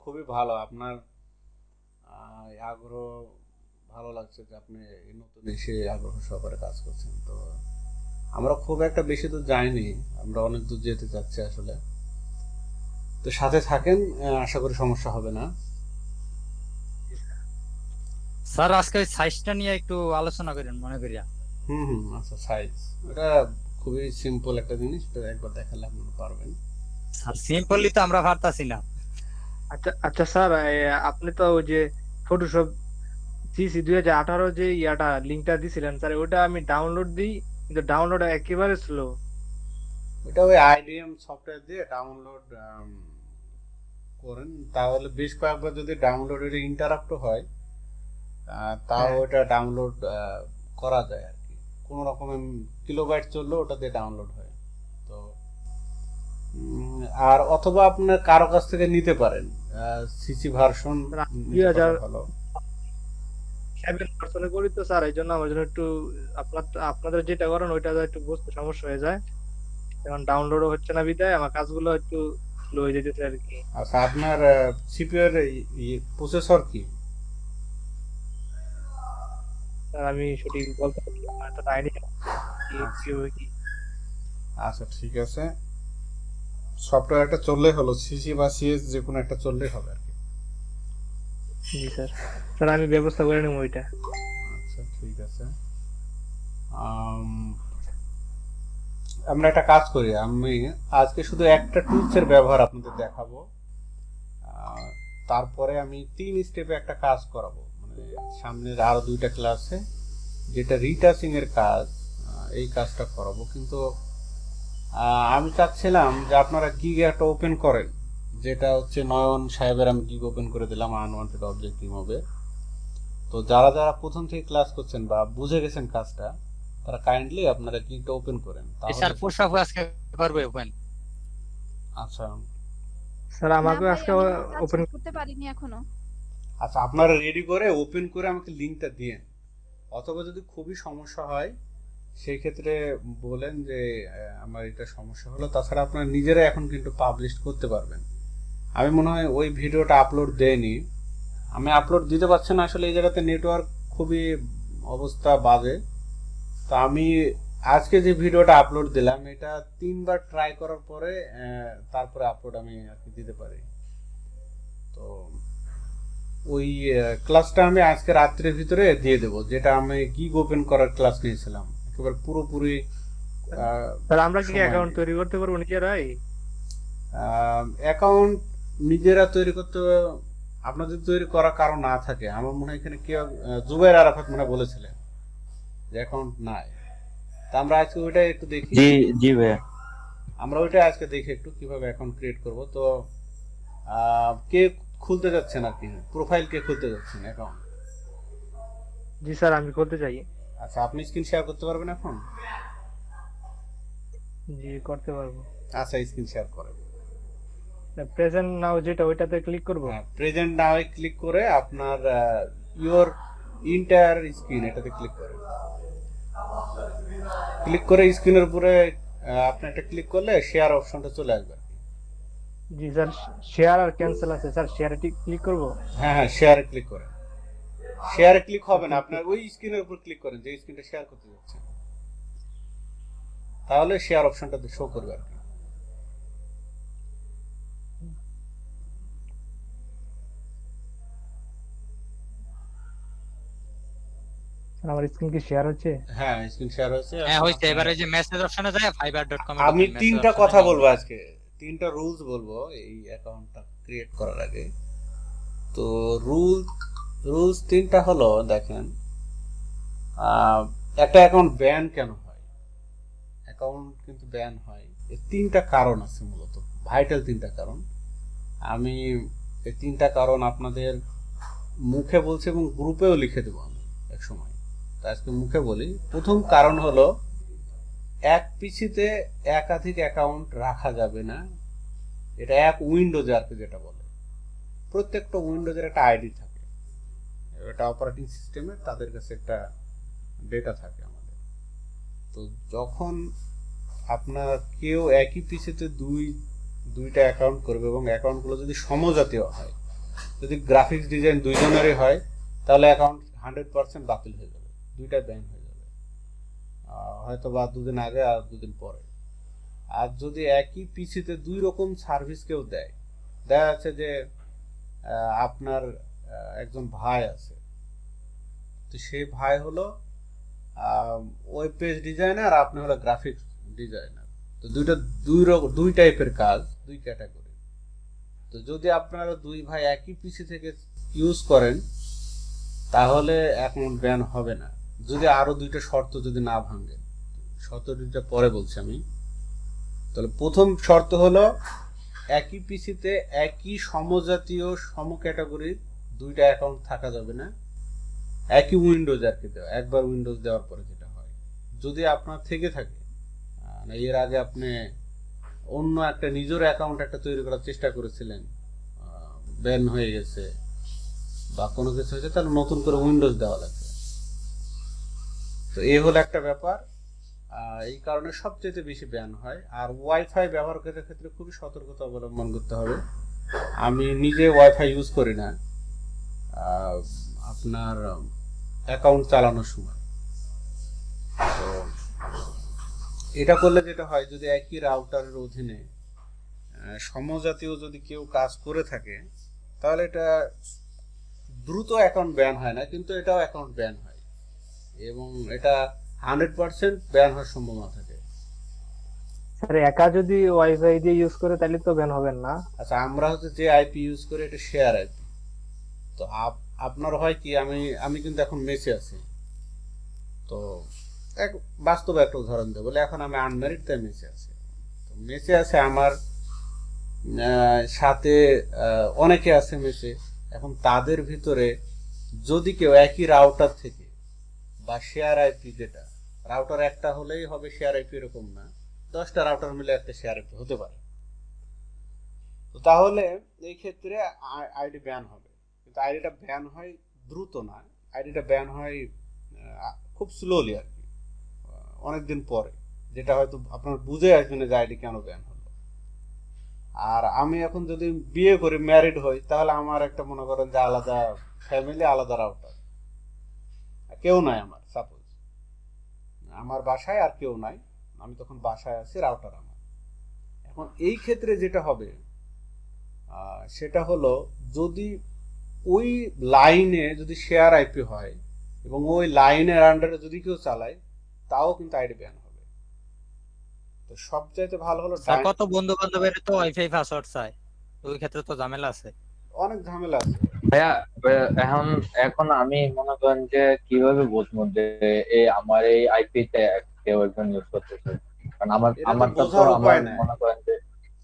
খুবই ভালো। আপনার আগ্রহ ভালো লাগছে যে আপনি এই নতুন এসে আগ্রহ সহকারে কাজ করছেন। তো আমরা খুব একটা বেশি দূর যাইনি, আমরা অনেক দূর যেতে চাচ্ছি আসলে। তো সাথে থাকেন, আশা করি সমস্যা হবে না। স্যার আজকে ওই সাইজটা নিয়ে একটু আলোচনা করেন মনে করিয়া। হুম হুম, আচ্ছা সাইজ, এটা খুবই সিম্পল একটা জিনিস, তো একবার দেখালে আপনি পারবেন। স্যার সিম্পলি তো আমরা পারতাছি না। আচ্ছা আচ্ছা স্যার, আপনি তো ওই যে ফটোশপ সিসি 2018 যে লিঙ্কটা দিছিলেন স্যার, ওটা আমি ডাউনলোড দিই, কিন্তু ডাউনলোড একেবারে স্লো। এটা ওই আইডিএম সফটওয়্যার দিয়ে ডাউনলোড করেন, তাহলে বেশ কয়েকবার যদি ডাউনলোডের ইন্টারাপ্ট হয়, তাও হ্যাঁ ওটা ডাউনলোড করা যায় আর কি। কোনো রকমের কিলোবাইট চললেও ওটা দিয়ে ডাউনলোড হয়। তো আর অথবা আপনার কারো কাছ থেকে নিতে পারেন সিসি ভার্সন, স্যার, আমি নিতে পারলে 2007 ভালো। পার্সনে করি তো স্যার, এই জন্য আমার জন্য একটু আপনাদের যেটা করেন ওইটা একটু বুঝতে সমস্যা হয়ে যায়। এখন ডাউনলোডও হচ্ছে না বিদায় আমার কাজগুলো একটু স্লো হয়ে যেতেছে আর কি। আচ্ছা, আপনার সিপিইউ এর প্রসেসর কি? স্যার আমি সঠিক বলতে পারছি না, আমার এতটা আইডিয়া কি আচ্ছা কিভাবে কি। আচ্ছা, ঠিক আছে। সফটওয়্যার একটা চললেই হলো, সিসি বা সিএস যে কোনো একটা চললেই হবে আর কি। জি স্যার, স্যার আমি ব্যবস্থা করে নেবো ওইটা। আচ্ছা ঠিক আছে। আম, আমরা একটা কাজ করি, আমি আজকে শুধু একটা টুলসের ব্যবহার আপনাদের দেখাবো। আহ, তারপরে আমি 3 স্টেপে একটা কাজ করাবো, মানে সামনের আরো 2টা ক্লাসে যেটা রিটাচিং এর কাজ, এই কাজটা করাবো। কিন্তু আমি চাচ্ছিলাম যে আপনারা গিগ একটা ওপেন করেন, যেটা হচ্ছে নয়ন সাহেবের আমি গিগ ওপেন করে দিলাম আনওয়ান্টেড অবজেক্ট রিমুভে। তো যারা যারা প্রথম থেকে ক্লাস করছেন বা বুঝে গেছেন কাজটা, তারা কাইন্ডলি আপনারা গিগটা ওপেন করেন তাহলে। স্যার পুশ-আপ আজকে করবে ওপেন। আচ্ছা স্যার না আমাকে ভাই, আজকে আমি তো কাজ ওপেন। করতে পারিনি এখনো। আচ্ছা, আপনারা রেডি করে ওপেন করে আমাকে লিঙ্কটা দিয়েন। অথবা যদি খুবই সমস্যা হয় সেই ক্ষেত্রে বলেন যে আমার এটা সমস্যা হলো। তাছাড়া আপনারা নিজেরা এখন কিন্তু পাবলিশ করতে পারবেন। আমি মনে হয় ওই ভিডিওটা আপলোড দেয়নি, আমি আপলোড দিতে পারছি না আসলে, এই জায়গাতে নেটওয়ার্ক খুবই অবস্থা বাজে। তো আমি আজকে যে ভিডিওটা আপলোড দিলাম এটা 3বার ট্রাই করার পরে তারপরে আপলোড আমি আর কি দিতে পারি। তো ওই ক্লাসটা আমি আজকে রাত্রের ভিতরে দিয়ে দেবো, যেটা আমি গিগ ওপেন করার ক্লাস নিয়েছিলাম, একেবারে পুরোপুরি স্যার আমরা কি সময় অ্যাকাউন্ট নিয়ে। তৈরি করতে পারবো নিজেরাই? অ্যাকাউন্ট নিজেরা তৈরি করতে, আপনাদের তৈরি করার কারণ না থাকে, আমার মনে হয় এখানে কেউ জুবাইর আরাফাত মনে হয় বলেছিলেন যে অ্যাকাউন্ট নাই। তা আমরা আজকে ওইটা একটু দেখি, জি জি ভাইয়া। আমরা ওইটা আজকে দেখি একটু কিভাবে অ্যাকাউন্ট ক্রিয়েট করব। তো কে খুলতে যাচ্ছেন আর কি, প্রোফাইল কে খুলতে যাচ্ছেন অ্যাকাউন্ট? জি স্যার আমি করতে চাই। আচ্ছা, আপনি স্ক্রিন শেয়ার করতে পারবেন এখন? জি করতে পারবো। আচ্ছা, স্ক্রিন শেয়ার করেন। প্রেজেন্ট নাও যেটা ওইটাতে ক্লিক করব। হ্যাঁ, প্রেজেন্ট নাও ক্লিক করে আপনার ইওর ইন্টায়ার স্ক্রিন এটাতে ক্লিক করেন। ক্লিক করে স্ক্রিনের উপরে আপনি একটা ক্লিক করলে শেয়ার অপশনটা চলে আসবে। জি স্যার, শেয়ার আর ক্যান্সেল আছে স্যার, শেয়ারে ক্লিক করব। হ্যাঁ হ্যাঁ, শেয়ারে ক্লিক করেন। শেয়ারে ক্লিক হবে না, আপনার ওই স্ক্রিনের উপর ক্লিক করেন যে স্ক্রিনটা শেয়ার করতে যাচ্ছেন, তাহলে শেয়ার অপশনটা শো করবে আর কি। স্যার আমার স্ক্রিন কি শেয়ার হচ্ছে? হ্যাঁ, স্ক্রিন শেয়ার হয়েছে। হ্যাঁ হইছে, এবারে যে মেসেজ অপশনে যায় fiverr.com এ আমি ঢুকেন, মেসেজ 3টা অপশনে কথা গিয়ে বলবো আজকে, 3টা রুলস বলবো এই অ্যাকাউন্টটা ক্রিয়েট করার আগে। তো রুলস 3টা হলো, দেখেন, একটা অ্যাকাউন্ট ব্যান কেন হয়, অ্যাকাউন্ট কিন্তু ব্যান হয় এই 3টা কারণ আছে, মূলত ভাইটাল 3টা কারণ। আমি এই 3টা কারণ আপনাদের মুখে বলছি এবং গ্রুপেও লিখে দেবো আমি এক সময়। তো আজকে মুখে বলি। প্রথম কারণ হলো, এক পিসিতে একাধিক অ্যাকাউন্ট রাখা যাবে না। এটা এক উইন্ডোজে আর কি যেটা বলে, প্রত্যেকটা উইন্ডোজের একটা আইডি থাকে, এটা অপারেটিং সিস্টেমে তাদের কাছে একটা ডেটা থাকে আমাদের। তো যখন আপনার কেউ একই পিসিতে দুইটা অ্যাকাউন্ট করবে এবং অ্যাকাউন্টগুলো যদি সমজাতীয় হয়, যদি গ্রাফিক্স ডিজাইন দুইজনেরই হয় তাহলে অ্যাকাউন্ট 100% বাতিল হয়ে যাবে, দুইটা ব্যান হয়ে যাবে, হয়তো বা দুদিন আগে আর দুদিন পরে। আর যদি একই পিসিতে দুই রকম সার্ভিস কেউ দেয়, দেখা যাচ্ছে যে আপনার একজন ভাই আছে, তো সেই ভাই হলো ওয়েব পেজ ডিজাইনার, আপনি হলো গ্রাফিক্স ডিজাইনার, তো দুই টাইপের কাজ, দুই ক্যাটাগরি। তো যদি আপনারা দুই ভাই একই পিসি থেকে ইউজ করেন তাহলে অ্যাকাউন্ট ব্যান হবে না, যদি আরো দুইটা শর্ত যদি না ভাঙে। শর্ত দুইটা পরে বলছি আমি। তাহলে প্রথম শর্ত হলো একই পিসিতে একই সমজাতীয় সম ক্যাটাগরির দুইটা অ্যাকাউন্ট থাকা যাবে না, একই উইন্ডোজ আর কি দেওয়া, একবার উইন্ডোজ দেওয়ার পরে যেটা হয়। যদি আপনার থেকে থাকে এর আগে আপনি অন্য একটা নিজের অ্যাকাউন্ট একটা তৈরি করার চেষ্টা করেছিলেন, ব্যান হয়ে গেছে বা কোনো কিছু হয়েছে, তাহলে নতুন করে উইন্ডোজ দেওয়া লাগবে। তো এই হলো একটা ব্যাপার, এই কারণে সবচেয়ে বেশি ব্যান হয়। আর ওয়াইফাই ব্যবহার করার ক্ষেত্রে খুবই সতর্কতা অবলম্বন করতে হবে। আমি নিজে ওয়াইফাই ইউজ করি না আপনার অ্যাকাউন্ট চালানোর সময়। তো এটা করলে যেটা হয়, যদি একই রাউটারের অধীনে সমজাতীয় যদি কেউ কাজ করে থাকে তাহলে এটা দ্রুত অ্যাকাউন্ট ব্যান হয় না, কিন্তু এটাও অ্যাকাউন্ট ব্যান হয় এবং এটা 100% ব্যান হওয়ার সম্ভাবনা থাকে। স্যার একা যদি ওয়াইফাই দিয়ে ইউজ করে তাহলে তো ব্যান হবেন না? আচ্ছা, আমরা হচ্ছে যে আইপি ইউজ করি এটা শেয়ার আইপি। তো আপনার হয় কি, আমি কিন্তু এখন মেসে আছি, তো এক বাস্তবে একটা উদাহরণ দেবো, বলে এখন আমি আনম্যারিড, তাই মেসে আছি। তো মেসে আছে আমার সাথে অনেকে আছে মেসে। এখন তাদের ভিতরে যদি কেউ একই রাউটার থেকে বা শেয়ার আইপি, যেটা রাউটার একটা হলেই হবে শেয়ার আইপি এরকম না, 10টা রাউটার মিলে একটা শেয়ার আইপি হতে পারে, তো তাহলে এই ক্ষেত্রে আইডি ব্যান হবে। কিন্তু আইডিটা ব্যান হয় দ্রুত না, আইডিটা ব্যান হয় খুব স্লোলি আর কি, অনেকদিন পরে, যেটা হয়তো আপনার বুঝে আসবে না যে আইডি কেন ব্যান হলো। আর আমি এখন যদি বিয়ে করি, ম্যারিড হই, তাহলে আমার একটা মনে করেন যে আলাদা ফ্যামিলি, আলাদা রাউটার, কেউ নাই আমার, সাপোজ আমার বাসায় আর কেউ নাই, আমি তখন বাসায় আছি, রাউটার আমার। এখন এই ক্ষেত্রে যেটা হবে সেটা হলো, যদি ওই লাইনে যদি শেয়ার আইপি হয় এবং ওই লাইনের আন্ডারে যদি কেউ চালায়, তাও কিন্তু আইডি ব্যান হবে। তো সবচাইতে ভালো হলো স্যার কত বন্ধু বান্ধবের তো ওয়াইফাই পাসওয়ার্ড চায়, তো ওই ক্ষেত্রে তো ঝামেলা আছে। অনেক ঝামেলা আছে। ভাইয়া, এখন এখন আমি মনে করেন যে কিভাবে বুঝবো যে এই আমার এই আইপি তে কেউ একজন ইউজ করতেছে? কারণ এটা তো আমারটা তো বোঝার আমার উপায় নাই, মনে করেন যে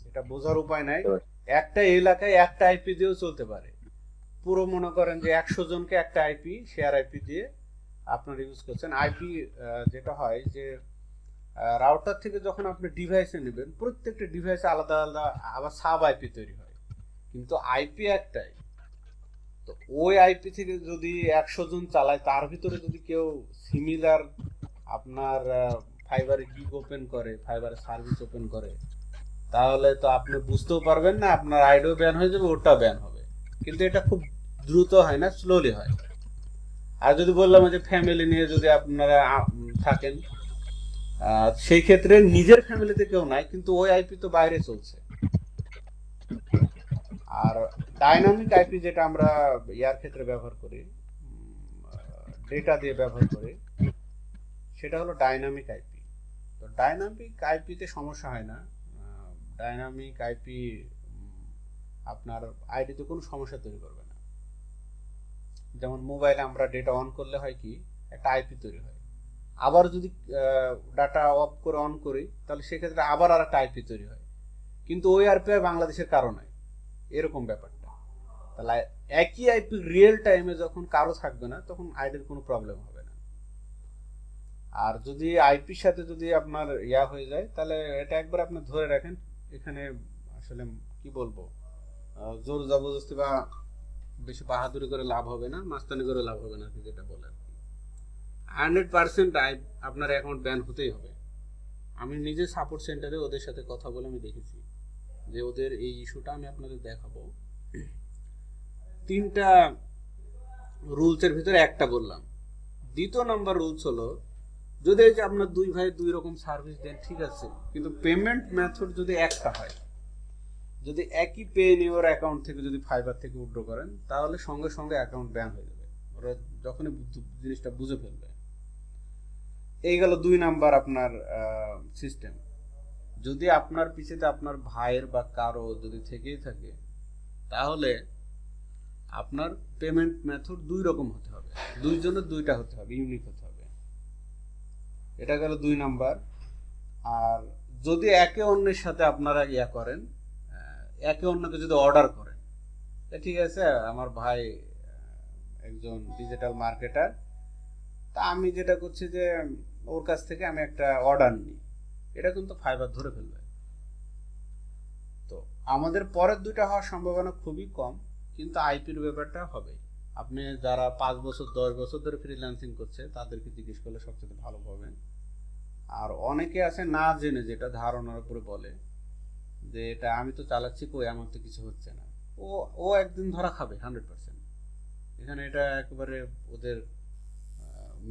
এটা বোঝার উপায় নাই। একটা এলাকায় একটা আইপি দিয়েও চলতে পারে, পুরো মনে করেন যে 100 জনকে একটা আইপি, শেয়ার আইপি দিয়ে আপনারা ইউজ করছেন। আইপি যেটা হয় যে রাউটার থেকে যখন আপনি ডিভাইসে নেবেন, প্রত্যেকটা ডিভাইসে আলাদা আলাদা আবার সাব আইপি তৈরি হয়, কিন্তু আইপি একটাই। তো ওই আইপি থেকে যদি 100 জন চালায়, তার ভিতরে যদি কেউ সিমিলার আপনার ফাইবারে গিগ ওপেন করে, ফাইবারে সার্ভিস ওপেন করে, তাহলে তো আপনি বুঝতেও পারবেন না, আপনার আইডিও ব্যান হয়ে যাবে, ওটা ব্যান হবে। কিন্তু এটা খুব দ্রুত হয় না, স্লোলি হয়। আর যদি বললাম যে ফ্যামিলি নিয়ে যদি আপনারা থাকেন, সেই ক্ষেত্রে নিজের ফ্যামিলিতে কেউ নাই, কিন্তু ওই আইপি তো বাইরে চলছে। আর ডাইনামিক আইপি যেটা আমরা ইয়ার ক্ষেত্রে ব্যবহার করি, ডেটা দিয়ে ব্যবহার করি, সেটা হলো ডাইনামিক আইপি। তো ডাইনামিক আইপিতে সমস্যা হয় না। ডাইনামিক আইপি আপনার আইডিতে কোনো সমস্যা তৈরি করবে না। যেমন মোবাইলে আমরা ডেটা অন করলে হয় কি, একটা আইপি তৈরি হয়, আবার যদি ডাটা অফ করে অন করি, তাহলে সেক্ষেত্রে আবার আর একটা আইপি তৈরি হয়, কিন্তু ওই আইপি বাংলাদেশের কারণে এরকম ব্যাপারটা। তাহলে একই আইপি রিয়েল টাইমে যখন কারো থাকবে না, তখন আইডির কোনো প্রবলেম হবে না। আর যদি আইপির সাথে যদি আপনার ইয়া হয়ে যায়, তাহলে এটা একবার আপনি ধরে রাখেন। এখানে আসলে কি বলবো, জোর জবরদস্তি বা বেশি বাহাদুরি করে লাভ হবে না, মাস্তানি করে লাভ হবে না, যেটা বলে 100% আপনার অ্যাকাউন্ট ব্যান হতেই হবে। আমি নিজে সাপোর্ট সেন্টারে ওদের সাথে কথা বলে আমি দেখেছি যে ওদের এই ইস্যুটা আমি আপনাদের দেখাবো। তিনটা রুলসের ভিতরে একটা বললাম। দ্বিতীয় নাম্বার রুলস হলো, যদি এই যে আপনার দুই ভাই দুই রকম সার্ভিস দেন ঠিক আছে, কিন্তু পেমেন্ট মেথড যদি একটা হয়, যদি একই পে নিওর অ্যাকাউন্ট থেকে যদি ফাইবার থেকে উইথড্র করেন, তাহলে সঙ্গে সঙ্গে অ্যাকাউন্ট ব্যান হয়ে যাবে, ওরা যখনই জিনিসটা বুঝে ফেলবে। এই গেল 2 নাম্বার আপনার সিস্টেম। যদি আপনার পিছেতে আপনার ভাইয়ের বা কারো যদি থেকেই থাকে, তাহলে আপনার পেমেন্ট মেথড 2 রকম হতে হবে, দুইজনের দুইটা হতে হবে, ইউনিক হতে হবে। এটা গেল 2 নাম্বার। আর যদি একে অন্যের সাথে আপনারা ইয়া করেন, একে অন্যকে যদি অর্ডার করেন, ঠিক আছে আমার ভাই একজন ডিজিটাল মার্কেটার, তা আমি যেটা করছি যে ওর কাছ থেকে আমি একটা অর্ডার নিই, এটা কিন্তু ফাইবার ধরে ফেলবে। তো আমাদের পরের দুইটা হওয়ার সম্ভাবনা খুবই কম, কিন্তু আইপির ব্যাপারটা হবে। আপনি যারা 5 বছর 10 বছর ধরে ফ্রিল্যান্সিং করছে তাদেরকে জিজ্ঞেস করলে সবচেয়ে ভালো পাবেন। আর অনেকে আছে না জেনে যেটা ধারণার উপরে বলে যে এটা আমি তো চালাচ্ছি, কই আমার তো কিছু হচ্ছে না। ও ও একদিন ধরা খাবে 100%। এখানে এটা একেবারে ওদের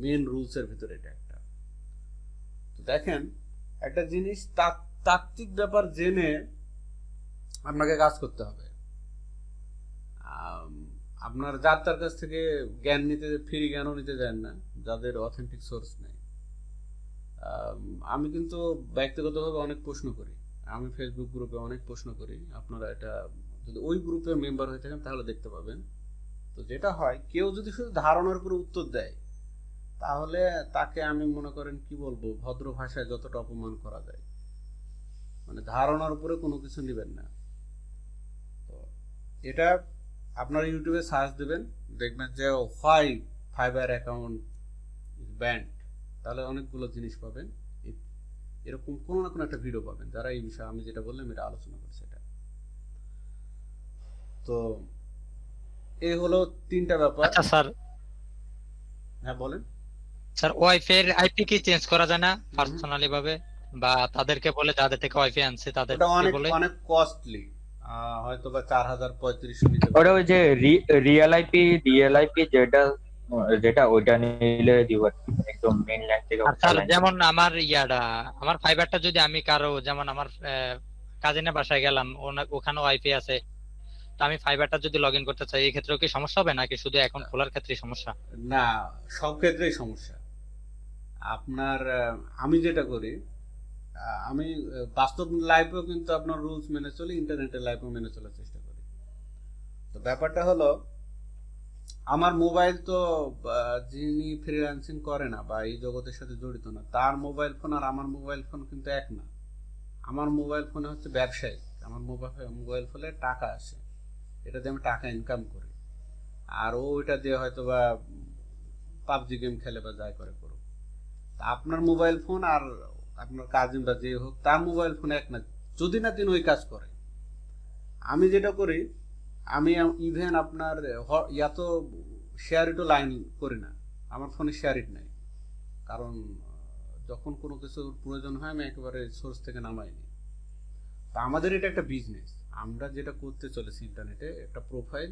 মেন রুলসের ভিতরে এটা একটা। তো দেখেন, একটা জিনিস তাত্ত্বিক ব্যাপার জেনে আপনাকে কাজ করতে হবে। আপনার যার তার কাছ থেকে জ্ঞান নিতে, ফ্রি জ্ঞানও নিতে দেন না, যাদের অথেন্টিক সোর্স নেই। আমি কিন্তু ব্যক্তিগতভাবে অনেক প্রশ্ন করি, আমি ফেসবুক গ্রুপে অনেক প্রশ্ন করি, আপনারা এটা যদি ওই গ্রুপের মেম্বার হয়ে থাকেন তাহলে দেখতে পাবেন। তো যেটা হয়, কেউ যদি শুধু ধারণার উপরে উত্তর দেয়, তাহলে তাকে আমি মনে করেন কি বলবো, ভদ্র ভাষায় যতটা অপমান করা যায়, মানে ধারণার উপরে কোনো কিছু নেবেন না। তো এটা আপনারা ইউটিউবে সার্চ দেবেন, দেখবেন যে why fibre account is band, তাহলে অনেকগুলো জিনিস পাবেন, এরকম কোনো না কোনো একটা ভিডিও পাবেন যারা এই বিষয়ে আমি যেটা বললাম এটা আলোচনা করছে। এটা তো এই হলো 3টা ব্যাপার। আচ্ছা স্যার, হ্যাঁ বলেন। স্যার ওয়াইফাই এর আইপি কি চেঞ্জ করা যায় না পার্সোনালি ভাবে, বা তাদেরকে বলে যাদের থেকে ওয়াইফাই আনছে ওটা তাদেরকে অনেক বলে? অনেক কস্টলি, হয়তো বা 4035 নিতে ওটা ওই যে রিয়েল আইপি যেটা যেটা ওইটা নিলে দিব আর কি, একদম মেইন লাইন থেকে আর স্যার যেমন আমার আমার ফাইবারটা যদি আমি কারো, যেমন আমার কাজিনের বাসায় গেলাম, ওখানে ওয়াইফাই আছে, তো আমি ফাইবারটা যদি লগ ইন করতে চাই, এই ক্ষেত্রেও কি সমস্যা হবে নাকি শুধু অ্যাকাউন্ট খোলার ক্ষেত্রেই সমস্যা? না, সব ক্ষেত্রেই সমস্যা। আপনার আমি যেটা করি, আমি বাস্তব লাইফেও কিন্তু আপনার রুলস মেনে চলি, ইন্টারনেটের লাইফেও মেনে চলার চেষ্টা করি। তো ব্যাপারটা হলো, আমার মোবাইল তো যিনি ফ্রিল্যান্সিং করে না বা এই জগতের সাথে জড়িত না, তার মোবাইল ফোন আর আমার মোবাইল ফোন কিন্তু এক না। আমার মোবাইল ফোনে হচ্ছে ব্যবসায়িক, আমার মোবাইল ফোনে টাকা আসে, এটা দিয়ে আমি টাকা ইনকাম করি। আর ও ওইটা দিয়ে হয়তো বা পাবজি গেম খেলে বা যাই করে করুক। তা আপনার মোবাইল ফোন আর আপনার কাজিন বা যে হোক, তার মোবাইল ফোন এক না, যদি না তিনি ওই কাজ করে। আমি যেটা করি, আমি ইভেন আপনার ইয়াত শেয়ার ইটও লাইন করি না, আমার ফোনে শেয়ার ইট নাই, কারণ যখন কোনো কিছুর প্রয়োজন হয় আমি একেবারে সোর্স থেকে নামাই নি। তা আমাদের এটা একটা বিজনেস, আমরা যেটা করতে চলেছি ইন্টারনেটে একটা প্রোফাইল,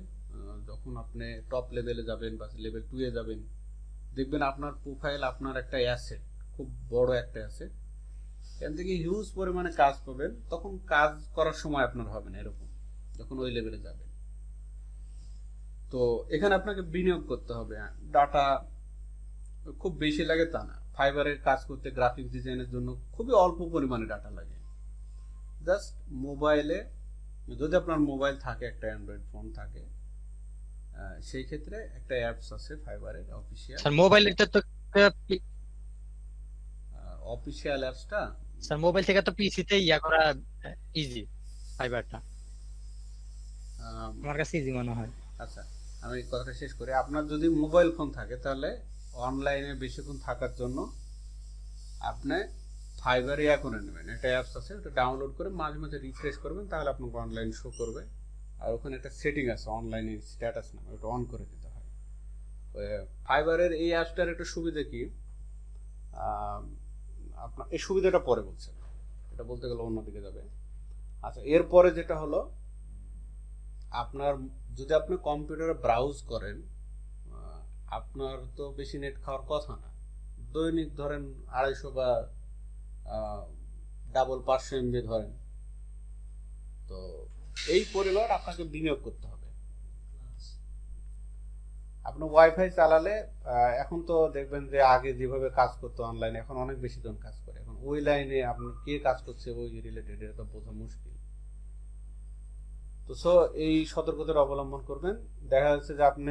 যখন আপনি টপ লেভেলে যাবেন বা লেভেল 2 এ যাবেন, দেখবেন আপনার প্রোফাইল আপনার একটা অ্যাসেট, খুব বড় একটা অ্যাসেট, এখান থেকে হিউজ পরিমাণে কাজ পাবেন। তখন কাজ করার সময় আপনার হবে না এরকম, যখন ওই লেভেলে যাবেন। তো এখানে আপনাকে বিনিয়োগ করতে হবে। ডাটা খুব বেশি লাগে তা না, ফাইবারের কাজ করতে গ্রাফিক্স ডিজাইনের জন্য খুবই অল্প পরিমাণে ডাটা লাগে। জাস্ট মোবাইলে, যদি আপনার মোবাইল থাকে, একটা অ্যান্ড্রয়েড ফোন থাকে, সেই ক্ষেত্রে একটা অ্যাপস আছে ফাইবারের অফিসিয়াল। স্যার মোবাইলের তো অফিসিয়াল অ্যাপসটা, স্যার মোবাইল থেকে তো পিসি তে ইয়া করা ইজি, ফাইবারটা আমার কাছে ইজি মনে হয়। আচ্ছা আমি কথাটা শেষ করি। আপনার যদি মোবাইল ফোন থাকে, তাহলে অনলাইনে বেশিক্ষণ থাকার জন্য আপনি ফাইবার ইয়া করে নেবেন, একটা অ্যাপস আছে, ওটা ডাউনলোড করে মাঝে মাঝে রিফ্রেশ করবেন, তাহলে আপনাকে অনলাইন শো করবে। আর ওখানে একটা সেটিং আছে অনলাইনে স্ট্যাটাস নামে, ওটা অন করে দিতে হয়। ফাইবারের এই অ্যাপসটার একটা সুবিধা কি, আপনার এই সুবিধাটা পরে বলছেন, এটা বলতে গেলে অন্যদিকে যাবে। আচ্ছা, এরপরে যেটা হলো, আপনার যদি আপনি কম্পিউটারে ব্রাউজ করেন, আপনার তো বেশি নেট খাওয়ার কথা না। দৈনিক ধরেন 250 বা ডাবল 500 এমবি ধরেন, তো এই পরিমাণ আপনাকে বিনিয়োগ করতে হবে। আপনি ওয়াইফাই চালালে এখন তো দেখবেন যে আগে যেভাবে কাজ করতো অনলাইনে, এখন অনেক বেশি জন কাজ করে। এখন ওই লাইনে আপনার কে কাজ করছে ওই রিলেটেড এটা তো বোঝা মুশকিল। তো সো এই সতর্কতার অবলম্বন করবেন। দেখা যাচ্ছে যে আপনি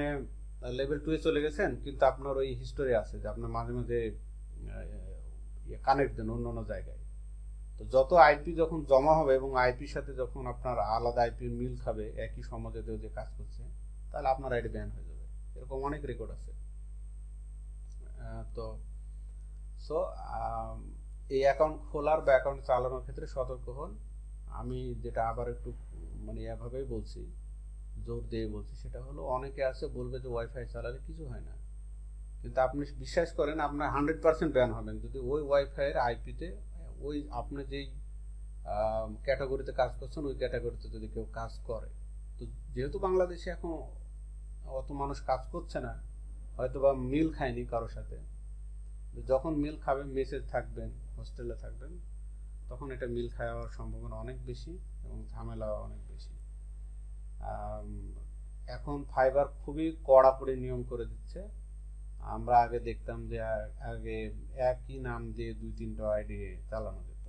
লেভেল 2 এ চলে গেছেন, কিন্তু আপনার ওই হিস্টোরি আছে যে আপনার মাঝে মাঝে কানেক্ট দেন অন্য অন্য জায়গায়। তো যত আইপি যখন জমা হবে এবং আইপির সাথে যখন আপনার আলাদা আইপির মিল খাবে একই সমাজে যে কাজ করছে, তাহলে আপনার আইডি ব্যান হয়ে যাবে। এরকম অনেক রেকর্ড আছে। তো সো এই অ্যাকাউন্ট খোলার বা অ্যাকাউন্ট চালানোর ক্ষেত্রে সতর্ক হন। আমি যেটা আবার একটু মানে এভাবেই বলছি, জোর দিয়ে বলছি, সেটা হলো অনেকে আছে বলবে যে ওয়াইফাই চালালে কিছু হয় না, কিন্তু আপনি বিশ্বাস করেন আপনার 100% ব্যান হবেন যদি ওই ওয়াইফাইয়ের আইপিতে ওই আপনি যেই ক্যাটাগরিতে কাজ করছেন ওই ক্যাটাগরিতে যদি কেউ কাজ করে। তো যেহেতু বাংলাদেশে এখন অত মানুষ কাজ করছে না, হয়তো বা মিল খায়নি কারোর সাথে, যখন মিল খাবে মেসেজ থাকবেন হোস্টেলে থাকবেন, তখন এটা মিল খাওয়ার সম্ভাবনা অনেক বেশি এবং ঝামেলাও অনেক বেশি। এখন ফাইবার খুবই কড়াকড়ি নিয়ম করে দিচ্ছে। আমরা আগে দেখতাম যে আগে একই নাম দিয়ে 2-3টা আইডি চালানো যেত।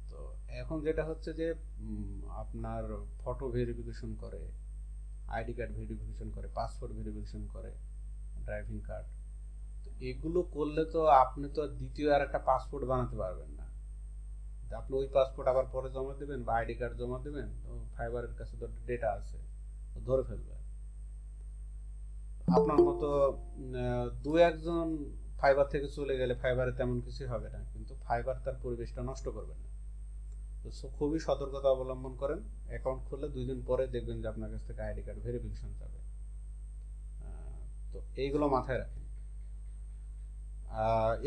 তো এখন যেটা হচ্ছে যে আপনার ফটো ভেরিফিকেশন করে, আইডি কার্ড ভেরিফিকেশন করে, পাসপোর্ট ভেরিফিকেশন করে, ড্রাইভিং কার্ড। তো এগুলো করলে তো আপনি তো দ্বিতীয় আর একটা পাসপোর্ট বানাতে পারবেন না। আপনি ওই পাসপোর্ট আবার পরে জমা দেবেন বা আইডি কার্ড জমা দেবেন, তো ফাইবারের কাছে তো ডেটা আছে, ধরে ফেলবে। আপনার মতো 2-1 জন ফাইবার থেকে চলে গেলে ফাইবারে তেমন কিছু হবে না, কিন্তু ফাইবার তার পরিবেশটা নষ্ট করবে না। তো খুবই সতর্কতা অবলম্বন করেন। অ্যাকাউন্ট খুললে 2 দিন পরে দেখবেন যে আপনার কাছ থেকে আইডি কার্ড ভেরিফিকেশন যাবে। তো এইগুলো মাথায় রাখেন।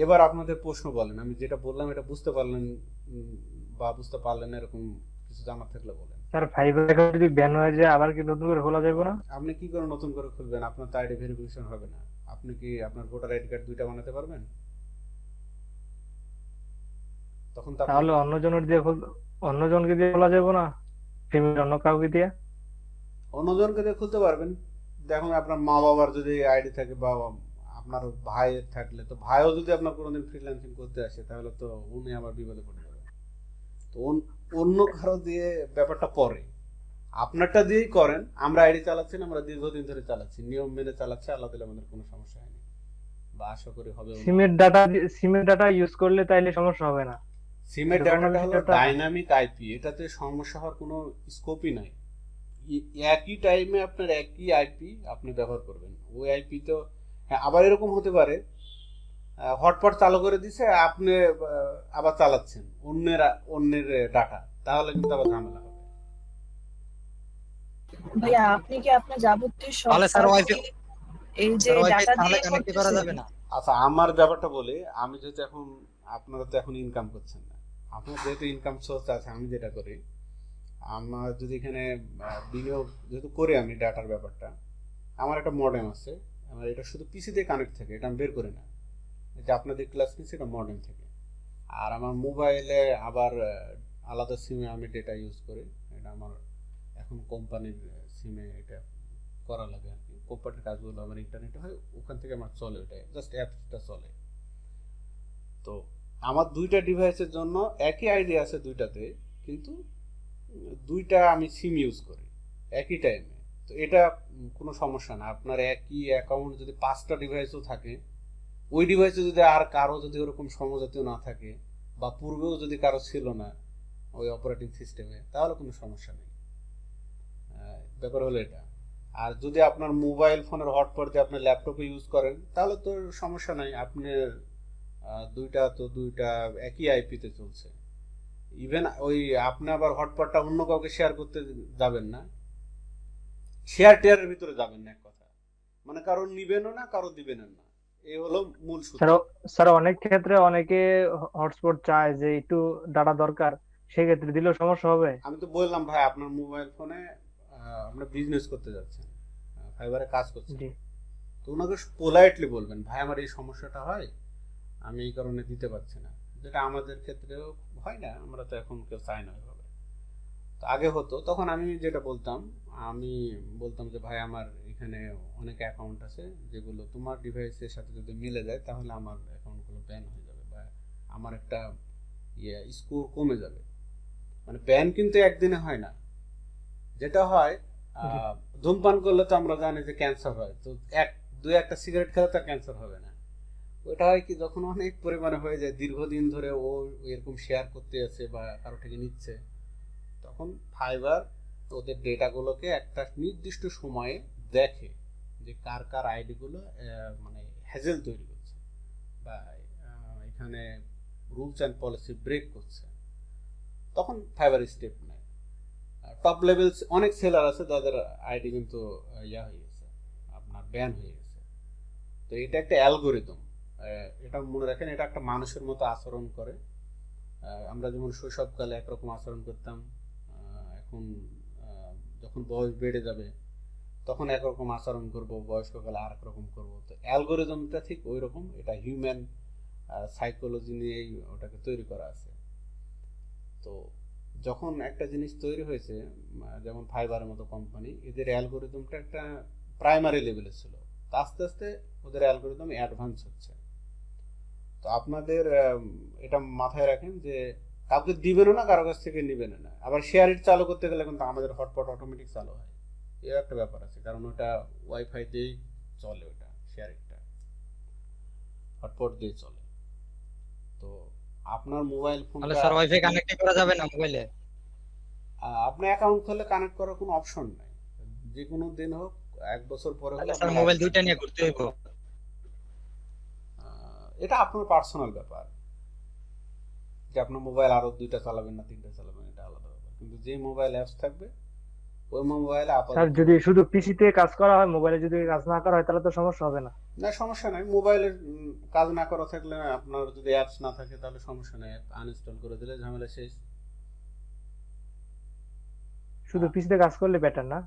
এবার আপনাদের প্রশ্ন বলেন। আমি যেটা বললাম এটা বুঝতে পারলেন বা বুঝতে পারলেন না, এরকম কিছু জানার থাকলে বলেন। স্যার ফাইবার অ্যাকাউন্ট যদি ব্যান হয়ে যায় আবার কি নতুন করে খোলা যাবে না? আপনি কি করে নতুন করে খুলবেন? আপনার তো আইডি ভেরিফিকেশন হবে না। আপনি কি আপনার ভোটার আইডি কার্ড 2টা বানাতে পারবেন? তখন তো তাহলে অন্যজনকে দিয়ে খোলা যাবে না, ফ্যামিলির অন্য কাউকে দিয়ে? অন্যজনকে দিয়ে খুলতে পারবেন। দেখুন আপনার মা বাবার যদি আইডি থাকে বা আপনার ভাইয়ের থাকলে, তো ভাইও যদি আপনার কোনোদিন ফ্রিল্যান্সিং করতে আসে তাহলে তো উনি আবার বিপদে পড়ে যাবে। তো অন্য কারো দিয়ে ব্যাপারটা পরে, আপনারটা দিয়েই করেন। আমরা আইডি চালাচ্ছি না, আমরা দীর্ঘদিন ধরে চালাচ্ছি, নিয়ম মেনে চালাচ্ছি, আল্লাহ দিলে আমাদের কোনো সমস্যা হয়নি বা আশা করি হবে। সিমের ডাটা ইউজ করলে তাইলে সমস্যা হবে না? সিমের ডাটাটা হলো ডাইনামিক আইপি, এটাতে সমস্যা হওয়ার কোনো স্কোপই নাই। একই টাইমে আপনার একই আইপি আপনি ব্যবহার করবেন। ওই আইপি তো হ্যাঁ, আবার এরকম হতে পারে হটপট চালু করে দিছে, আপনি আবার চালাচ্ছেন অন্যের ডাটা, তাহলে কিন্তু আবার ঝামেলা হবে। ভাইয়া আপনি কি আপনার যাবতীয় সব তাহলে স্যার কাজ ওয়াইফাই কি এই যে ওয়াইফাই ডাটা তাহলে দিয়ে কানেক্ট করা যাবে করতেছেন? না? আচ্ছা, আমার ব্যাপারটা বলি। আমি যেহেতু এখন, আপনারা তো এখন ইনকাম করছেন না, আপনার যেহেতু ইনকাম সোর্স আছে, আমি যেটা করি, আমার যদি এখানে বিনিয়োগ যেহেতু করি আমি ডাটার ব্যাপারটা, আমার একটা মডেম আছে, আমার এটা শুধু পিসি দিয়ে কানেক্ট থাকে, এটা আমি বের করি না। যে আপনাদের ক্লাস নিচ্ছি এটা মডেম থেকে। আর আমার মোবাইলে আবার আলাদা সিমে আমি ডেটা ইউজ করি, এটা আমার এখন কোম্পানির সিমে এটা করা লাগে আর কি। কোম্পানির কাজগুলো আমার ইন্টারনেটে হয়, ওখান থেকে আমার চলে, ওটা জাস্ট অ্যাপসটা চলে। তো আমার 2টা ডিভাইসের জন্য একই আইডি আছে 2টাতে, কিন্তু 2টা আমি সিম ইউজ করি একই টাইমে। তো এটা কোনো সমস্যা না। আপনার একই অ্যাকাউন্ট যদি 5টা ডিভাইসও থাকে, ওই ডিভাইসে যদি আর কারো যদি ওরকম সমজাতীয় না থাকে বা পূর্বেও যদি কারো ছিল না ওই অপারেটিং সিস্টেমে, তাহলে কোনো সমস্যা নেই। ব্যাপার হলো এটা। আর যদি আপনার মোবাইল ফোনের হটস্পট দিয়ে আপনার ল্যাপটপে ইউজ করেন, তাহলে তো সমস্যা নাই। আপনার 2টা একই আইপিতে চলছে। ইভেন ওই আপনি আবার হটস্পটটা অন্য কাউকে শেয়ার করতে যাবেন না, শেয়ার টেয়ারের ভিতরে যাবেন না, এক কথা মানে কারো নিবেনও না, কারো দিবেনও না। এই হলো মূল সূত্র। স্যার অনেক ক্ষেত্রে অনেকে হটস্পট চায় যে একটু ডাটা দরকার, সেক্ষেত্রে দিলেও সমস্যা হবে? আমি তো বললাম ভাই, আপনার মোবাইল ফোনে আপনার বিজনেস করতে যাচ্ছেন, ফাইবারে কাজ করছেন, জি তো ওনাকে পোলাইটলি বলবেন ভাই আমার এই সমস্যাটা হয়, আমি এই কারণে দিতে পারছি না, যেটা আমাদের ক্ষেত্রেও হয় না, আমরা তো এখন কেউ চাই না ওইভাবে। তো আগে হতো, তখন আমি যেটা বলতাম, আমি বলতাম যে ভাই আমার এখানে অনেক অ্যাকাউন্ট আছে যেগুলো তোমার ডিভাইসের সাথে যদি মিলে যায় তাহলে আমার অ্যাকাউন্টগুলো ব্যান হয়ে যাবে বা আমার একটা স্কোর কমে যাবে। মানে ব্যান কিন্তু একদিনে হয় না, যেটা হয় ধূমপান করলে তো আমরা জানি যে ক্যান্সার হয়, তো একটা সিগারেট খেলে তো ক্যান্সার হবে না। ওটা হয় কি যখন অনেক পরিমাণে হয়ে যায়, দীর্ঘদিন ধরে ও এরকম শেয়ার করতে আছে বা কারো থেকে নিচ্ছে, তখন ফাইবার ওদের ডেটাগুলোকে একটা নির্দিষ্ট সময়ে দেখে যে কার কার আইডিগুলো মানে হ্যাজেল তৈরি করছে বা এখানে রুলস অ্যান্ড পলিসি ব্রেক করছে, তখন ফাইবার স্টেপ নেয়। টপ লেভেল অনেক সেলার আছে যাদের আইডি কিন্তু হয়ে গেছে, আপনার ব্যান হয়ে গেছে। তো এটা একটা অ্যালগোরিদম, এটা মনে রাখেন, এটা একটা মানুষের মতো আচরণ করে। আমরা যেমন শৈশবকালে একরকম আচরণ করতাম, এখন যখন বয়স বেড়ে যাবে তখন একরকম আচরণ করব, বয়স্ককালে আর এক রকম করবো। তো অ্যালগোরিদমটা ঠিক ওই রকম, এটা হিউম্যান সাইকোলজি নিয়েই ওটাকে তৈরি করা আছে। তো যখন একটা জিনিস তৈরি হয়েছে, যেমন ফাইবারের মতো কোম্পানি, এদের অ্যালগোরিদমটা একটা প্রাইমারি লেভেলে ছিল, তো আস্তে আস্তে ওদের অ্যালগোরিদম অ্যাডভান্স হচ্ছে। তো আপনাদের এটা মাথায় রাখেন যে কাউকে দিবেনও না, কারো কাছ থেকে নেবেন না। আবার শেয়ার ইট চালু করতে গেলে কিন্তু আমাদের হটপট অটোমেটিক চালু হয়, এর একটা ব্যাপার আছে, কারণ ওটা ওয়াইফাই দিয়েই চলে, ওটা শেয়ার ইটটা হটপট দিয়ে চলে। তো আপনার মোবাইল তাহলে ফোনটা স্যার ওয়াইফাই কানেক্ট করা যাবে না মোবাইলে? আপনার অ্যাকাউন্ট খুললে কানেক্ট করার কোনো অপশন নাই, যে কোনো দিন হোক, 1 বছর পরে হোক তাহলে স্যার আপনার মোবাইল দুইটা নিয়ে ঘুরতে হইব? এটা আপনার পার্সোনাল ব্যাপার, যে আপনার মোবাইল আরো 2টা চালাবেন না 3টা চালাবেন, এটা আলাদা ব্যাপার, কিন্তু যে মোবাইল অ্যাপস থাকবে ওই মোবাইলে স্যার, আপাতত যদি শুধু পিসিতে কাজ করা হয়, মোবাইলে যদি কাজ না করা হয় তাহলে তো সমস্যা হবে না? না, সমস্যা নাই। মোবাইলের কাজ না করা থাকলে, আপনার যদি অ্যাপস না থাকে তাহলে সমস্যা নাই, অ্যাপ আনইনস্টল করে দিলে ঝামেলা শেষ। শুধু পিসিতে কাজ করলে বেটার না?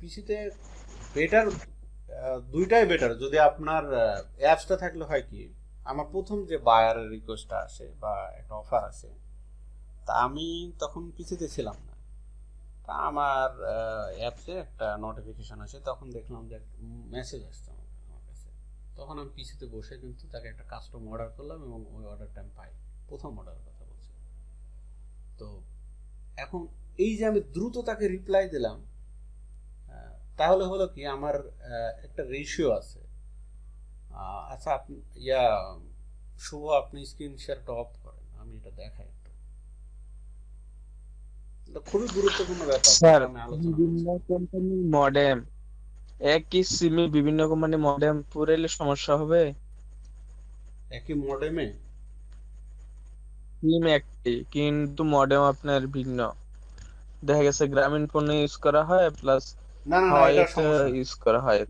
পিসিতে বেটার, দুইটাই বেটার। যদি আপনার অ্যাপসটা থাকলে হয় কি, আমার প্রথম যে বায়ারের রিকোয়েস্টটা আসে বা একটা অফার আসে, তা আমি তখন পিসিতে ছিলাম না, তা আমার অ্যাপসে একটা নোটিফিকেশন আসে, তখন দেখলাম যে মেসেজ আসছে আমার কাছে, তখন আমি পিসিতে বসে কিন্তু তাকে একটা কাস্টম অর্ডার করলাম এবং ওই অর্ডারটা আমি পাই, প্রথম অর্ডারের কথা বলছি। তো এখন এই যে আমি দ্রুত তাকে রিপ্লাই দিলাম, তাহলে হলো কি আমার একটা রেশিও আছে। আচ্ছা, আপনি শুভ, আপনি স্ক্রিন শেয়ারটা অফ করেন, আমি এটা দেখাই একটু। এটা খুবই গুরুত্বপূর্ণ ব্যাপার, স্যার, আমি আলোচনা বিভিন্ন করছি। কোম্পানির মডেম, একই সিমে বিভিন্ন কোম্পানির মডেম পুরাইলে সমস্যা হবে? একই মডেমে সিম একই কিন্তু মডেম আপনার ভিন্ন। দেখা গেছে গ্রামীণ ফোনে ইউজ করা হয় প্লাস না না না, এটা হোয়াইট সমস্যা না, ইউজ করা হয়।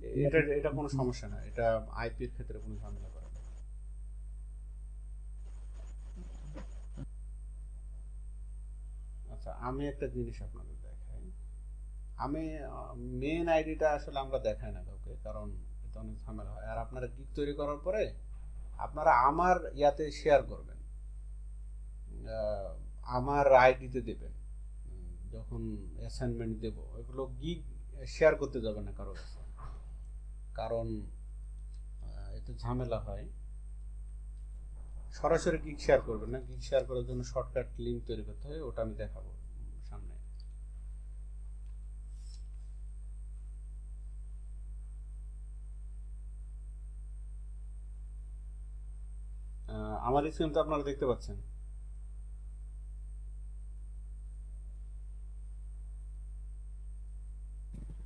এটা কোনো সমস্যা না, এটা আইপির ক্ষেত্রে কোনো ঝামেলা করে না। আচ্ছা, আমি একটা জিনিস আপনাদের দেখাই। আমি মেন আইডিটা আসলে আমরা দেখাই না কাউকে, কারণ এটা অনেক ঝামেলা হয়। আর আপনারা গিগ তৈরি করার পরে আপনারা আমার ইয়াতে শেয়ার করবেন, আমার আইডিতে দেবেন, যখন অ্যাসাইনমেন্ট দেব এগুলো গিগ শেয়ার করতে যাবে না কারো কাছে, কারণ এতে ঝামেলা হয়। সরাসরি গিগ শেয়ার করবেন না, গিগ শেয়ার করার জন্য শর্টকাট লিঙ্ক তৈরি করতে হয়, ওটা আমি দেখাবো সামনে। আমার স্ক্রিন তো আপনারা দেখতে পাচ্ছেন।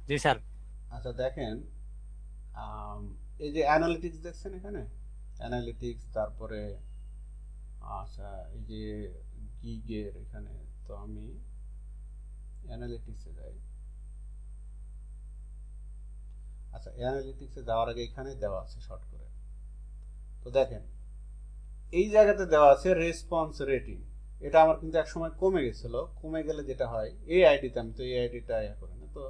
জি স্যার। আচ্ছা দেখেন, এই যে অ্যানালিটিক্স দেখছেন এখানে, অ্যানালিটিক্স, তারপরে আচ্ছা এই যে গিগের এখানে, তো আমি অ্যানালিটিক্সে যাই। আচ্ছা, অ্যানালিটিক্সে যাওয়ার আগে এখানে দেওয়া আছে শর্ট করে, তো দেখেন এই জায়গাতে দেওয়া আছে রেসপন্স রেটিং। এটা আমার কিন্তু এক সময় কমে গেছিল, কমে গেলে যেটা হয়, এই আইডিতে, আমি তো এই আইডিটা ইয়া করি না, তো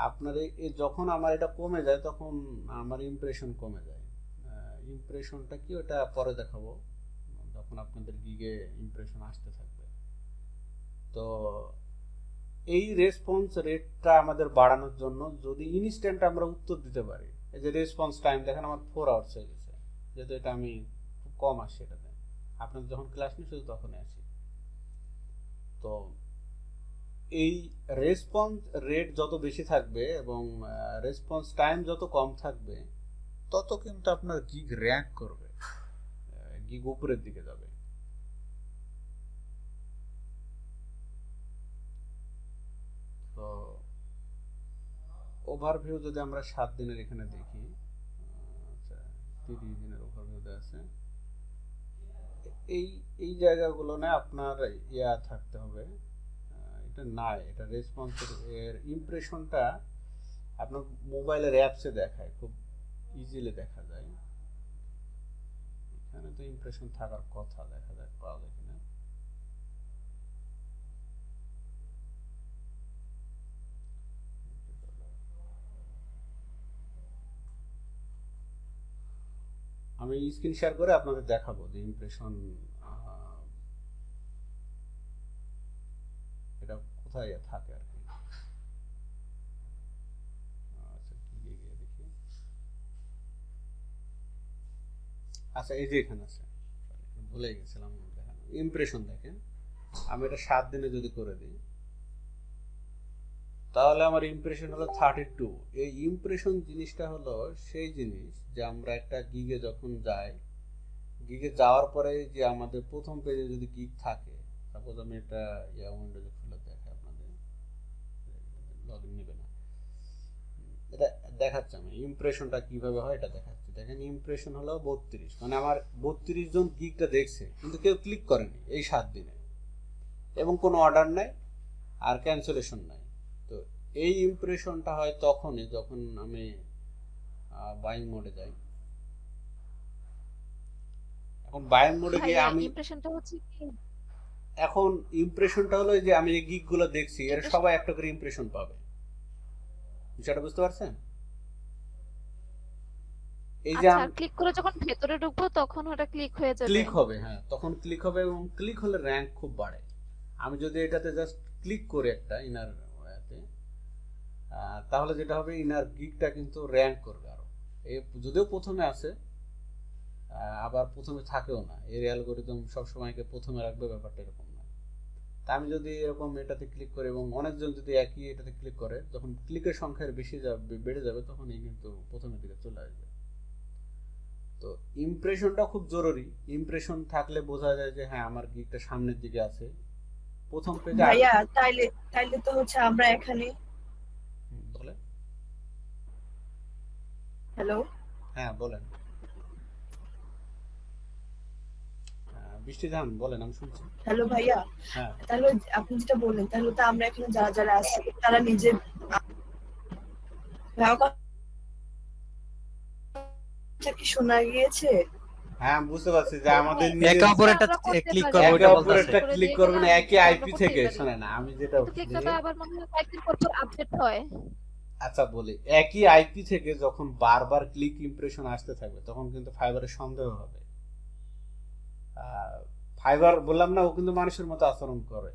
আপনার যখন আমার এটা কমে যায় তখন আমার ইমপ্রেশন কমে যায়। ইমপ্রেশনটা কি ওটা পরে দেখাবো যখন আপনাদের গিগে ইমপ্রেশন আসতে থাকবে। তো এই রেসপন্স রেটটা আমাদের বাড়ানোর জন্য যদি ইনস্ট্যান্ট আমরা উত্তর দিতে পারি, এই যে রেসপন্স টাইম দেখেন আমার 4 আওয়ার্স হয়ে গেছে, যেহেতু এটা আমি খুব কম আসি এটাতে, আপনাদের যখন ক্লাস নিই শুধু তখনই আসি। তো এই রেসপন্স রেট যত বেশি থাকবে এবং রেসপন্স টাইম যত কম থাকবে তত কিন্তু আপনার গিগ র্যাঙ্ক করবে, গিগ উপরের দিকে যাবে। তো ওভারভিউ যদি আমরা 7 দিনের এখানে দেখি, আচ্ছা 30 দিনের ওভারভিউ দেওয়া আছে, এই এই জায়গাগুলো না আপনার ইয়া থাকতে হবে, এটা নাই, এটা রেসপন্স এর ইমপ্রেশনটা আপনার মোবাইলের অ্যাপসে দেখায়, খুব ইজিলি দেখা যায়। এখানে তো ইমপ্রেশন থাকার কথা, দেখা যায় পাওয়া যায় কিনা। আমি স্ক্রিন শেয়ার করে আপনাদের দেখাবো যে ইমপ্রেশন এটা কোথায় থাকে আর কি। আচ্ছা গিয়ে গিয়ে দেখি। আচ্ছা এই যে এখানে আছে, ভুলে গেছিলাম দেখানো। ইমপ্রেশন দেখেন, আমি এটা 7 দিনে যদি করে দিই তাহলে আমার ইমপ্রেশন হলো 32। এই ইমপ্রেশন জিনিসটা হলো সেই জিনিস যে আমরা একটা গিগে যখন যাই, গিগে যাওয়ার পরে যে আমাদের প্রথম পেজে যদি গিগ থাকে, সাপোজ আমি এটা ইয়া উইন্ডোজে খুলে দেখাই আপনাদের, লগইন নেবে না, এটা দেখাচ্ছি আমি ইমপ্রেশনটা কিভাবে হয় এটা দেখাচ্ছি। দেখেন ইমপ্রেশন হলো 32, মানে আমার 32 জন গিগটা দেখছে কিন্তু কেউ ক্লিক করেনি এই 7 দিনে, এবং কোনো অর্ডার নাই আর ক্যান্সেলেশন নাই। তো এই ইমপ্রেশনটা হয় তখনই যখন আমি বাইং মোডে যাই। এখন বাইং মোডে গিয়ে আমি ইমপ্রেশনটা হচ্ছে কি, এখন ইমপ্রেশনটা হলো যে আমি এই গিগ গুলো দেখছি এর সবাই একটা করে ইমপ্রেশন পাবে, বিষয়টা বুঝতে পারছেন? এই যে আচ্ছা ক্লিক করে যখন ভেতরে ঢুকবো তখন ওটা ক্লিক হয়ে যাবে, ক্লিক হবে, হ্যাঁ তখন ক্লিক হবে, এবং ক্লিক হলে র্যাঙ্ক খুব বাড়ে। আমি যদি এটাতে জাস্ট ক্লিক করি একটা ইনার ওয়াতে, তাহলে যেটা হবে ইনার গিগটা কিন্তু র্যাঙ্ক করবে আরো। এই যদিও প্রথমে আছে, আবার প্রথমে থাকেও না, এর অ্যালগরিদম সবসময়কে প্রথমে রাখবে ব্যাপারটা এরকম না। তা আমি যদি এরকম এটাতে ক্লিক করি এবং অনেকজন যদি একই এটাতে ক্লিক করে, যখন ক্লিকের সংখ্যা বেশি যাবে, বেড়ে যাবে, তখনই কিন্তু প্রথমের দিকে চলে আসবে। তো ইমপ্রেশনটা খুব জরুরি। ইমপ্রেশন থাকলে বোঝা যায় যে হ্যাঁ আমার গিগটা সামনের দিকে আছে, প্রথম পেজে। ভাইয়া তাইলে তাইলে তো হচ্ছে আমরা এখানে, বলেন। হ্যালো হ্যাঁ বলেন, বৃষ্টি ধান বলেন, আমি শুনছি। হ্যালো ভাইয়া, হ্যাঁ তাহলে আপনি যেটা বললেন তাহলে তো আমরা এখানে যারা যারা আছি তারা নিজে ভাইয়া কথা কি শোনা গিয়েছে? হ্যাঁ বুঝতে পারছি যে আমাদের একে অপরেরটা আমরা করতে ক্লিক পারি। করবো একে ওটা অপরেরটা বলতেছে। ক্লিক করবেন একই আইপি থেকে, শোনেন আমি যেটা কিন্তু বলছি, ক্লিকটা আবার মনে হয় কয়েকদিন পর পর আপডেট হয়। আচ্ছা বলি, একই আইপি থেকে যখন বারবার ক্লিক ইমপ্রেশন আসতে থাকবে তখন কিন্তু ফাইবারের সন্দেহ হবে। ফাইবার বললাম না, ও কিন্তু মানুষের মতো আচরণ করে,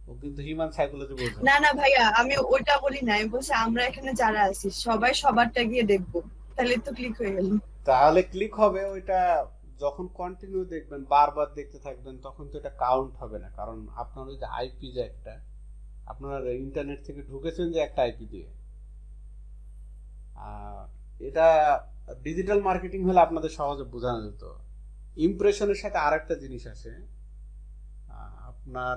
ও কিন্তু হিউম্যান সাইকোলজি বোঝে। না না ভাইয়া, আমি ওইটা বলি না, আমি বলছি আমরা এখানে যারা আছি সবাই সবারটা গিয়ে দেখবো, তাহলে তো ক্লিক হয়ে গেল। তাহলে ক্লিক হবে, ওইটা যখন কন্টিনিউ দেখবেন, বারবার দেখতে থাকবেন, তখন তো এটা কাউন্ট হবে না, কারণ আপনার ওই যে আইপি যে একটা, আপনার ইন্টারনেট থেকে ঢুকেছেন যে একটা আইপি দিয়ে, এটা ডিজিটাল মার্কেটিং হলে আপনাদের সহজে বোঝানো যেত। ইমপ্রেশনের সাথে আরেকটা জিনিস আছে আপনার,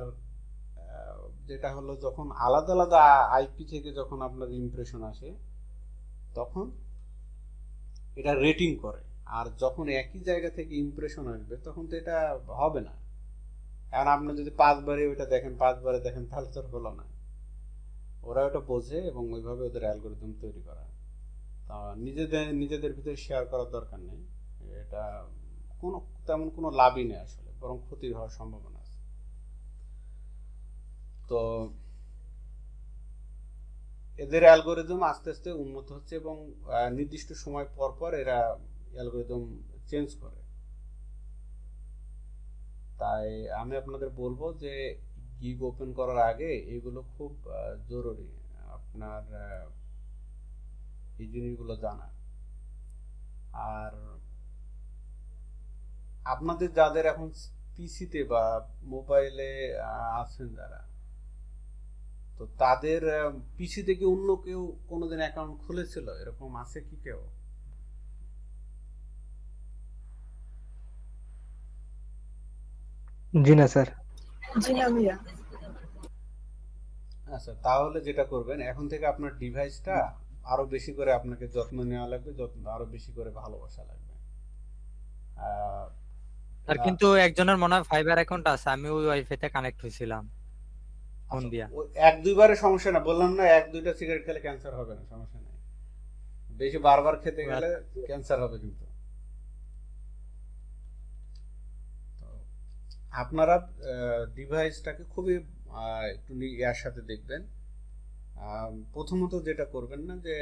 যেটা হলো যখন আলাদা আলাদা আইপি থেকে যখন আপনার ইমপ্রেশন আসে তখন এটা রেটিং করে, আর যখন একই জায়গা থেকে ইমপ্রেশন আসবে তখন তো এটা হবে না। এখন আপনি যদি 5 বারে ওইটা দেখেন, 5 বারে দেখেন, তাহলে তো হলো না। ওরা ওটা বোঝে এবং ওইভাবে ওদের অ্যালগরিদম তৈরি করা। নিজেদের ভিতরে শেয়ার করার দরকার নেই, এটা তেমন কোনো লাভই নেই আসলে, বরং ক্ষতির হওয়ার সম্ভাবনা আছে। তো এদের অ্যালগোরিদম আস্তে আস্তে উন্নত হচ্ছে এবং নির্দিষ্ট সময় পর পর এরা অ্যালগোরিদম চেঞ্জ করে। তাই আমি আপনাদের বলবো যে গিগ ওপেন করার আগে এগুলো খুব জরুরি, আপনার এই জিনিসগুলো জানা। আর আপনাদের যাদের এখন পিসিতে বা মোবাইলে আছেন যারা, তো তাদের পিসি থেকে অন্য কেউ কোনোদিন অ্যাকাউন্ট খুলেছিল, এরকম আছে কি কেউ? জি না স্যার। জি না ভাইয়া। আচ্ছা, তাহলে যেটা করবেন, এখন থেকে আপনার ডিভাইসটা আরো বেশি করে আপনাকে যত্ন নেওয়া লাগবে, যত্ন আরো বেশি করে ভালোবাসা লাগবে। আহ, আর কিন্তু একজনের মনে হয় ফাইবার অ্যাকাউন্ট আছে, আমি ওই ওয়াইফাই তে কানেক্ট হয়েছিলাম ফোন আচ্ছা, দিয়া। ওই এক দুইবারে সমস্যা না, বললাম না এক দুইটা সিগারেট খেলে ক্যান্সার হবে না, সমস্যা নেই। বেশি বারবার খেতে গেলে ক্যান্সার হবে কিন্তু। তো আপনারা ডিভাইসটাকে খুবই একটু ইয়ার সাথে দেখবেন। প্রথমত যেটা করবেন না যে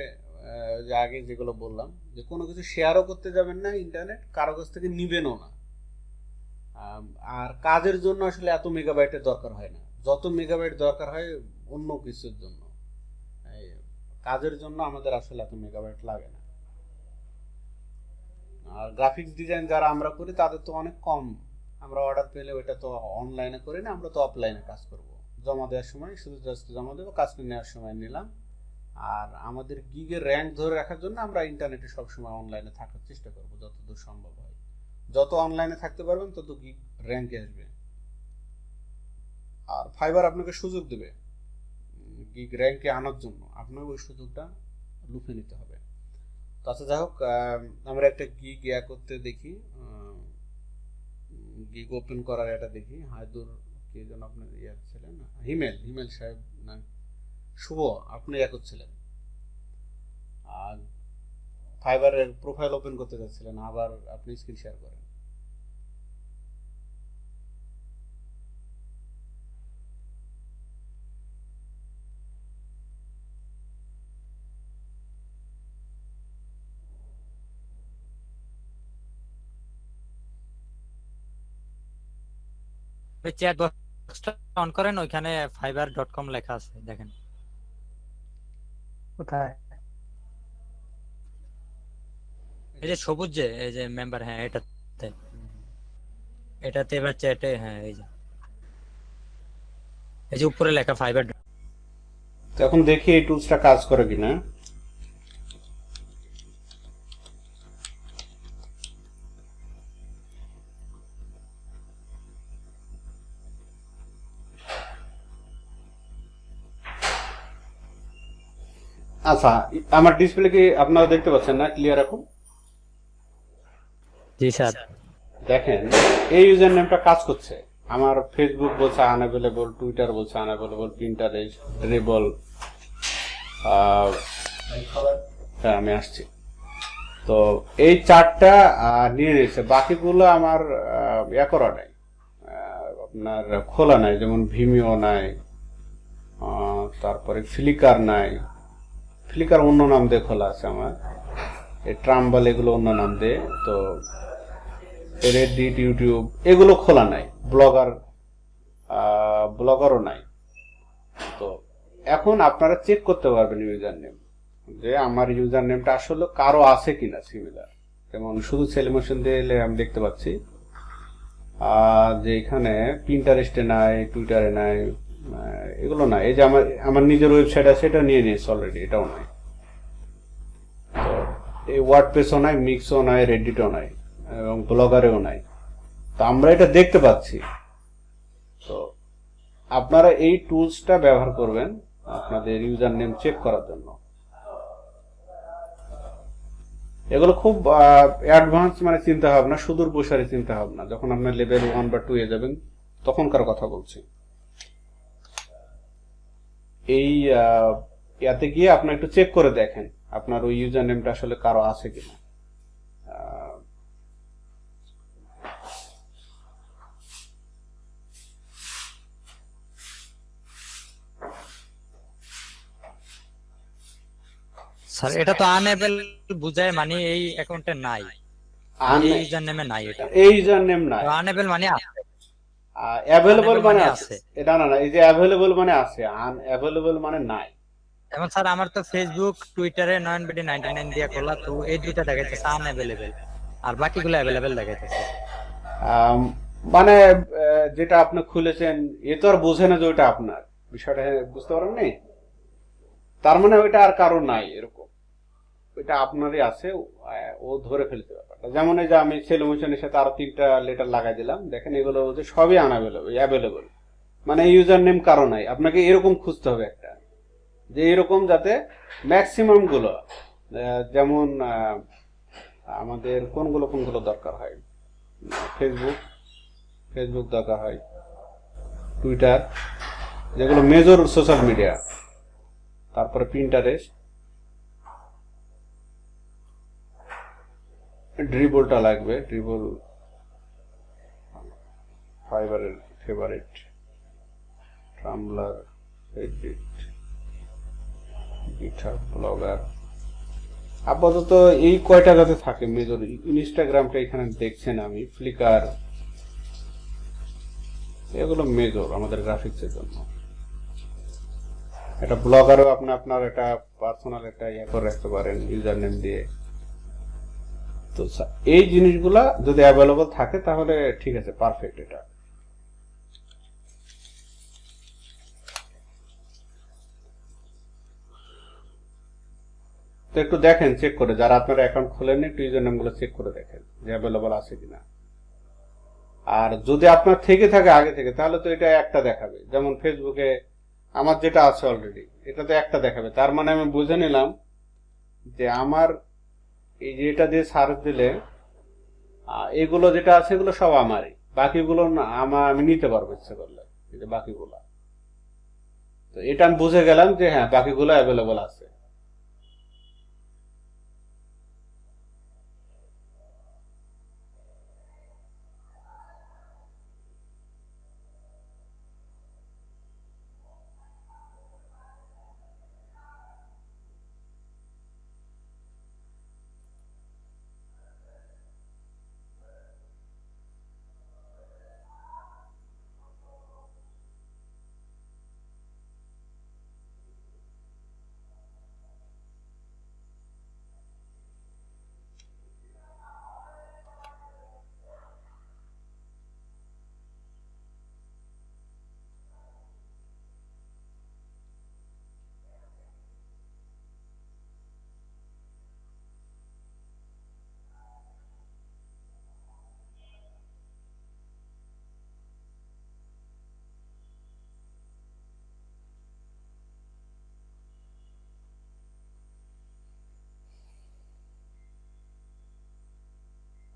যে আগে যেগুলো বললাম, যে কোনো কিছু শেয়ারও করতে যাবেন না, ইন্টারনেট কারো কাছ থেকে নিবেনও না। আর কাজের জন্য আসলে এত মেগাবাইটের দরকার হয় না, যত মেগাবাইট দরকার হয় অন্য কিছুর জন্য। এই কাজের জন্য আমাদের আসলে এত মেগাবাইট লাগে না। আর গ্রাফিক্স ডিজাইন যারা আমরা করি তাদের তো অনেক কম, আমরা অর্ডার পেলে ওইটা তো অনলাইনে করি না, আমরা তো অফলাইনে কাজ করব। জমা দেওয়ার সময় শুধু জাস্ট জমা দেবো, কাজ নেওয়ার সময় নিলাম। আর আমাদের গিগের র্যাঙ্ক ধরে রাখার জন্য আমরা ইন্টারনেটে সবসময় অনলাইনে থাকার চেষ্টা করব যতদূর সম্ভব হয়। যত অনলাইনে থাকতে পারবেন তত গিগ র্যাঙ্কে আসবে। আর ফাইবার আপনাকে সুযোগ দেবে গিগ র্যাঙ্কে আনার জন্য, আপনাকে ওই সুযোগটা লুফে নিতে হবে। তো আচ্ছা, যাই হোক, আমরা একটা গিগ ইয়া করতে দেখি, গিগ ওপেন করার এটা দেখি। হায়দুর কে যেন আপনার ইয়া ছিলেন, হিমেল সাহেব না শুভ, আপনি ইয়া করছিলেন, আর ফাইবারের প্রোফাইল ওপেন করতে যাচ্ছিলেন, আবার আপনি স্ক্রিন শেয়ার করেন। চ্যাট বক্সটা অন করেন, ওইখানে fiverr.com লেখা আছে দেখেন। কোথায়? এই যে সবুজ, যে এই যে মেম্বার, হ্যাঁ এটাতে, এটাতে এবার চ্যাটে, হ্যাঁ এই যে উপরে লেখা ফাইবার। তো এখন দেখি এই টুলসটা কাজ করে কিনা। আচ্ছা, আমার ডিসপ্লে কি আপনারা দেখতে পাচ্ছেন না ক্লিয়ার এখন? জি স্যার। দেখেন, এই ইউজার নেমটা কাজ করছে। আমার ফেসবুক বলছে আনঅ্যাভেলেবল, টুইটার বলছে আনঅ্যাভেলেবল, পিন্টারেস্ট ড্রেবল। হ্যাঁ, আমি আসছি। তো এই চারটা নিয়ে নিয়েছে, বাকিগুলো আমার ইয়া করা নাই, আপনার খোলা নাই। যেমন ভিমিও নাই, তারপরে ফ্লিকার নাই, ফ্লিকার অন্য নাম দিয়ে খোলা আছে আমার, এই ট্রাম্বল এগুলো অন্য নাম দিয়ে। তো রেডিট, ইউটিউব এগুলো খোলা নাই, ব্লগারও নাই। তো এখন আপনারা চেক করতে পারবেন ইউজার নেম, যে আমার ইউজার নেমটা আসলে কারো আছে কিনা সিমিলার। যেমন শুধু সেলিমোশন দিয়ে এলে আমি দেখতে পাচ্ছি যে এখানে পিন্টারেস্টে নাই, টুইটারে নাই, এগুলো নাই। এই যে আমার নিজের ওয়েবসাইট আছে, এটা নিয়ে নিয়েছে অলরেডি, এটাও নাই। তো এই ওয়ার্ডপ্রেসও নাই, মিক্সও নাই, রেডিটও নাই, এবং ব্লগারেও নাই। তো আমরা এটা দেখতে পাচ্ছি। তো আপনারা এই টুলসটা ব্যবহার করবেন আপনাদের ইউজার নেম চেক করার জন্য। এগুলো খুব অ্যাডভান্স মানে চিন্তা ভাবনা, সুদূর প্রসারী চিন্তা ভাবনা। যখন আপনার লেভেল 1 বা 2 এ যাবেন তখনকার কথা বলছি। এই ইয়াতে গিয়ে আপনি একটু চেক করে দেখেন আপনার ওই ইউজার নেমটা আসলে কারো আছে কিনা। স্যার এটা তো আনএবল বুঝায়, মানে এই অ্যাকাউন্টে নাই, এই ইউজার নেমে নাই, এটা এই ইউজার নেম নাই, আনএবল মানে আছে, অ্যাভেলেবল Unable মানে মানে আছে। আছে। এটা না, এই যে অ্যাভেলেবল মানে আছে, আনঅ্যাভেলেবল মানে নাই। যেমন স্যার আমার তো ফেসবুক টুইটারে নয়নবিডি 99 দিয়ে খোলা, তো এই দুইটা দেখাইতেছে আনঅ্যাভেলেবল, আর বাকিগুলো অ্যাভেলেবল দেখাইতেছে। মানে যেটা আপনি খুলেছেন এ তো আর বোঝে না যে ওইটা আপনার, বিষয়টা বুঝতে পারেন নি? তার মানে ওইটা আর কারো নাই এরকম, ওইটা আপনারই আছে, ও ধরে ফেলতে ব্যাপারটা। যেমন এই যে আমি সেলুমিশনের সাথে আরো 3টা লেটার লাগাই দিলাম, দেখেন এগুলো হচ্ছে সবই অ্যাভেলেবল, মানে ইউজার নেম কারো নাই। আপনাকে এরকম খুঁজতে হবে একটা, যে এরকম যাতে ম্যাক্সিমাম গুলো, যেমন আমাদের কোনগুলো দরকার হয়, ফেসবুক দরকার হয়, টুইটার, যেগুলো মেজর সোশ্যাল মিডিয়া, তারপরে পিন্টারেস্ট, ড্রিবলটা লাগবে, ড্রিবল ফাইবারের ফেভারিট, ট্রাম্বলার, এডিট, গিটহাব, ব্লগার। আপাতত এই কয়টা যাতে থাকে মেজর। ইনস্টাগ্রামটা এখানে দেখছেন আমি, ফ্লিকার, এগুলো মেজর আমাদের গ্রাফিক্সের জন্য। এটা ব্লগারও আপনি আপনার একটা পার্সোনাল একটা করে রাখতে পারেন ইউজার নেম দিয়ে। তো এই জিনিসগুলা যদি অ্যাভেলেবল থাকে তাহলে ঠিক আছে, পারফেক্ট। এটা তো একটু দেখেন, চেক করে, যারা আপনার অ্যাকাউন্ট খোলেন একটু ইউজার নেমগুলো চেক করে দেখেন যে অ্যাভেলেবল আছে কিনা। আর যদি আপনার থেকে থাকে আগে থেকে, তাহলে তো এটা একটা দেখাবে। যেমন ফেসবুকে আমার যেটা আছে অলরেডি, এটা তো একটা দেখাবে, তার মানে আমি বুঝে নিলাম যে আমার এই যে এটা দিয়ে সার্চ দিলে এগুলো যেটা আছে এগুলো সব আমারই, বাকিগুলো না আমি নিতে পারবো ইচ্ছে করলে, এই যে বাকিগুলা। তো এটা আমি বুঝে গেলাম যে হ্যাঁ বাকিগুলো অ্যাভেলেবল আছে।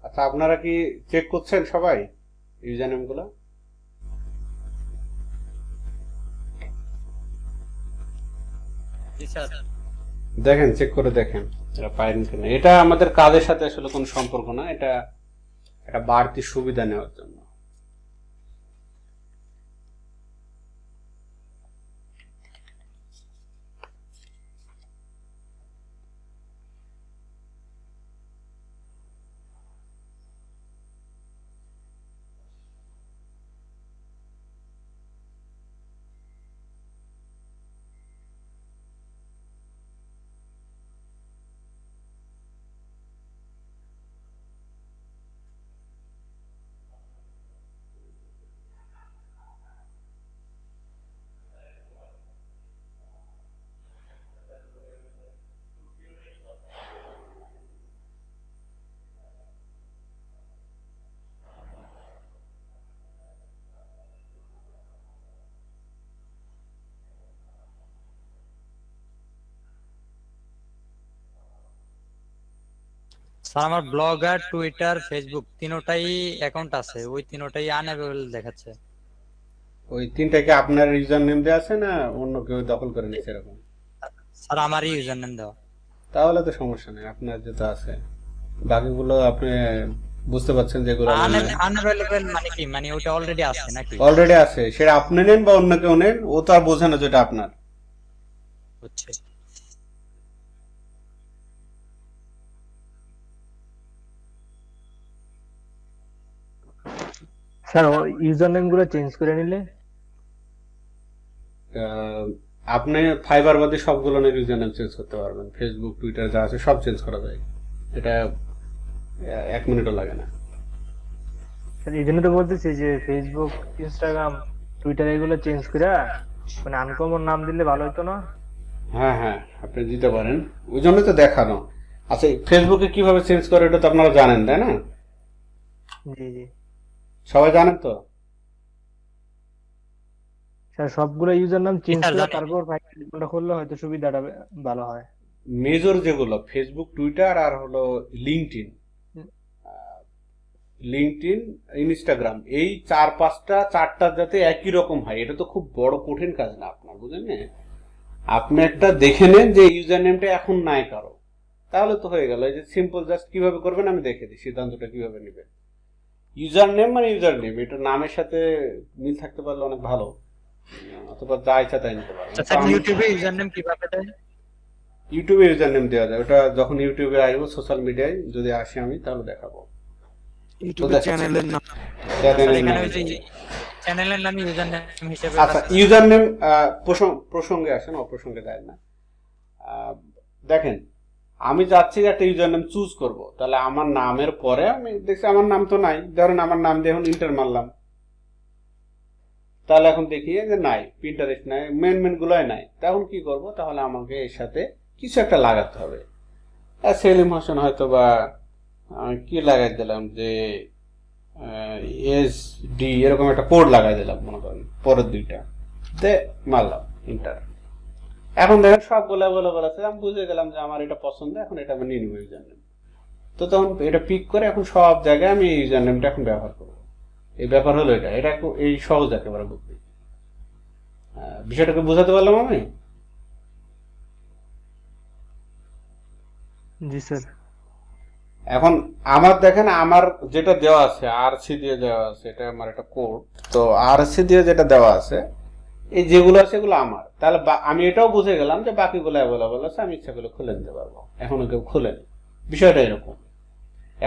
আচ্ছা, আপনারা কি চেক করছেন সবাই ইউজার নেম গুলো? জি স্যার। দেখেন, চেক করে দেখেন এটা পাইন কিনা। এটা আমাদের কাজের সাথে আসলে কোনো সম্পর্ক না, এটা একটা বাড়তি সুবিধা নেওয়ার জন্য। স্যার আমার ব্লগার, টুইটার, ফেসবুক তিনোটাই অ্যাকাউন্ট আছে, ওই তিনোটাই আনঅ্যাভেলেবল দেখাচ্ছে। ওই তিনটাকে আপনার ইউজার নেম দেওয়া আছে না অন্য কেউ দখল করে নিচ্ছে এরকম? স্যার আমারই ইউজার নেম দেওয়া। তাহলে তো সমস্যা নেই, আপনার যেটা আছে। বাকিগুলো আপনি বুঝতে পারছেন যেগুলো আনঅ্যাভেলেবল মানে কি, মানে ওটা অলরেডি আছে নাকি? অলরেডি আছে, সেটা আপনি নেন বা অন্য কেউ নেন, ও তো আর বোঝে না যেটা আপনার। হচ্ছে স্যার ইউজার নেম গুলো চেঞ্জ করে নিলে? আপনি ফাইবার বাদে সবগুলো ইউজার নেম চেঞ্জ করতে পারবেন, ফেসবুক টুইটার যা আছে সব চেঞ্জ করা যায়, এটা 1 মিনিটও লাগে না। স্যার এই জন্য তো বলতেছি যে ফেসবুক, ইনস্টাগ্রাম, টুইটার এগুলো চেঞ্জ করে মানে আনকমন নাম দিলে ভালো হতো না? হ্যাঁ হ্যাঁ, আপনি দিতে পারেন, ওই জন্য তো দেখানো। আচ্ছা, ফেসবুকে কিভাবে চেঞ্জ করে এটা তো আপনারা জানেন, তাই না? জি জি সবাই জানেন তো? স্যার, সবগুলো ইউজার নাম চেঞ্জ স্যার করে জানি। তারপর ফাইলটা খুললে হয়তো সুবিধাটা ভালো হয়। মেজর যেগুলো ফেসবুক, টুইটার আর হলো লিঙ্কডইন, হুম। লিঙ্কডইন, ইনস্টাগ্রাম, এই 4-5টা যাতে একই রকম হয়, এটা তো খুব বড় কঠিন কাজ না আপনার, বুঝলেন না? আপনি একটা দেখে নেন যে ইউজার নেমটা এখন নাই কারো, তাহলে তো হয়ে গেল। এই যে সিম্পল, জাস্ট কিভাবে করবেন আমি দেখে দিই, সিদ্ধান্তটা কিভাবে নেবেন। ইউজার নেম মানে ইউজার নেম, এটা নামের সাথে মিল থাকতে পারলে অনেক ভালো, অথবা যা ইচ্ছা তাই নিতে পারেন। আচ্ছা, ইউটিউবে ইউজার নেম কিভাবে দেয়? ইউটিউবে ইউজার নেম দেওয়া যায়, ওটা যখন ইউটিউবে আসবো, সোশ্যাল মিডিয়ায় যদি আসি আমি, তাহলে দেখাবো। ইউটিউবে চ্যানেলের নাম। স্যার এখানে ওই যে চ্যানেলের নাম ইউজার নেম হিসেবে আচ্ছা, ইউজার নেম প্রসঙ্গে আসেন, অপ্রসঙ্গে যায় না। দেখেন, আমি যাচ্ছি যে একটা ইউজার নেম চুজ করব, তাহলে আমার নামের পরে আমি দেখছি আমার নাম তো নাই, ধরেন আমার নাম দিয়ে এখন ইন্টার মারলাম, তাহলে এখন দেখি যে নাই, পিন্টারেস্ট নাই, মেন গুলোই নাই। তখন কি করব, তাহলে আমাকে এর সাথে কিছু একটা লাগাতে হবে। সেলিম হোসেন হয়তো বা কি লাগাই দিলাম যে SD এরকম একটা কোড লাগাই দিলাম, মনে করেন পরের দুইটা দে, মারলাম ইন্টার। এখন দেখেন সবগুলো অ্যাভেলেবল আছে, আমি বুঝে গেলাম যে আমার এটা পছন্দ, এখন এটা আমি নিয়ে নেবো ইউজার নেম। তো তখন এটা পিক করে এখন সব জায়গায় আমি এই ইউজার নেমটা এখন ব্যবহার করবো। এই ব্যাপার হলো এটা, এই সহজ একেবারে বুঝতে। বিষয়টাকে বোঝাতে পারলাম আমি? জি স্যার। এখন আমার দেখেন, আমার যেটা দেওয়া আছে RC দিয়ে দেওয়া আছে, এটা আমার একটা কোড। তো RC দিয়ে যেটা দেওয়া আছে, এই যেগুলো আছে এগুলো আমার, তাহলে আমি এটাও বুঝে গেলাম যে বাকিগুলো অ্যাভেলেবল আছে, আমি ইচ্ছা করলে খুলে নিতে পারবো। এখনো কেউ খুলেনি, বিষয়টা এরকম।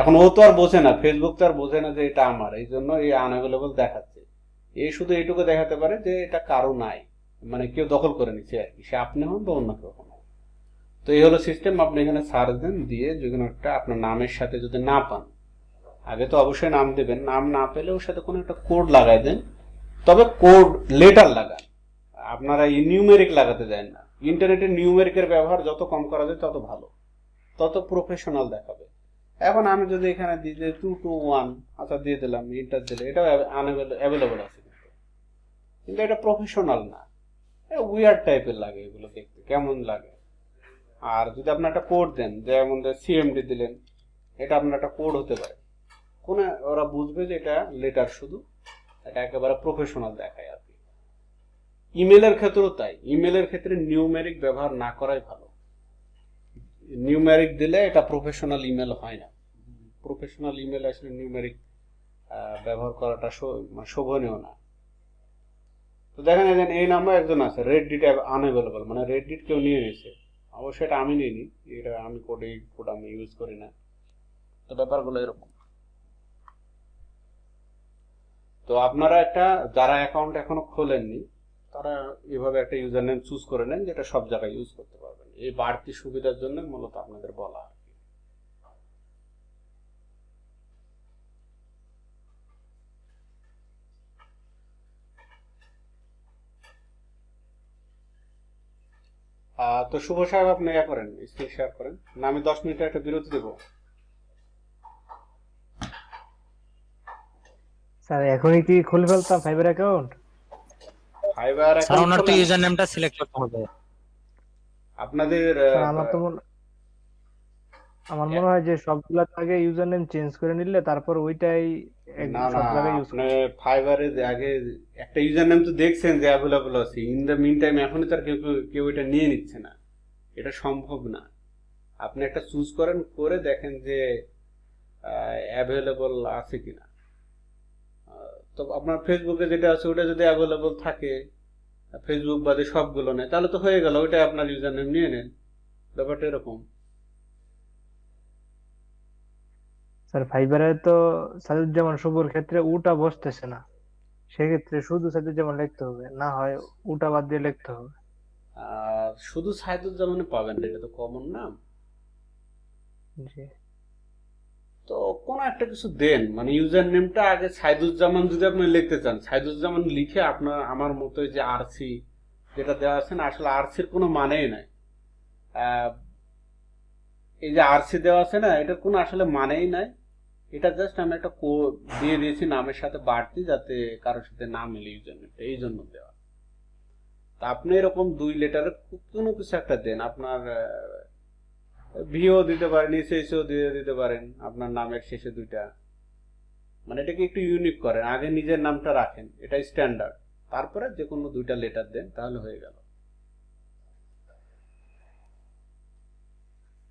এখন ও তো আর বোঝে না, ফেসবুক তো আর বোঝে না যে এটা আমার, এই জন্য এই আনঅ্যাভেলেবল দেখাচ্ছে। এই শুধু এইটুকু দেখাতে পারে যে এটা কারো নাই, মানে কেউ দখল করে নিচ্ছে আর কি, সে আপনি হন বা অন্য কেউ হন। তো এই হলো সিস্টেম। আপনি এখানে সার্চ দেন, দিয়ে যে কোনো একটা আপনার নামের সাথে যদি না পান, আগে তো অবশ্যই নাম দেবেন, নাম না পেলে ওর সাথে কোনো একটা কোড লাগাই দেন, তবে কোড লেটার লাগান, আপনারা নিউমেরিক লাগাতে দেন না। ইন্টারনেটে নিউমেরিকের ব্যবহার যত কম করা যায় তত ভালো, তত প্রফেশনাল দেখাবে। এখন আমি যদি এখানে দিই যে 221, আচ্ছা দিয়ে দিলাম, ইন্টার দিলে, এটা অ্যাভেলেবল আছে, কিন্তু এটা প্রফেশনাল না, উইয়ার্ড টাইপের লাগে, এগুলো দেখতে কেমন লাগে। আর যদি আপনি একটা কোড দেন, যেমন CMD দিলেন, এটা আপনার একটা কোড হতে পারে, কোন ওরা বুঝবে যে এটা লেটার, শুধু এটা একেবারে প্রফেশনাল দেখায় আর কি। ইমেলের ক্ষেত্রেও তাই, ইমেলের ক্ষেত্রে নিউমেরিক ব্যবহার না করাই ভালো। নিউমেরিক দিলে এটা প্রফেশনাল ইমেল হয় না। প্রফেশনাল ইমেল আসলে নিউমেরিক ব্যবহার করাটা শোভনীয় না। তো দেখেন, এই নাম্বার একজন আছে, রেডডিট আনঅ্যাভেলেবল, মানে রেডডিট কেউ নিয়ে নিয়েছে। অবশ্যই এটা আমি নিইনি, এটা আমি কোড আমি ইউজ করি না। তো ব্যাপারগুলো এরকম। তো আপনারা একটা, যারা অ্যাকাউন্ট এখনো খোলেননি, তারা এভাবে একটা ইউজার নেম চুজ করে নেন, যেটা সব জায়গায় ইউজ করতে পারবেন। এই বাড়তি সুবিধার জন্য মূলত আপনাদের বলা। তো শুভ সাহেব, আপনি করেন, স্ক্রিন শেয়ার করেন না, আমি 10 মিনিটের একটা বিরতি দেবো। স্যার এখনই কি খুলে ফেলতাম ফাইবার অ্যাকাউন্ট? ফাইবার স্যার ওনার তো ইউজার নেমটা সিলেক্ট করতে হবে। আপনাদের আমার মনে হয় যে সবগুলোর আগে ইউজার নেম চেঞ্জ করে নিলে তারপর ওইটাই না সব জায়গায় ইউজ আপনি ফাইবারে আগে একটা ইউজার নেম তো দেখছেন যে অ্যাভেলেবল আছে, ইন দ্য মিন টাইম এখনই তার কেউ এটা নিয়ে নিচ্ছে না, এটা সম্ভব না। আপনি একটা চুজ করেন, করে দেখেন যে অ্যাভেলেবল আছে কিনা। তো আপনার ফেসবুকে যেটা আছে ওটা যদি অ্যাভেলেবল থাকে, ফেসবুক বাদে সবগুলো নেই, তাহলে তো হয়ে গেল, ওইটা আপনার ইউজার নেম নিয়ে নেন। ব্যাপারটা এরকম। স্যার ফাইবারে তো সাইদুজ্জামান শুভর ক্ষেত্রে উটা বসতেছে না, সেক্ষেত্রে শুধু সাইদুজ্জামান লিখতে হবে, না হয় উটা বাদ দিয়ে লিখতে হবে। আর শুধু সাইদুজ্জামানে পাবেন না, এটা তো কমন নাম। জি তো কোনো একটা কিছু দেন, মানে ইউজার নেমটা আগে সাইদুজ্জামান যদি আপনি লিখতে চান, সাইদুজ্জামান লিখে আপনার আমার মতো যে আরসি যেটা দেওয়া আছে না, আসলে আরসির কোনো মানেই নাই। আহ, এই যে আরসি দেওয়া আছে না, এটার কোনো আসলে মানেই নাই। এটা জাস্ট আমি একটা দিয়ে দিয়েছি নামের সাথে বাড়তি, যাতে কারোর সাথে না মিলে ইউজার নেমটা, এই জন্য দেওয়া। তা আপনি এরকম 2 লেটারের কোনো কিছু একটা দেন, আপনার ভিও দিতে পারেন, এসএসও দিয়ে দিতে পারেন, আপনার নামের শেষে 2টা, মানে এটাকে একটু ইউনিক করেন। আগে নিজের নামটা রাখেন, এটা স্ট্যান্ডার্ড, তারপরে যে কোনো 2টা লেটার দেন, তাহলে হয়ে গেল।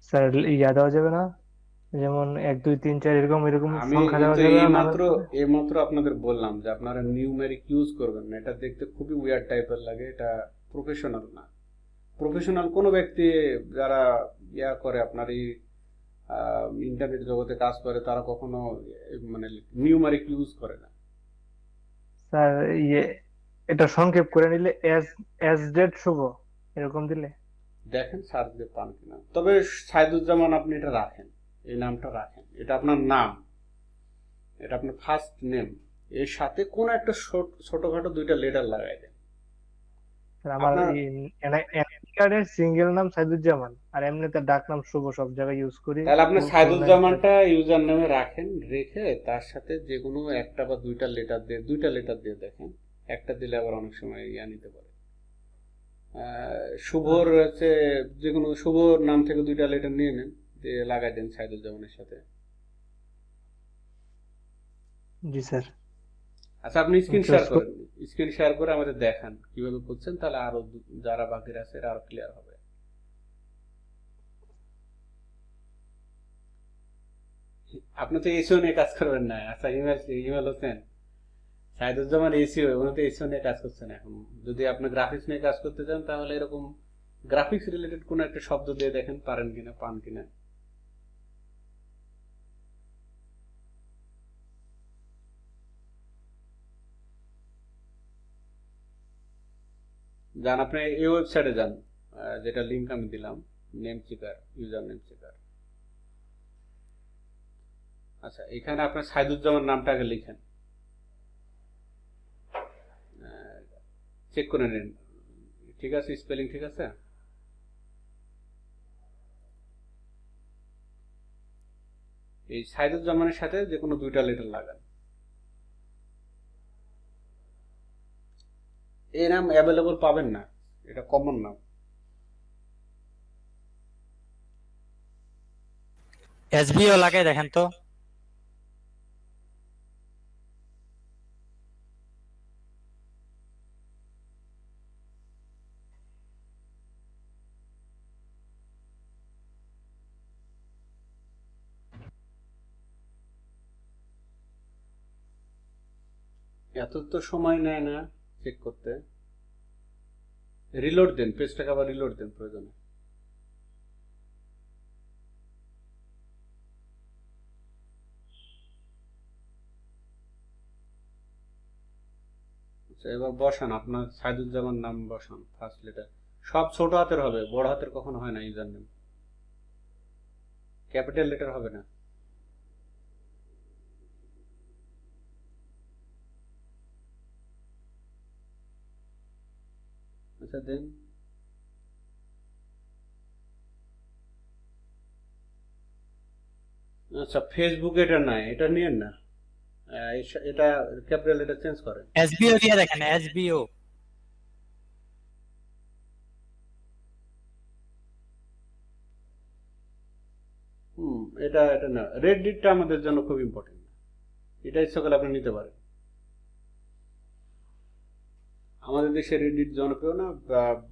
স্যার ইয়া দেওয়া যাবে না, যেমন 1 2 3 4 এরকম এরকম আমি সংখ্যা দেওয়া কিন্তু যাবে না এইমাত্র নামের? এইমাত্র আপনাদের বললাম যে আপনারা নিউমেরিক ইউজ করবেন না, এটা দেখতে খুবই উইয়ার্ড টাইপের লাগে, এটা প্রফেশনাল না। প্রফেশনাল কোনো ব্যক্তি যারা ইয়া করে, আপনার এই ইন্টারনেট জগতে কাজ করে, তারা কখনো মানে নিউমেরিক ইউজ করে না। স্যার ইয়ে এটা সংক্ষেপ করে নিলে এস এস জেড শুভ এরকম দিলে? দেখেন সার্চ দিয়ে পান কিনা। তবে সাইদুজ্জামান আপনি এটা রাখেন, এই নামটা রাখেন, এটা আপনার নাম, এটা আপনার ফার্স্ট নেম, এর সাথে কোন একটা ছোটখাটো 2টা লেটার লাগাই দেন। স্যার আমার আপনার এনআইডি কার্ডের সিঙ্গেল নাম সাইদুজ্জামান, আর এমনিতে ডাক নাম শুভ, সব জায়গায় ইউজ করি। তাহলে আপনি ফুল নাম সাইদুজ্জামানটা ইউজার নামে রাখেন, রেখে তার সাথে যে কোনো একটা বা 2টা লেটার দিয়ে, 2টা লেটার দিয়ে দেখেন, একটা দিলে আবার অনেক সময় ইয়া নিতে পারে। শুভর হচ্ছে যে কোনো শুভ নাম থেকে 2টা লেটার নিয়ে নেন, দিয়ে লাগাই দেন সাইদুজ্জামানের সাথে। জি স্যার। আচ্ছা, আপনি স্ক্রিন শেয়ার করেন, স্ক্রিন শেয়ার করে আমাদের দেখান কিভাবে করছেন, তাহলে আরো যারা বাকির আছে এরা আরো ক্লিয়ার হবে। আপনি তো এসিও নিয়ে কাজ করবেন না। আচ্ছা, ইমেল হোসেন, সাইদুজ্জামান এসিও, উনি তো এসিও নিয়ে কাজ করছেন এখন। যদি আপনি গ্রাফিক্স নিয়ে কাজ করতে চান, তাহলে এরকম গ্রাফিক্স রিলেটেড কোনো একটা শব্দ দিয়ে দেখেন পারেন কিনা, পান কিনা। যান আপনি এই ওয়েবসাইটে যান, যেটা লিংক আমি দিলাম, name checker, user name checker. আচ্ছা, এখানে আপনার সাইদুজ্জামান নামটা আগে লিখেন, চেক করে নিন ঠিক আছে, স্পেলিং ঠিক আছে। এই সাইদুজ্জামানের সাথে যে কোনো 2টা লেটার লাগান। এই নাম অ্যাভেলেবল পাবেন না, এটা কমন নাম। এসবিও লাগাই দেখেন তো। এত তো সময় নেয় না চেক করতে, রিলোড দেন, পেজটাকে আবার রিলোড দেন প্রয়োজনে। আচ্ছা, এবার বসান আপনার সাইদুজ্জামান নাম, বসান ফার্স্ট লেটার। সব ছোট হাতের হবে, বড় হাতের কখনো হয় না ইউজার নেম, ক্যাপিটাল লেটার হবে না। আচ্ছা দেন। আচ্ছা, ফেসবুক এটা নাই, এটা নিয়েন না, এটা ক্যাপিটাল লেটার চেঞ্জ করেন। এসবিও দিয়ে দেখেন, এসবিও। এটা এটা না, রেডিটটা আমাদের জন্য খুব ইম্পর্টেন্ট, এটা ইচ্ছা করলে আপনি নিতে পারেন। আমাদের দেশে রেডিট জনপ্রিয় না,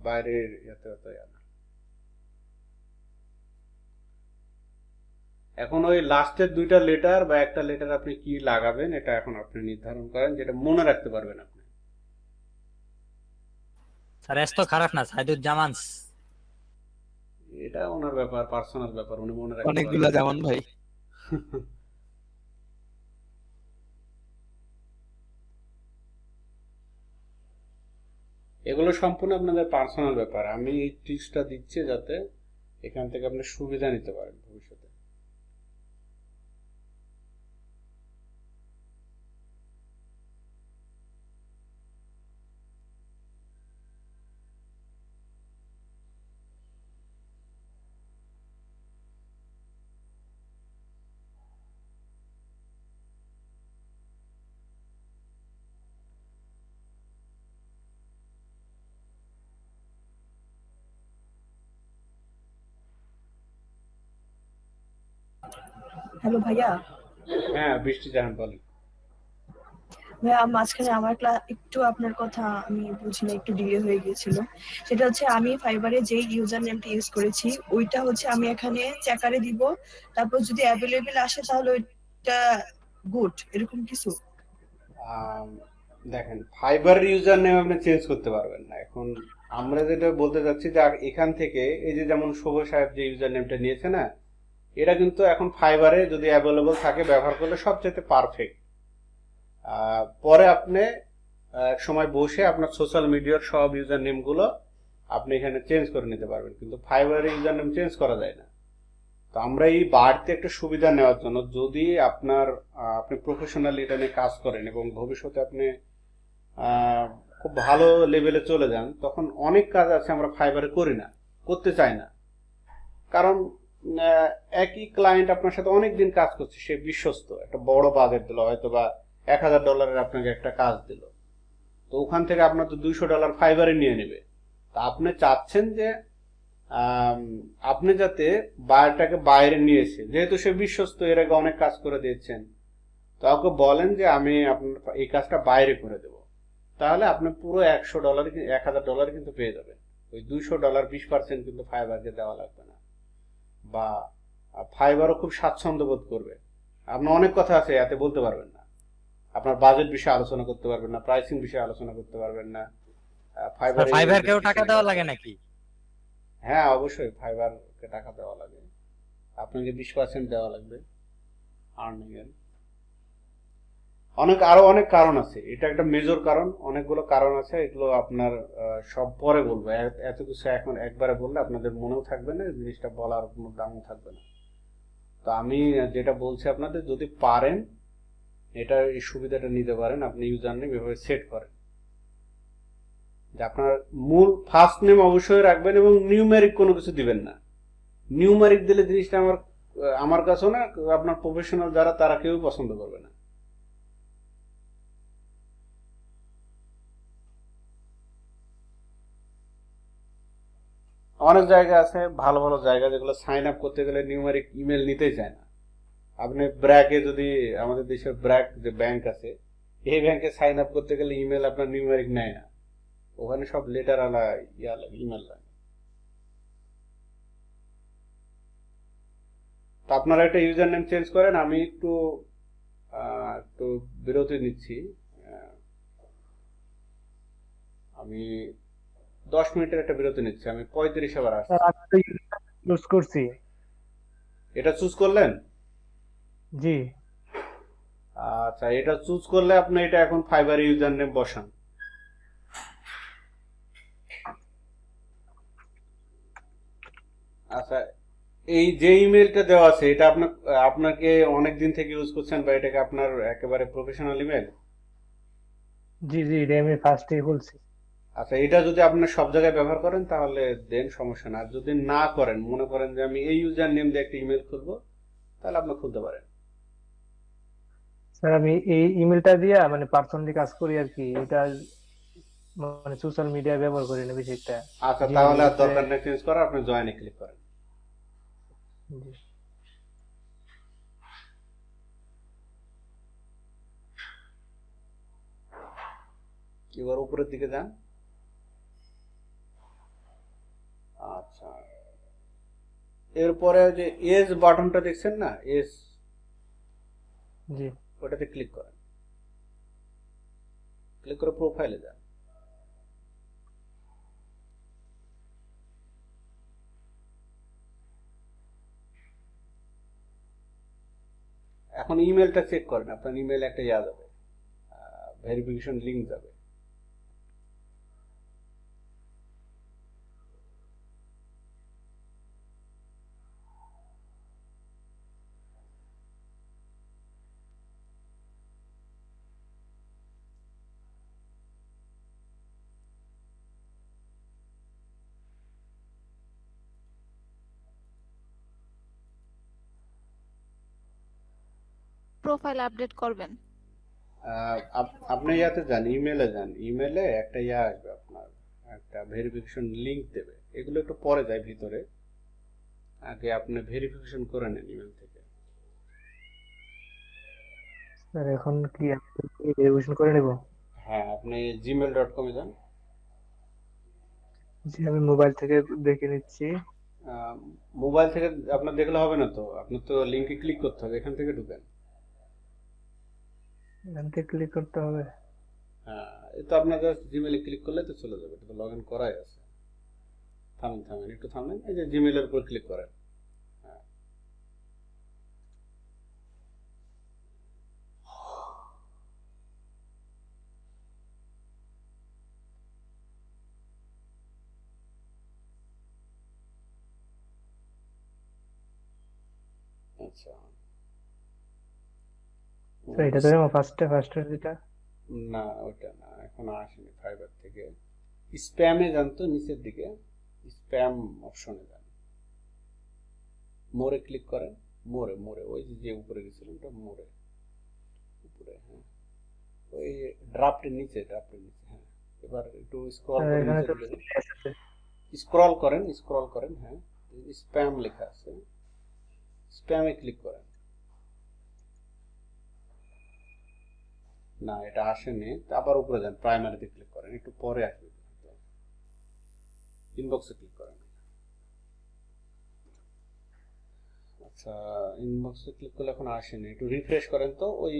বাইরের ইয়াতে অত ইয়া না। এখন ওই লাস্টের 2টা লেটার বা একটা লেটার আপনি কি লাগাবেন, এটা এখন আপনি নির্ধারণ করেন, যেটা মনে রাখতে পারবেন আপনি। স্যার এস তো খারাপ না, সাইদুজ্জামান। এটা ওনার ব্যাপার, পার্সোনাল ব্যাপার, উনি মনে রাখতে অনেকগুলা পারবেন। যেমন ভাই। এগুলো সম্পূর্ণ আপনাদের পার্সোনাল ব্যাপার। আমি এই টিপসটা দিচ্ছি যাতে এখান থেকে আপনি সুবিধা নিতে পারেন ভবিষ্যতে। হ্যালো ভাইয়া। হ্যাঁ, বৃষ্টি জাহান বলেন। ভাইয়া মাঝখানে আমার একটু আপনার কথা আমি বুঝি না, একটু ডিলে হয়ে গিয়েছিল। সেটা হচ্ছে আমি ফাইবারে যে ইউজার নেমটা ইউজ করেছি ওইটা হচ্ছে আমি এখানে চেকারে দিব, তারপর যদি অ্যাভেলেবেল আসে তাহলে ওইটা গুড, এরকম কিছু? আম, দেখেন, ফাইবার ইউজার নেম আপনি চেঞ্জ করতে পারবেন না এখন। আমরা যেটা বলতে চাচ্ছি যে এখান থেকে এই যে যেমন শুভ সাহেব যে ইউজার নেমটা নিয়েছে না, এটা কিন্তু এখন ফাইবারে যদি অ্যাভেলেবল থাকে ব্যবহার করলে সবচেয়ে পারফেক্ট। পরে আপনি এক সময় বসে আপনার সোশ্যাল মিডিয়ার সব ইউজার নেমগুলো আপনি এখানে চেঞ্জ করে নিতে পারবেন, কিন্তু ফাইবারে ইউজার নেম চেঞ্জ করা যায় না। তো আমরা এই বাড়তি একটা সুবিধা নেওয়ার জন্য, যদি আপনি প্রফেশনালি এটা নিয়ে কাজ করেন এবং ভবিষ্যতে আপনি খুব ভালো লেভেলে চলে যান, তখন অনেক কাজ আছে আমরা ফাইবারে করি না, করতে চাই না। কারণ একই ক্লায়েন্ট আপনার সাথে অনেক দিন কাজ করছে, সে বিশ্বস্ত, একটা বড় বাজেট দিল, হয়তো বা $1000 আপনাকে একটা কাজ দিল, তো ওখান থেকে আপনার তো $200 ফাইবারে নিয়ে নেবে। তা আপনি চাচ্ছেন যে আপনি যাতে বায়ারটাকে বাইরে নিয়েছে, যেহেতু সে বিশ্বস্ত, এর আগে অনেক কাজ করে দিয়েছেন, তো ওকে বলেন যে আমি আপনার এই কাজটা বাইরে করে দেব, তাহলে আপনি পুরো $100 কিন্তু পেয়ে যাবেন। ওই $200 20% কিন্তু ফাইবারকে দেওয়া লাগবে না, বা ফাইবারও খুব স্বাচ্ছন্দ্য বোধ করবে। আপনার অনেক কথা আছে এতে বলতে পারবেন না, আপনার বাজেট বিষয়ে আলোচনা করতে পারবেন না, প্রাইসিং বিষয়ে আলোচনা করতে পারবেন না। ফাইবারকেও টাকা দেওয়া লাগে নাকি? হ্যাঁ, অবশ্যই ফাইবারকে টাকা দেওয়া লাগে, আপনাকে 20% দেওয়া লাগবে আর্নিং এর। আরো অনেক কারণ আছে, এটা একটা মেজর কারণ, অনেকগুলো কারণ আছে, এগুলো আপনার সব পরে বলবো। এত কিছু এখন একবারে বললে আপনাদের মনেও থাকবে না, জিনিসটা বলার কোনো দামও থাকবে না। তো আমি যেটা বলছি আপনাদের, যদি পারেন এটা এই সুবিধাটা নিতে পারেন, আপনি ইউজার নেম এভাবে সেট করেন যে আপনার মূল ফার্স্ট নেম অবশ্যই রাখবেন এবং নিউমেরিক কোনো কিছু দিবেন না। নিউমেরিক দিলে জিনিসটা আমার কাছেও না, আপনার প্রফেশনাল যারা তারা কেউ পছন্দ করবে না। অনেক জায়গা আছে, ভালো ভালো জায়গা, যেগুলো সাইন আপ করতে গেলে নিউমেরিক ইমেল নিতেই চায় না। আপনি ব্র্যাকে, যদি আমাদের দেশের ব্র্যাক যে ব্যাংক আছে, এই ব্যাংকে সাইন আপ করতে গেলে ইমেল আপনার নিউমেরিক নেয় না, ওখানে সব লেটার আলা ইমেল লাগে। তো আপনারা একটা ইউজার নেম চেঞ্জ করেন। আমি একটু বিরতি নিচ্ছি। আমি 10 মিনিটের একটা বিরতি নিচ্ছি, আমি 35 আবার আসছি। স্যার আমি তো ইউজ করছি। এটা চুজ করলেন? জি। আচ্ছা, এটা চুজ করলে আপনি এটা এখন ফাইবার ইউজার নেম বসান। আচ্ছা, এই যে ইমেলটা দেওয়া আছে, এটা আপনাকে অনেক দিন থেকে ইউজ করছেন, বা এটাকে আপনার একেবারে প্রফেশনাল ইমেল? জি জি, এটা আমি ফার্স্টেই বলছি। আচ্ছা, এটা যদি আপনার সব জায়গায় ব্যবহার করেন তাহলে দেন সমস্যা না। আর যদি না করেন, মনে করেন যে আমি এই ইউজার নেম দিয়ে একটা ইমেল খুলবো, তাহলে আপনি খুলতে পারেন। স্যার আমি এই ইমেলটা দিয়া মানে পার্সোনালি কাজ করি আর কি, এটা মানে সোশ্যাল মিডিয়া ব্যবহার করি না বেশি একটা। আচ্ছা, জিমেল তাহলে আর হচ্ছে। দরকার নেই চেঞ্জ করার, আপনি জয়েনে ক্লিক করেন। জি। এবার উপরের দিকে যান। আচ্ছা, এরপরে যে এস বাটনটা দেখছেন না, এস, জি। ওটাতে ক্লিক করেন। ক্লিক করে প্রোফাইলে যান। এখন ইমেলটা চেক করেন, আপনার ইমেল একটা যাবে, ভেরিফিকেশন লিংক যাবে। প্রোফাইল আপডেট করবেন? আপনি ইয়াতে যান, ইমেলে যান, ইমেলে একটা ইয়া আসবে আপনার, একটা ভেরিফিকেশন লিংক দেবে। এগুলো একটু পরে যায় ভিতরে, আগে আপনি ভেরিফিকেশন করে নেন ইমেল থেকে। স্যার এখন কি ভেরিফিকেশন করে নেব? হ্যাঁ, আপনি gmail.com-এ যান। জি, আমি মোবাইল থেকে দেখে নিচ্ছি। মোবাইল থেকে আপনার দেখলে হবে না তো, আপনার তো লিংকে ক্লিক করতে হবে, এখান থেকে ঢুকেন। এখান থেকে ক্লিক করতে হবে। হ্যাঁ, এই তো আপনার জাস্ট জিমেলে ক্লিক করলে তো চলে যাবে, এটা তো লগ ইন করাই আছে। থামেন একটু থামেন, এই যে জিমেলের উপর ক্লিক করেন। হ্যাঁ, আচ্ছা। স্যার এটা তো ফার্স্টে যেটা। না, ওটা না, এখনো আসেনি ফাইবার থেকে। স্প্যামে যান তো, নিচের দিকে স্প্যাম অপশনে যান, মোরে ক্লিক করেন। মোরে ওই যে উপরে গেছিলাম ওটা মোরে, উপরে। হ্যাঁ, ওই ড্রাফটের নিচে হ্যাঁ। এবার একটু স্ক্রল স্যার করে এখানে নিচে তো দিকে এসেছে। স্ক্রল করেন। হ্যাঁ, স্প্যাম লেখা আছে, স্প্যামে ক্লিক করেন। না, এটা আসেনি, আবার উপরে যান, প্রাইমারিতে ক্লিক করেন, একটু পরে আসবে। ইনবক্সে ক্লিক করেন। আচ্ছা, ইনবক্সে ক্লিক করলে এখন আসেনি, একটু রিফ্রেশ করেন তো। ওই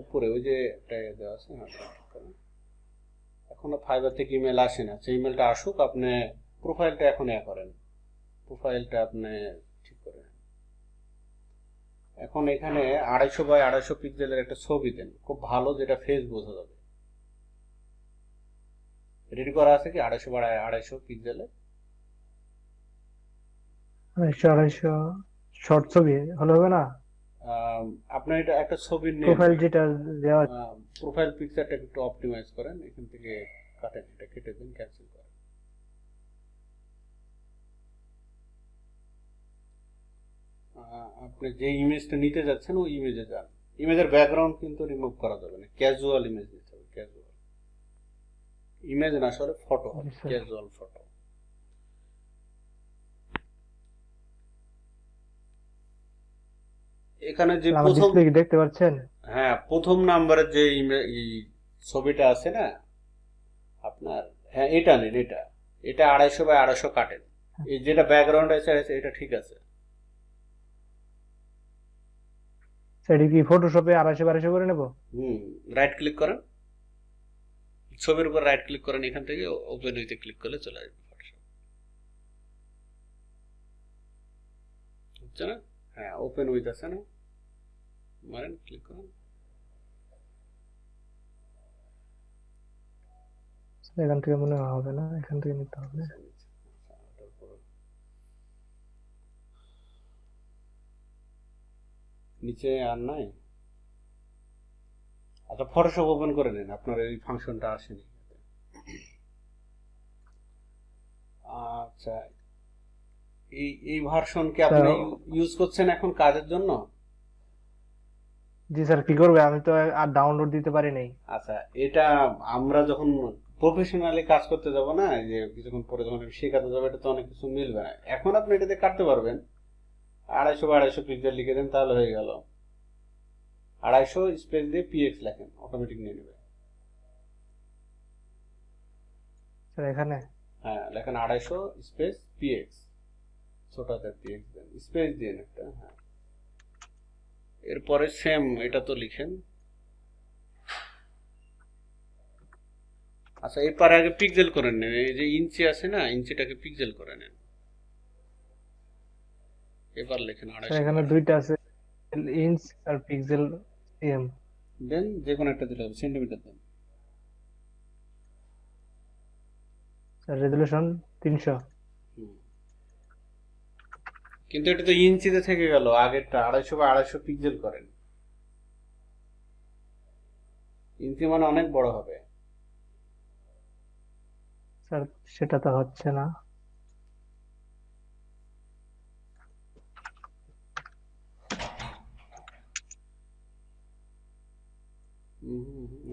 উপরে ওই যে একটা ইয়ে দেওয়া আছে, হ্যাঁ, ক্লিক করেন। এখনো ফাইবার থেকে ইমেল আসেনি। আচ্ছা, ইমেলটা আসুক, আপনি প্রোফাইলটা এখন করেন, প্রোফাইলটা আপনি ঠিক করেন। এখন এখানে 250 x 250 পিক্সেলের একটা ছবি দেন, খুব ভালো, যেটা ফেস বোঝা যাবে। রেডি করা আছে কি 250 x 250 পিক্সেলে? 250 শর্ট ছবি হলে হবে না? আপনার এটা একটা ছবির নেম, প্রোফাইল যেটা দেওয়া আছে। প্রোফাইল পিকচারটা একটু অপটিমাইজ করেন, এখান থেকে কাটেন, এটা কেটে দিন, ক্যান্সেল করেন। আপনি যে ইমেজটা নিতে যাচ্ছেন ওই ইমেজে যান। ইমেজের ব্যাকগ্রাউন্ড কিন্তু রিমুভ করা যাবে না, ক্যাজুয়াল ইমেজ নিতে হবে, ক্যাজুয়াল ইমেজ না, আসলে ফটো হবে, জি স্যার। Casual photo. এখানে যে আমার প্রথম, ডিসপ্লে কি দেখতে পাচ্ছেন? হ্যাঁ, প্রথম নাম্বারের যে ছবিটা আছে না আপনার, হ্যাঁ, এটা নেন, এটা 250 x 250 কাটেন। এই যেটা ব্যাকগ্রাউন্ড আছে এটা ঠিক আছে। সেটা কি ফটোশপে 250 করে নেব? রাইট ক্লিক করেন, ছবির উপর রাইট ক্লিক করেন, এখান থেকে ওপেন উইথে ক্লিক করলে চলে আসবে ফটোশপ, হচ্ছে না? হ্যাঁ, ওপেন উইথ আছে না, মারেন, ক্লিক করেন। এখান থেকে মনে হয় হবে না, এখান থেকে নিতে হবে। নিচে আর নাই। আচ্ছা, ফটোশপ ওপেন করে নিন, আপনার এই ফাংশনটা আসেনি। আচ্ছা, এই ভার্সন কি আপনি ইউজ করছেন এখন কাজের জন্য? জি স্যার, কি করবে, আমি তো আর ডাউনলোড দিতে পারি নাই। আচ্ছা, এটা আমরা যখন প্রফেশনালি কাজ করতে যাব না, এই যে কিছুক্ষণ পরে যখন শেখাতে যাবো, এটা তো অনেক কিছু মিলবে না। এখন আপনি এটাতে কাটতে পারবেন, 250 পিক্সেল লিখে দেন, তাহলে হয়ে গেল। 250 স্পেস দিয়ে পিএক্স লেখেন, অটোমেটিক নিয়ে নেবে। স্যার এখানে হ্যাঁ, লেখেন 250 স্পেস পিএক্স, ছোটতে পিএক্স দেন, স্পেস দিয়ে একটা। হ্যাঁ, এরপরে সেম এটা তো লিখেন। আচ্ছা, এরপরে আগে পিক্সেল করে নেন, এই যে ইঞ্চি আছে না, ইঞ্চিটাকে পিক্সেল করে নেন। এবার লেখেন স্যার 250 এখানে দুইটা আছে, ইঞ্চ আর পিক্সেল এম। দেন, যে কোনো একটা দিলে হবে, সেন্টিমিটার দেন। Sir resolution 300। কিন্তু এটা তো ইঞ্চিতে থেকে গেল, আগেরটা 250 পিক্সেল করেন, ইঞ্চি মানে অনেক বড় হবে। স্যার সেটা তো হচ্ছে না।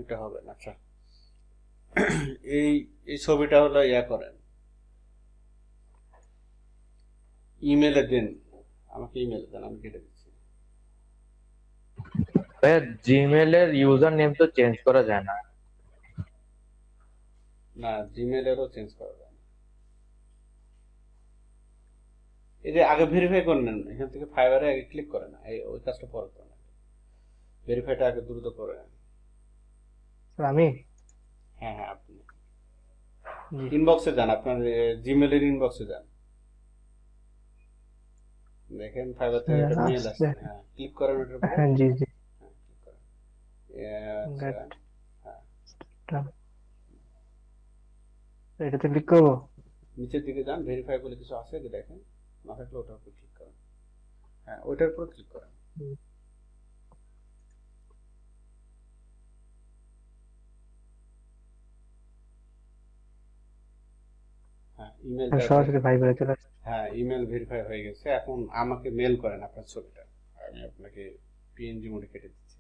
এটা হবে না। আচ্ছা, এই এই ছবিটা হলো ইয়া করেন, ইমেলে দেন, আমাকে ইমেলে দেন, আমি কেটে দিচ্ছি। ভাইয়া জিমেলের ইউজার নেম তো চেঞ্জ করা যায় না। না, জিমেলেরও চেঞ্জ করা যায় না। এই যে আগে ভেরিফাই করে নেন, এখান থেকে ফাইবারে আগে ক্লিক করে না, এই ওই কাজটা পরে করে নেন, ভেরিফাইটা আগে দ্রুত করে নেন। স্যার আমি হ্যাঁ হ্যাঁ, আপনি জি ইনবক্সে যান, আপনার জিমেলের ইনবক্সে যান, দেখেন ফাইবার থেকে একটা মেল আসছে। আসছে। হ্যাঁ, ক্লিক করেন ওটার উপরে। হ্যাঁ জি জি হ্যাঁ, ক্লিক করেন। আচ্ছা, Get হ্যাঁ, done. এটাতে ক্লিক করবো। নিচের দিকে যান, ভেরিফাই বলে কিছু আছে কি দেখেন, না থাকলে ওটার উপর ক্লিক করেন। হ্যাঁ, ওইটার উপর ক্লিক করেন। হ্যাঁ, ইমেলটা, সরাসরি ফাইবারে চলে আসছে। হ্যাঁ ইমেল ভেরিফাই হয়ে গেছে। এখন আমাকে মেল করেন আপনার ছবিটা, আমি আপনাকে পিএনজি মোডে কেটে দিচ্ছি।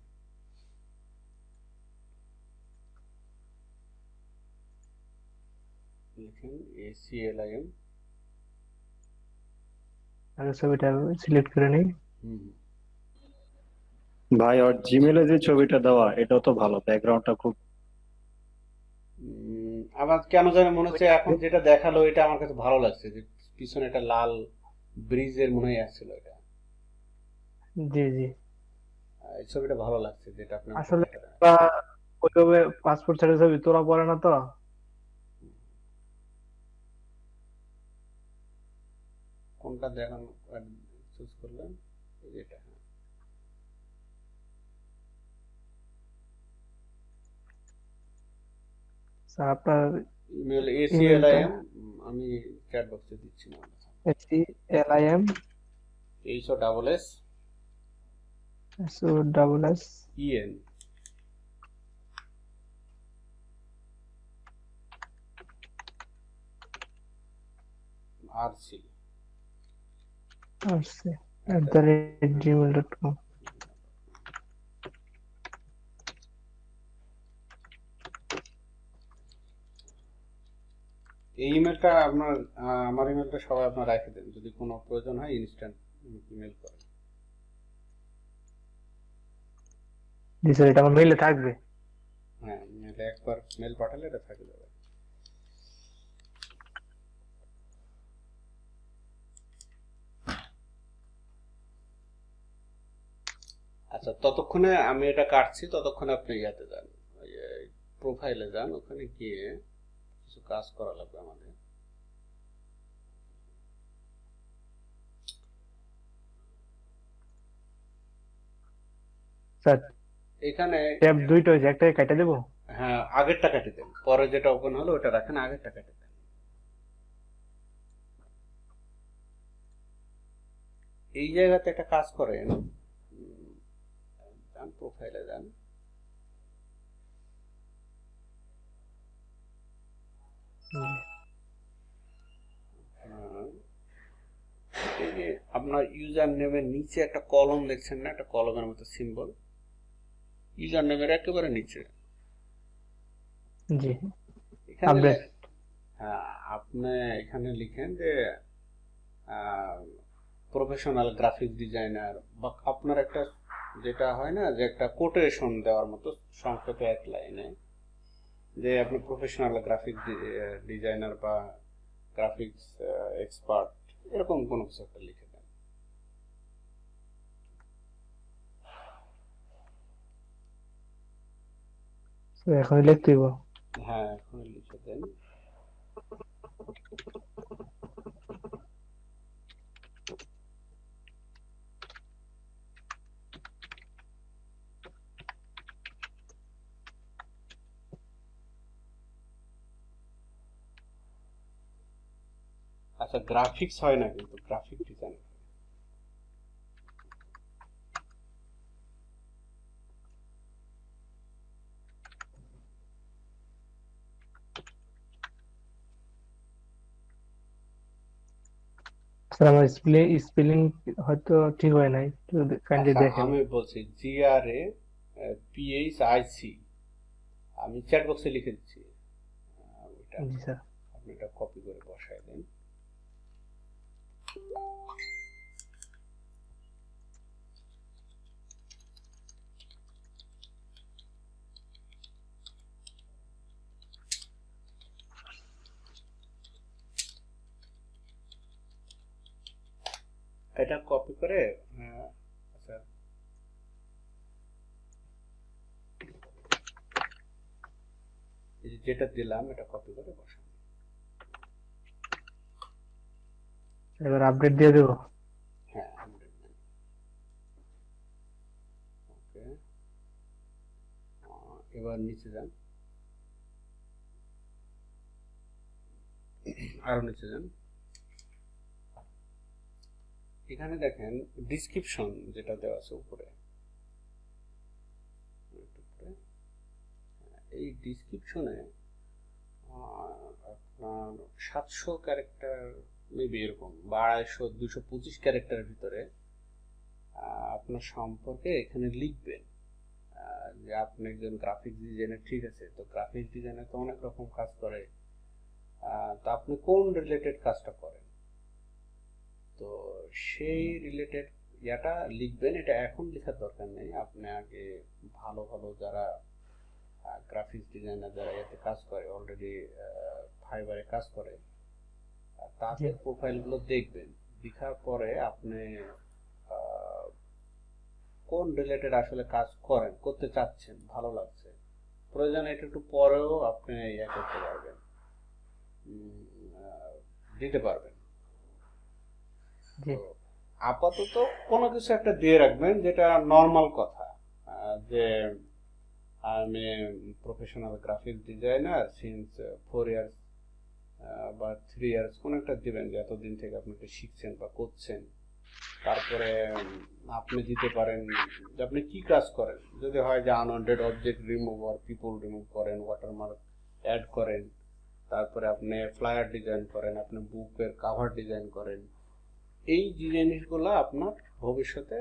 লিখুন ACLIM। আগে ছবিটা সিলেক্ট করে নিই। হুম, ভাই, ওর জিমেলে যে ছবিটা দেওয়া এটাও তো ভালো, ব্যাকগ্রাউন্ডটা খুব আমার কেন জানি মনে হচ্ছে এখন যেটা দেখালো এটা আমার কাছে ভালো লাগছে, যে পিছনে একটা লাল ব্রিজের মনে হয় আসছিল এটা। জি জি এই ছবিটা ভালো লাগছে যেটা আপনি আমাকে আসলে দেখালেন। ওইভাবে পাসপোর্ট সাইজের ছবি তোলা পড়ে না তো। কোনটা দেখান চুজ করলেন, এটা। হ্যাঁ, স্যার আপনার ইমেল ইমেলটা ACLIM, আমি চ্যাট বক্সে দিচ্ছি না, HCLIM HOSS SOSS EN RC @gmail.com। এই ইমেলটা আপনার, আমার ইমেলটা সবাই আপনার রেখে দেন, যদি কোনো প্রয়োজন হয় ইনস্ট্যান্ট ইমেল করেন। জি স্যার, এটা আমার মেইলে থাকবে। হ্যাঁ, মেলে একবার মেল পাঠালে এটা থাকে যাবে। আচ্ছা, ততক্ষণে আমি এটা কাটছি, ততক্ষণে আপনি ইয়াতে যান, প্রোফাইলে যান, ওখানে গিয়ে কিছু কাজ করা লাগবে আমাদের। স্যার এখানে ট্যাব দুইটা হয়েছে, একটাকে কেটে দেবো। হ্যাঁ, আগেরটা কেটে দেন, পরে যেটা ওপেন হলো ওটা রাখেন, আগেরটা কেটে দেন। এই জায়গাতে একটা কাজ করেন, যান প্রোফাইলে যান, এই যে আপনার ইউজার নেমের নিচে একটা কলম দেখছেন না, একটা কলমের মতো সিম্বল, ইউজার নেমের একেবারে নিচে জি এখানে আপডেট। হ্যাঁ, আপনি এখানে লিখেন যে প্রফেশনাল গ্রাফিক ডিজাইনার, বা আপনার একটা যেটা হয় না যে একটা কোটেশন দেওয়ার মতো সংক্ষেপে এক লাইনে, যে আপনি প্রফেশনাল গ্রাফিক ডিজাইনার বা গ্রাফিক্স এক্সপার্ট, এরকম কোনো কিছু একটা লিখে দেন। এখন লিখতে দিব। হ্যাঁ, এখন লিখে দেন। আচ্ছা, গ্রাফিক্স হয় না কিন্তু গ্রাফিক ডিজাইন। স্যার আমার স্পেলিং হয়তো ঠিক হয় নাই, একটু কাইন্ডলি আচ্ছা, দেখেন। আমি বলছি GRAPHIC, আমি চ্যাট বক্সে লিখে দিচ্ছি ওইটা জি স্যার। আপনি এটা কপি করে বসায় দেন। এটা কপি করে আচ্ছা এই যে যেটা দিলাম এটা কপি করে বসান। এবার আপডেট দিয়ে দেবো। হ্যাঁ ওকে, এবার নিচে যান, আরো নিচে যান। এখানে দেখেন ডিসক্রিপশন যেটা দেওয়া আছে উপরে, এই ডিসক্রিপশনে আপনার 700 ক্যারেক্টার মেবি এরকম বা 225 ক্যারেক্টারের ভিতরে আপনার সম্পর্কে এখানে লিখবেন যে আপনি একজন গ্রাফিক ডিজাইনার। ঠিক আছে, তো গ্রাফিক ডিজাইনার তো অনেক রকম কাজ করে, তো আপনি কোন রিলেটেড কাজটা করেন, তো সেই রিলেটেড ইয়াটা লিখবেন। এটা এখন লেখার দরকার নেই, আপনি আগে ভালো ভালো যারা গ্রাফিক্স ডিজাইনার যারা এতে কাজ করে অলরেডি ফাইবারে কাজ করে তাদের প্রোফাইলগুলো দেখবেন। দেখার পরে আপনি কোন রিলেটেড আসলে কাজ করেন, করতে চাচ্ছেন, ভালো লাগছে, প্রয়োজনে এটা একটু পরেও আপনি ইয়ে করতে পারবেন, দিতে পারবেন। তো আপাতত কোনো কিছু একটা দিয়ে রাখবেন যেটা নর্মাল কথা, যে আমি professional graphic designer since 4 years বা 3 ইয়ার্স, কোন একটা দিবেন যে এতদিন থেকে আপনি এটা শিখছেন বা করছেন। তারপরে আপনি দিতে পারেন যে আপনি কি কাজ করেন, যদি হয় যে আনওয়ান্টেড অবজেক্ট রিমুভ আর পিপল রিমুভ করেন, ওয়াটারমার্ক অ্যাড করেন, তারপরে আপনি ফ্লায়ার ডিজাইন করেন, আপনি বুকের কাভার ডিজাইন করেন। এই জিনিসগুলো আপনার ভবিষ্যতে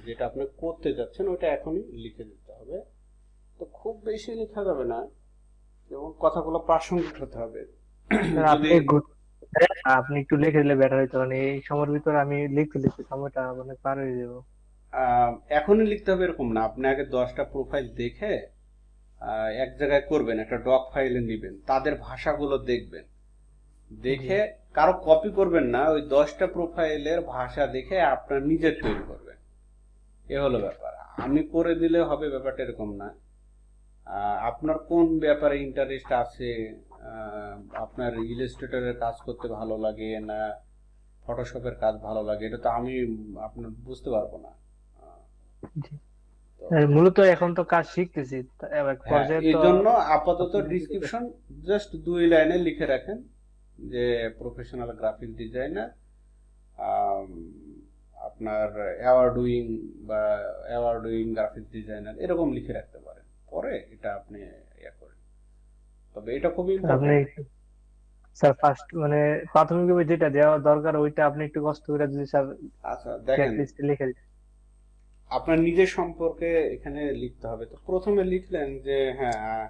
যেটা আপনি করতে যাচ্ছেন ওটা এখনই লিখে দিতে হবে। তো খুব বেশি লেখা যাবে না এবং কথাগুলো প্রাসঙ্গিক হতে হবে। আপনি একটু লিখে দিলে বেটার হইতো, মানে এই সময়ের ভিতরে আমি লিখতে লিখতে সময়টা মানে পার হয়ে যাবো। এখনই লিখতে হবে এরকম না, আপনি আগে 10টা প্রোফাইল দেখে এক জায়গায় করবেন, একটা ডক ফাইলে নেবেন, তাদের ভাষাগুলো দেখবেন, দেখে কারো কপি করবেন না, ওই 10টা প্রোফাইলের ভাষা দেখে আপনার নিজের তৈরি করবেন। এ হলো ব্যাপার। আমি করে দিলে হবে, ব্যাপারটা এরকম না। আপনার কোন ব্যাপারে ইন্টারেস্ট আছে, আপনার ইলাস্ট্রেটরের কাজ করতে ভালো লাগে না ফটোশপের কাজ ভালো লাগে, এটা তো আমি আপনার বুঝতে পারবো না। মূলত এখন তো কাজ শিখতেছি, এবার পর্যায়ে এই তো জন্য আপাতত ডিসক্রিপশন জাস্ট 2 লাইনে লিখে রাখেন যে প্রফেশনাল গ্রাফিক ডিজাইনার, আপনার অ্যাওয়ার্ড উইং গ্রাফিক ডিজাইনার, এরকম লিখে রাখতে পারেন। পরে এটা আপনি ইয়া করেন, তবে এটা খুবই ইম্পর্টেন্ট। স্যার ফার্স্ট মানে প্রাথমিকভাবে যেটা দেওয়া দরকার ওইটা আপনি একটু কষ্ট করে যদি স্যার আচ্ছা দেখেন, লিখে দিন। আপনার নিজের সম্পর্কে এখানে লিখতে হবে। তো প্রথমে লিখলেন যে হ্যাঁ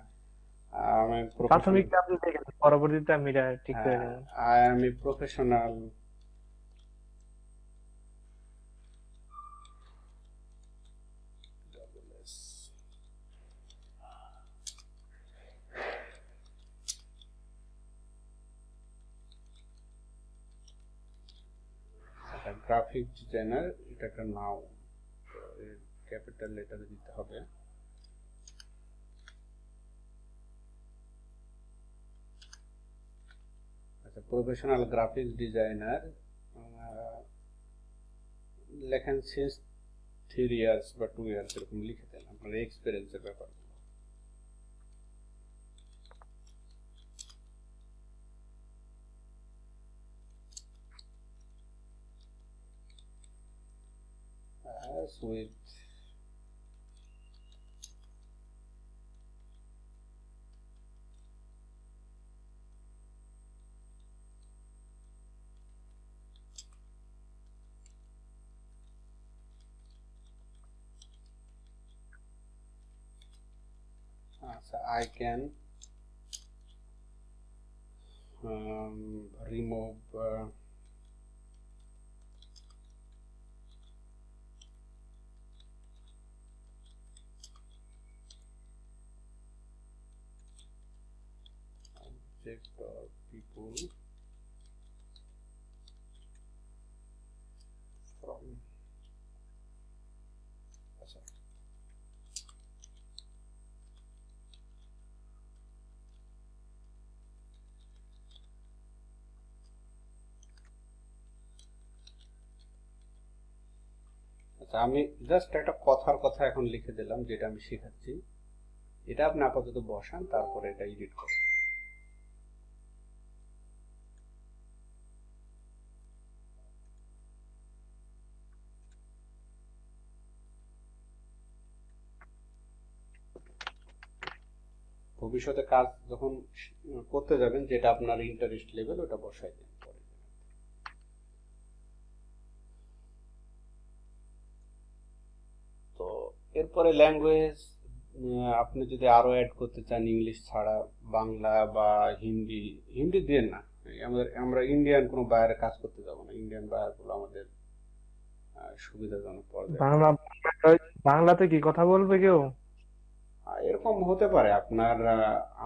আমি প্রাথমিকটা আপনি দেখেন, পরবর্তীতে আমি এটা ঠিক করে নেব। আমি প্রফেশনাল গ্রাফিক ডিজাইনার, এটা একটা নাম, ক্যাপিটাল লেটারে দিতে হবে। আচ্ছা, প্রফেশনাল গ্রাফিক্স ডিজাইনার লেখেন সিন্স 3 ইয়ার্স বা 2 ইয়ার্স এরকম লিখে দেন আপনার এক্সপিরিয়েন্সের ব্যাপার। with আচ্ছা, I can remove object or people from আচ্ছা আচ্ছা, আমি জাস্ট একটা কথার কথা এখন লিখে দিলাম যেটা আমি শেখাচ্ছি, এটা আপনি আপাতত বসান, তারপরে এটা এডিট করেন। ভবিষ্যতে কাজ যখন করতে যাবেন, যেটা আপনার ইন্টারেস্ট লেভেল, ওটা বসাই দেন পরে। তো এরপরে ল্যাঙ্গুয়েজ আপনি যদি আরো অ্যাড করতে চান, ইংলিশ ছাড়া বাংলা বা হিন্দি, হিন্দি দেন না, আমরা ইন্ডিয়ান কোনো বাইরে কাজ করতে যাব না, ইন্ডিয়ান বাইরগুলো আমাদের সুবিধাজনক পর্যায়ে। বাংলা বাংলাতে কি কথা বলবে কেউ? এরকম হতে পারে আপনার,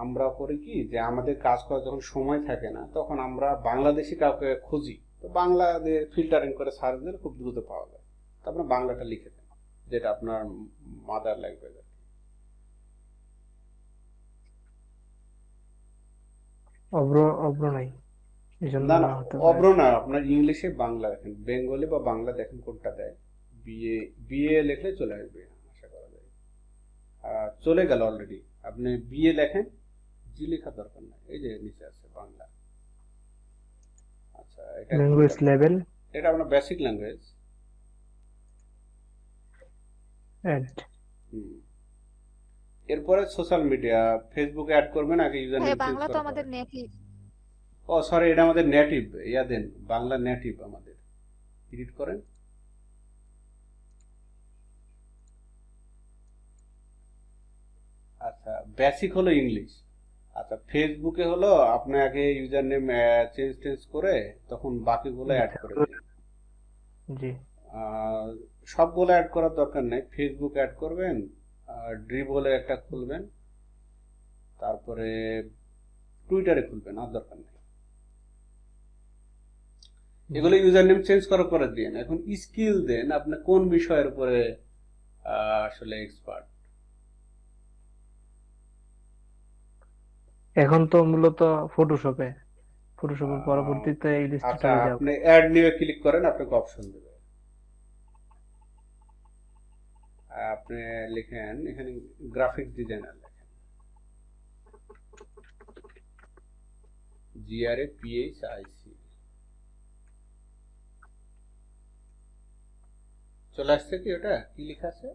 আমরা করি কি যে আমাদের কাজ করার যখন সময় থাকে না, তখন আমরা বাংলাদেশি কাউকে খুঁজি, তো বাংলা দিয়ে ফিল্টারিং করে সার্চ দিলে খুব দ্রুত পাওয়া যায়। তো আপনি বাংলাটা লিখে দেন, যেটা আপনার মাদার ল্যাঙ্গুয়েজ। অব্র অব্র নাই, এই জন্য না না, না হতে পারে। অব্র না, আপনার ইংলিশে বাংলা দেখেন, বেঙ্গলি বা বাংলা দেখেন কোনটা দেয়। বিএ বিএ লিখলে চলে আসবে, আশা করা যায়। চলে গেল অলরেডি। আপনি বিএ লেখেন, জি লেখার দরকার নাই, এই যে নিচে আছে বাংলা। আচ্ছা, এটা ল্যাঙ্গুয়েজ লেভেল এটা আপনার বেসিক ল্যাঙ্গুয়েজ। এড। এরপরে সোশ্যাল মিডিয়া, ফেসবুকে অ্যাড করবেন, আগে ইউজার হ্যাঁ, নেম চেঞ্জ বাংলা তো করা আমাদের পড়ে। নেটিভ। ও সরি, এটা আমাদের নেটিভ, ইয়া দেন, বাংলা নেটিভ আমাদের, এডিট করেন। আচ্ছা, বেসিক হলো ইংলিশ। আচ্ছা, ফেসবুকে হলো আপনি আগে ইউজার নেম চেঞ্জ করে তখন বাকিগুলো অ্যাড করে দিন। জি, সবগুলো অ্যাড করার দরকার নেই, ফেসবুক অ্যাড করবেন, ড্রিবলে একটা খুলবেন, তারপরে টুইটারে খুলবেন, আর দরকার নেই। এগুলো ইউজার নেম চেঞ্জ করার পরে দিন। এখন স্কিল দেন, আপনি কোন বিষয়ের উপরে আসলে এক্সপার্ট। এখন তো মূলত ফটোশপের পরবর্তীতে আচ্ছা, ইলাস্ট্রেটরে যাব। আপনি অ্যাড নিয়ে ক্লিক করেন, আপনাকে অপশন দেবে। আপনি লিখেন এখানে গ্রাফিক্স ডিজাইনার লেখেন, GRAPHIC, চলে আসছে কি? ওটা কি লেখা আছে?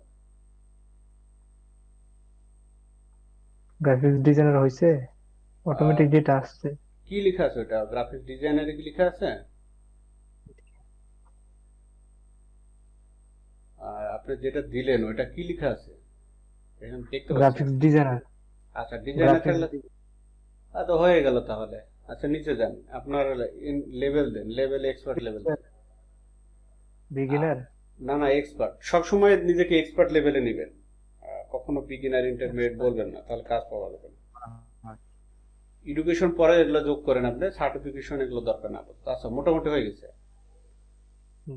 গ্রাফিক্স ডিজাইনার হইছে, অটোমেটিক যেটা আসছে। কি লেখা আছে ওটা? গ্রাফিক্স ডিজাইনারে কি লেখা আছে? আপনি যেটা দিলেন ওটা কি লেখা আছে এখন দেখতে পাচ্ছেন? Graphics designer. আচ্ছা, ডিজাইনার থাকলে তো হয়ে গেল তাহলে। আচ্ছা, নিচে যান, আপনার লেভেল দেন, লেভেল এক্সপার্ট লেভেল। বিগিনার। না না, এক্সপার্ট। সবসময় নিজেকে এক্সপার্ট লেভেলে নেবেন, কখনো বিগিনার ইন্টারমিডিয়েট বলবেন না, তাহলে কাজ পাওয়া যাবে না। এডুকেশন পরে এগুলো যোগ করেন, আপনি সার্টিফিকেশন এগুলো দরকার না। আচ্ছা, মোটামুটি হয়ে গেছে।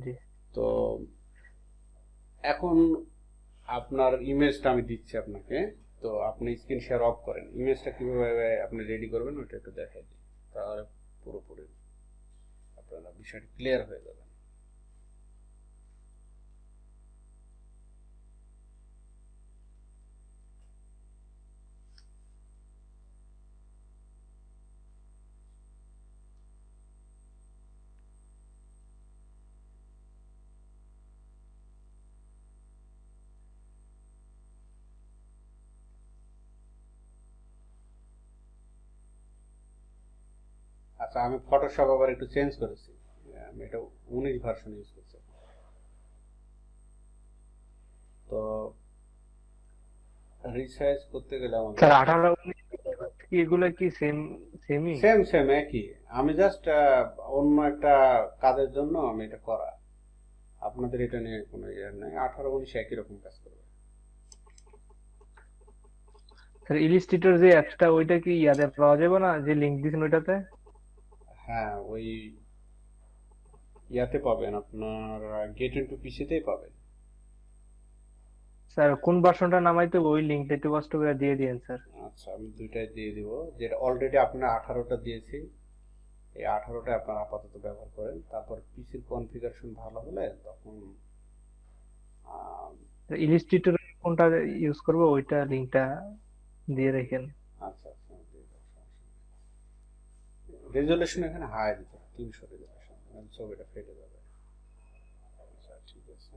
জি, তো এখন আপনার ইমেজটা আমি দিচ্ছি আপনাকে, তো আপনি স্ক্রিন শেয়ার অফ করেন। ইমেজটা কিভাবে আপনি রেডি করবেন ওটা একটু দেখাই দিই, তাহলে পুরোপুরি আপনারা বিষয়টি ক্লিয়ার হয়ে যাবে। আচ্ছা, আমি ফটোশপ আবার একটু চেঞ্জ করেছি, আমি এটা 19 ভার্সন ইউজ করছি। তো রিসার্চ করতে গেলে আমাদের স্যার 18 19 কি এগুলো কি সেমই? সেম সেম একই। আমি জাস্ট অন্য একটা কাজের জন্য আমি এটা করা, আপনাদের এটা নিয়ে কোনো ইয়ে নাই। 18 19 একই রকম কাজ করবে। স্যার ইলিস্ট্রেটর যে অ্যাপসটা ওইটা কি ইয়াতে পাওয়া যাবে না, যে লিংক দিছেন ওইটাতে? হ্যাঁ, ওই ইয়াতে পাবেন, আপনার গেট ইনটু পিসিতেই পাবেন। স্যার কোন ভার্সনটা নামাইতে হবে ওই লিংকটা একটু কষ্ট করে দিয়ে দিয়েন স্যার। আচ্ছা, আমি দুইটাই দিয়ে দিব। যেটা অলরেডি আপনার 18টা দিয়েছি, এই 18টা আপনার আপাতত ব্যবহার করেন। তারপর পিসির কনফিগারেশন ভালো হলে তখন ইলিস্ট্রেটর কোনটা ইউজ করবো ওইটা লিংকটা দিয়ে রেখেন। আচ্ছা আচ্ছা, রেজলিউশন এখানে হাই দিতে 300 রেজলিউশন, ছবিটা ফেটে যাবে। আচ্ছা ঠিক আছে,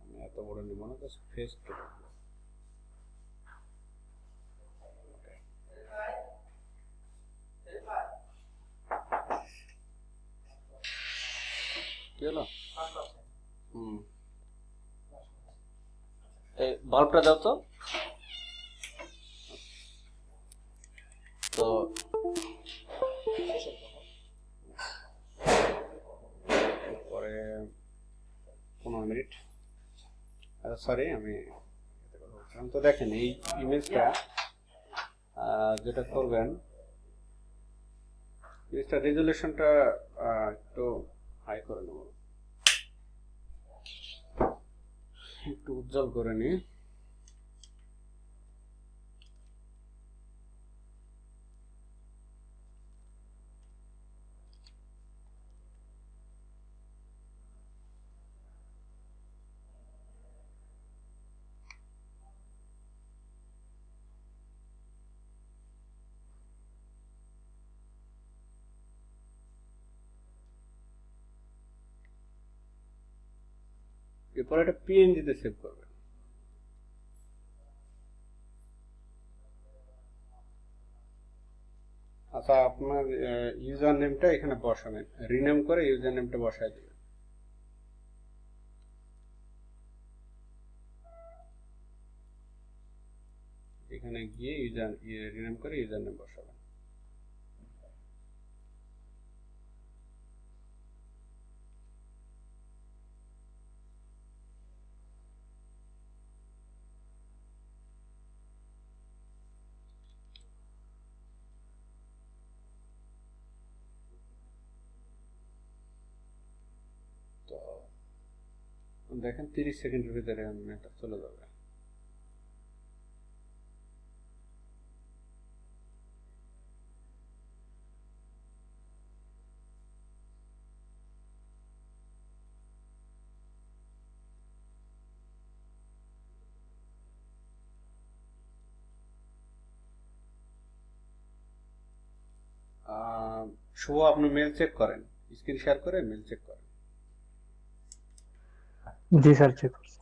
আমি এত বড় নিব না, জাস্ট ফেস টু কি হলো। এই বাল্বটা দাও তো। তো পরে 15 মিনিট, সরি আমি এতে কথা বলছিলাম। তো দেখেন এই ইমেজটা যেটা করবেন, ইমেজটা রেজলিউশনটা একটু হাই করে নেব, একটু উজ্জ্বল করে নিই। এরপর এটা পিএনজিতে সেভ করবেন। আচ্ছা, আপনার ইউজার নেমটা এখানে বসাবেন, রিনেম করে ইউজার নেমটা বসায় দেবেন। এখানে গিয়ে ইউজার রিনেম করে ইউজার নেম বসাবেন। তো দেখেন 30 সেকেন্ডের ভিতরে এটা চলে যাবে। শুভ, আপনি মেল চেক করেন, স্ক্রিন শেয়ার করে মেল চেক করেন। জি স্যার চেক করছি।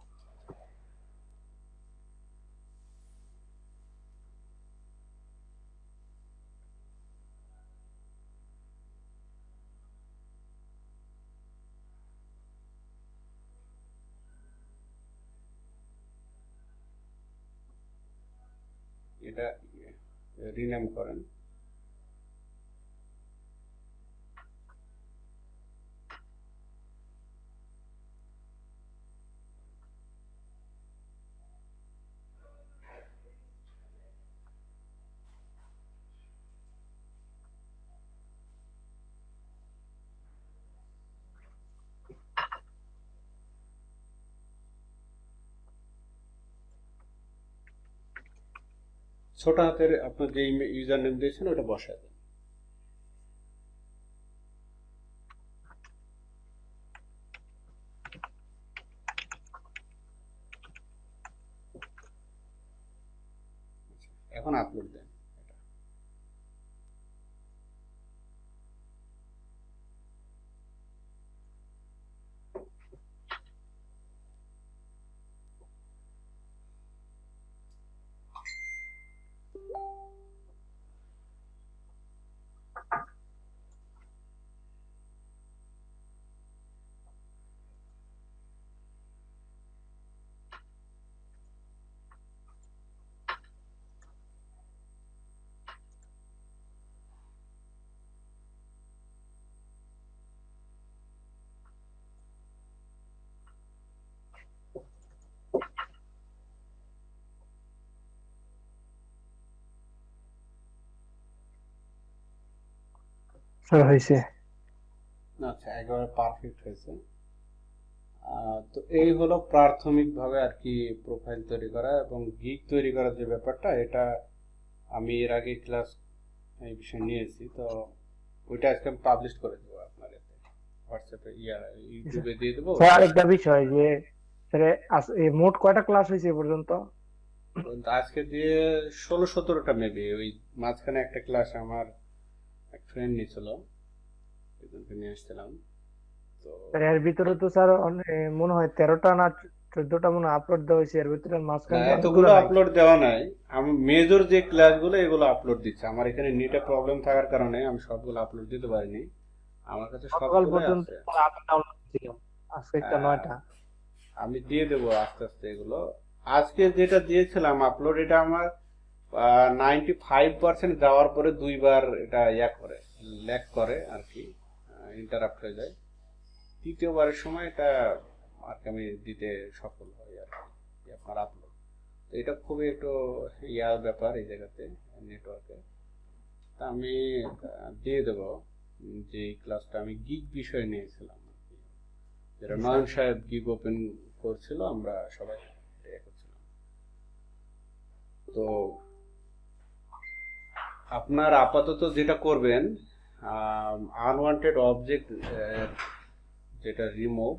এটা রিনেম করেন। ছোট হাতের আপনার যে ইউজার নেম দিয়েছেন ওটা বসায় দেন। এখন আপলোড দেন। স্যার হয়েছে। আচ্ছা, একেবারে পারফেক্ট হয়েছে। তো এই হলো প্রাথমিকভাবে আর কি প্রোফাইল তৈরি করা এবং গিগ তৈরি করার যে ব্যাপারটা, এটা আমি এর আগে ক্লাস এই বিষয়ে নিয়েছি। তো ওইটা আজকে আমি পাবলিশ করে দেবো আপনার এতে হোয়াটসঅ্যাপে, ইউটিউবে দিয়ে দেবো। স্যার আরেকটা বিষয় যে স্যার মোট কয়টা ক্লাস হয়েছে এ পর্যন্ত? তো আজকে দিয়ে 16-17টা মেবি। ওই মাঝখানে একটা ক্লাস আমার এক ফ্রেন্ড নিয়েছিল, একজনকে নিয়ে আসছিলাম। তো স্যার এর ভিতরে তো স্যার মনে হয় 13টা না 14টা মনে আপলোড দেওয়া হয়েছে, এর ভিতরে না, মাঝখানে এতগুলো আপলোড দেওয়া নাই। আমি মেজর যে ক্লাসগুলো এগুলো আপলোড দিচ্ছি। আমার এখানে নেটে প্রবলেম থাকার কারণে আমি সবগুলো আপলোড দিতে পারিনি। আমার কাছে সকাল সবগুলো পর্যন্ত আছে। আমি ডাউনলোড দিলাম, আজকে একটা 9টা। আমি দিয়ে দেবো আস্তে আস্তে এগুলো। আজকে যেটা দিয়েছিলাম আপলোড, এটা আমার 95% যাওয়ার পরে দুইবার এটা ল্যাগ করে আর কি, ইন্টারাপ্ট হয়ে যায়। তৃতীয়বারের সময় এটা আর কি আমি দিতে সফল হই আর কি, আপনার আপলোড। তো এটা খুবই একটু ব্যাপার এই জায়গাতে, নেটওয়ার্কে। তা আমি দিয়ে দেবো যে ক্লাসটা আমি গিগ বিষয় নিয়েছিলাম আর কি, যেটা নয়ন সাহেব গিগ ওপেন করছিল, আমরা সবাই এটা করছিলাম। তো আপনার আপাতত যেটা করবেন, আনওয়ান্টেড অবজেক্ট যেটা রিমুভ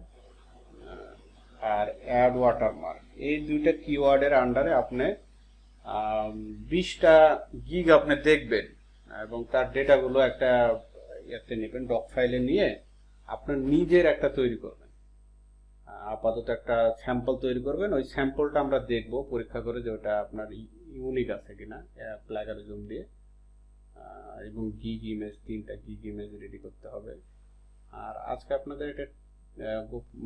আর অ্যাড ওয়াটারমার্ক, এই দুইটা কিওয়ার্ডের আন্ডারে আপনি 20টা গিগ আপনি দেখবেন এবং তার ডেটাগুলো একটা ইয়েতে নেবেন, ডক ফাইলে নিয়ে আপনার নিজের একটা তৈরি করবেন। আপাতত একটা স্যাম্পল তৈরি করবেন। ওই স্যাম্পলটা আমরা দেখব পরীক্ষা করে যে ওটা আপনার ইউনিক আছে কিনা প্লাগারিজম দিয়ে। এবং গিগ ইমেজ, 3টা গিগ ইমেজ রেডি করতে হবে। আর আজকে আপনাদের এটা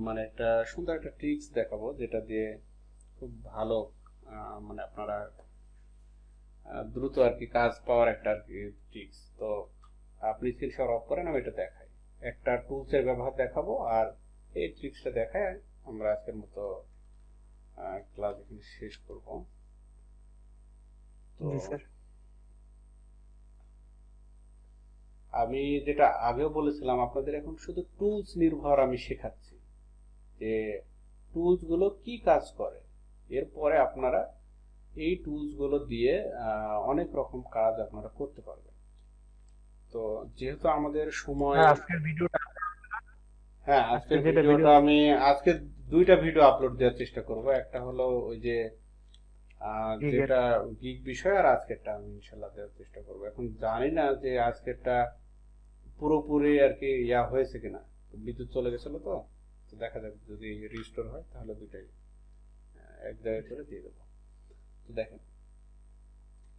মানে একটা সুন্দর একটা ট্রিক্স দেখাবো, যেটা দিয়ে খুব ভালো মানে আপনারা দ্রুত আর কি কাজ পাওয়ার একটা আর কি ট্রিক্স। তো আপনি স্ক্রিন শেয়ার অফ করেন, আমি এটা দেখাই। একটা টুলসের ব্যবহার দেখাবো আর এই ট্রিক্সটা দেখায় আমরা আজকের মতো ক্লাস এখানে শেষ করব। তো আমি যেটা আগেও বলেছিলাম, আপনাদের এখন শুধু টুলস নির্ভর আমি শেখাচ্ছি যে টুলস গুলো কি কাজ করে। এরপরে আপনারা এই টুলস গুলো দিয়ে অনেক রকম কাজ আপনারা করতে পারবেন। তো যেহেতু আমাদের সময়, আজকের ভিডিওটা আমি আজকে 2টা ভিডিও আপলোড দেওয়ার চেষ্টা করব। একটা হলো ওই যে যেটা গিগ বিষয়, আর আজকেরটা আমি ইনশাল্লাহ দেওয়ার চেষ্টা করব। এখন জানি না যে আজকেরটা পুরোপুরি আর কি হয়েছে কিনা, বিদ্যুৎ চলে গেছিল। তো দেখা যাবে যদি রিস্টোর হয় তাহলে দুটাই এক জায়গায় করে দিয়ে দেবো। তো দেখেন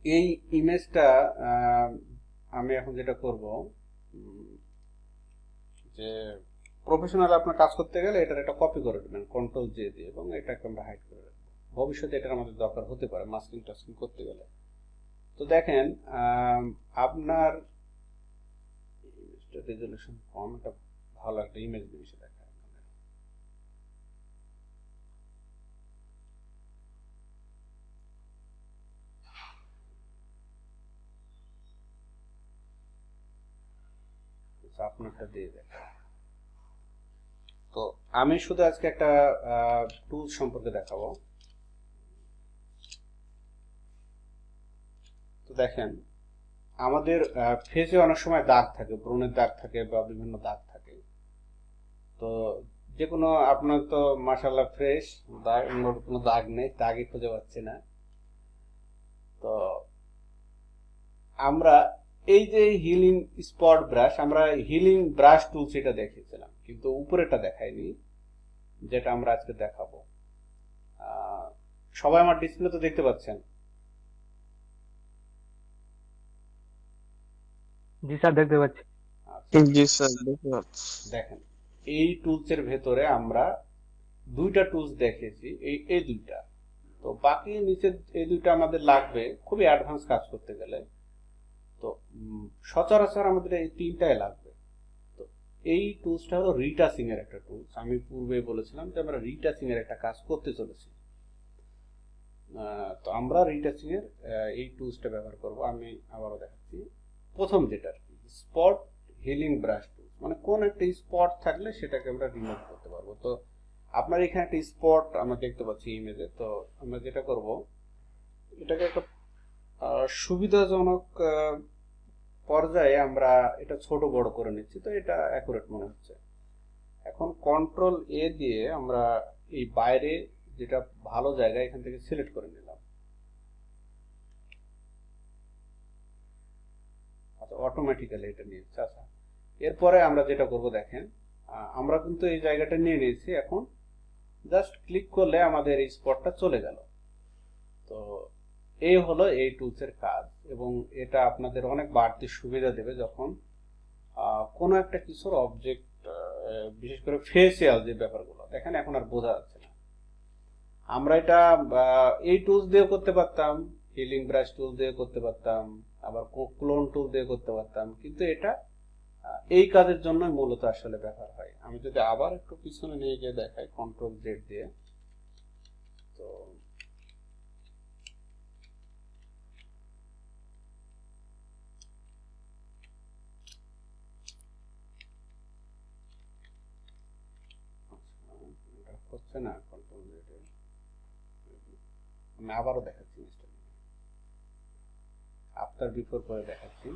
এই ইমেজটা আমি এখন যেটা করব, যে প্রফেশনাল আপনার কাজ করতে গেলে এটার একটা কপি করে দেবেন Ctrl J দিয়ে, এবং এটাকে আমরা হাইড করে রাখবো। ভবিষ্যতে এটা আমাদের দরকার হতে পারে মাস্কিং টাস্কিং করতে গেলে। তো দেখেন আপনার রেজলিউশন কম, একটা ভালো একটা ইমেজ জিনিস দেখায়। আপনারটা দিয়ে দেখায়। তো আমি শুধু আজকে একটা টুল সম্পর্কে দেখাবো। তো দেখেন আমাদের ফেসে অনেক সময় দাগ থাকে, ব্রণের দাগ থাকে বা বিভিন্ন দাগ থাকে। তো যে কোনো, আপনার তো মাশাআল্লাহ ফ্রেশ, দাগ কোনো দাগ নেই, দাগই খুঁজে পাচ্ছি না। তো আমরা এই যে হিলিং স্পট ব্রাশ, আমরা হিলিং ব্রাশ টুলস এটা দেখিয়েছিলাম, কিন্তু উপরেটা দেখাইনি, যেটা আমরা আজকে দেখাবো। সবাই আমার ডিসপ্লে তো দেখতে পাচ্ছেন? জি স্যার দেখতে পাচ্ছি। জি স্যার দেখতে পাচ্ছি। দেখেন এই টুলসের ভেতরে আমরা 2টা টুলস দেখিয়েছি, এই 2টা। তো বাকি নিচে এই 2টা আমাদের লাগবে খুবই অ্যাডভান্স কাজ করতে গেলে। তো সচরাচর আমাদের এই 3টাই লাগবে। তো এই টুলসটা হলো রিটাচিং এর একটা টুলস। আমি পূর্বে বলেছিলাম যে আমরা রিটাচিং এর একটা কাজ করতে চলেছি। তো আমরা রিটাচিং এর এই টুলসটা ব্যবহার করব। আমি আবারও দেখাচ্ছি। প্রথম যেটা স্পট হিলিং ব্রাশ টুল, মানে কোন একটা স্পট থাকলে সেটাকে আমরা রিমুভ করতে পারবো। তো আপনার এখানে একটা স্পট আমরা দেখতে পাচ্ছি ইমেজে। তো আমরা যেটা করব, এটাকে একটা সুবিধাজনক পর্যায়ে আমরা এটা ছোট বড় করে নিচ্ছি। তো এটা অ্যাকুরেট মনে হচ্ছে। এখন কন্ট্রোল এ দিয়ে আমরা এই বাইরে যেটা ভালো জায়গা এখান থেকে সিলেক্ট করে নিলাম। আচ্ছা, অটোমেটিক্যালি এটা নিয়েছে। আচ্ছা, এরপরে আমরা যেটা করব দেখেন, আমরা কিন্তু এই জায়গাটা নিয়ে নিয়েছি। এখন জাস্ট ক্লিক করলে আমাদের এই স্পটটা চলে গেল। তো এই হলো এই টুলসের কাজ, এবং এটা আপনাদের অনেক বাড়তি সুবিধা দেবে যখন কোনো একটা কিছুর অবজেক্ট, বিশেষ করে ফেসিয়াল যে ব্যাপারগুলো দেখেন এখন আর বোঝা যাচ্ছে না। আমরা এটা এই টুলস দিয়ে করতে পারতাম, হিলিং ব্রাশ টুল দিয়ে করতে পারতাম, আবার ক্লোন টুল দিয়ে করতে পারতাম, কিন্তু এটা এই কাজের জন্য মূলত আসলে ব্যবহার হয়। আমি যদি আবার একটু পিছনে নিয়ে গিয়ে দেখাই কন্ট্রোল জেড দিয়ে, তো হচ্ছে না কন্ট্রোল জেড। আমি আবারও দেখাচ্ছি, আফটার বিফোর করে দেখাচ্ছি।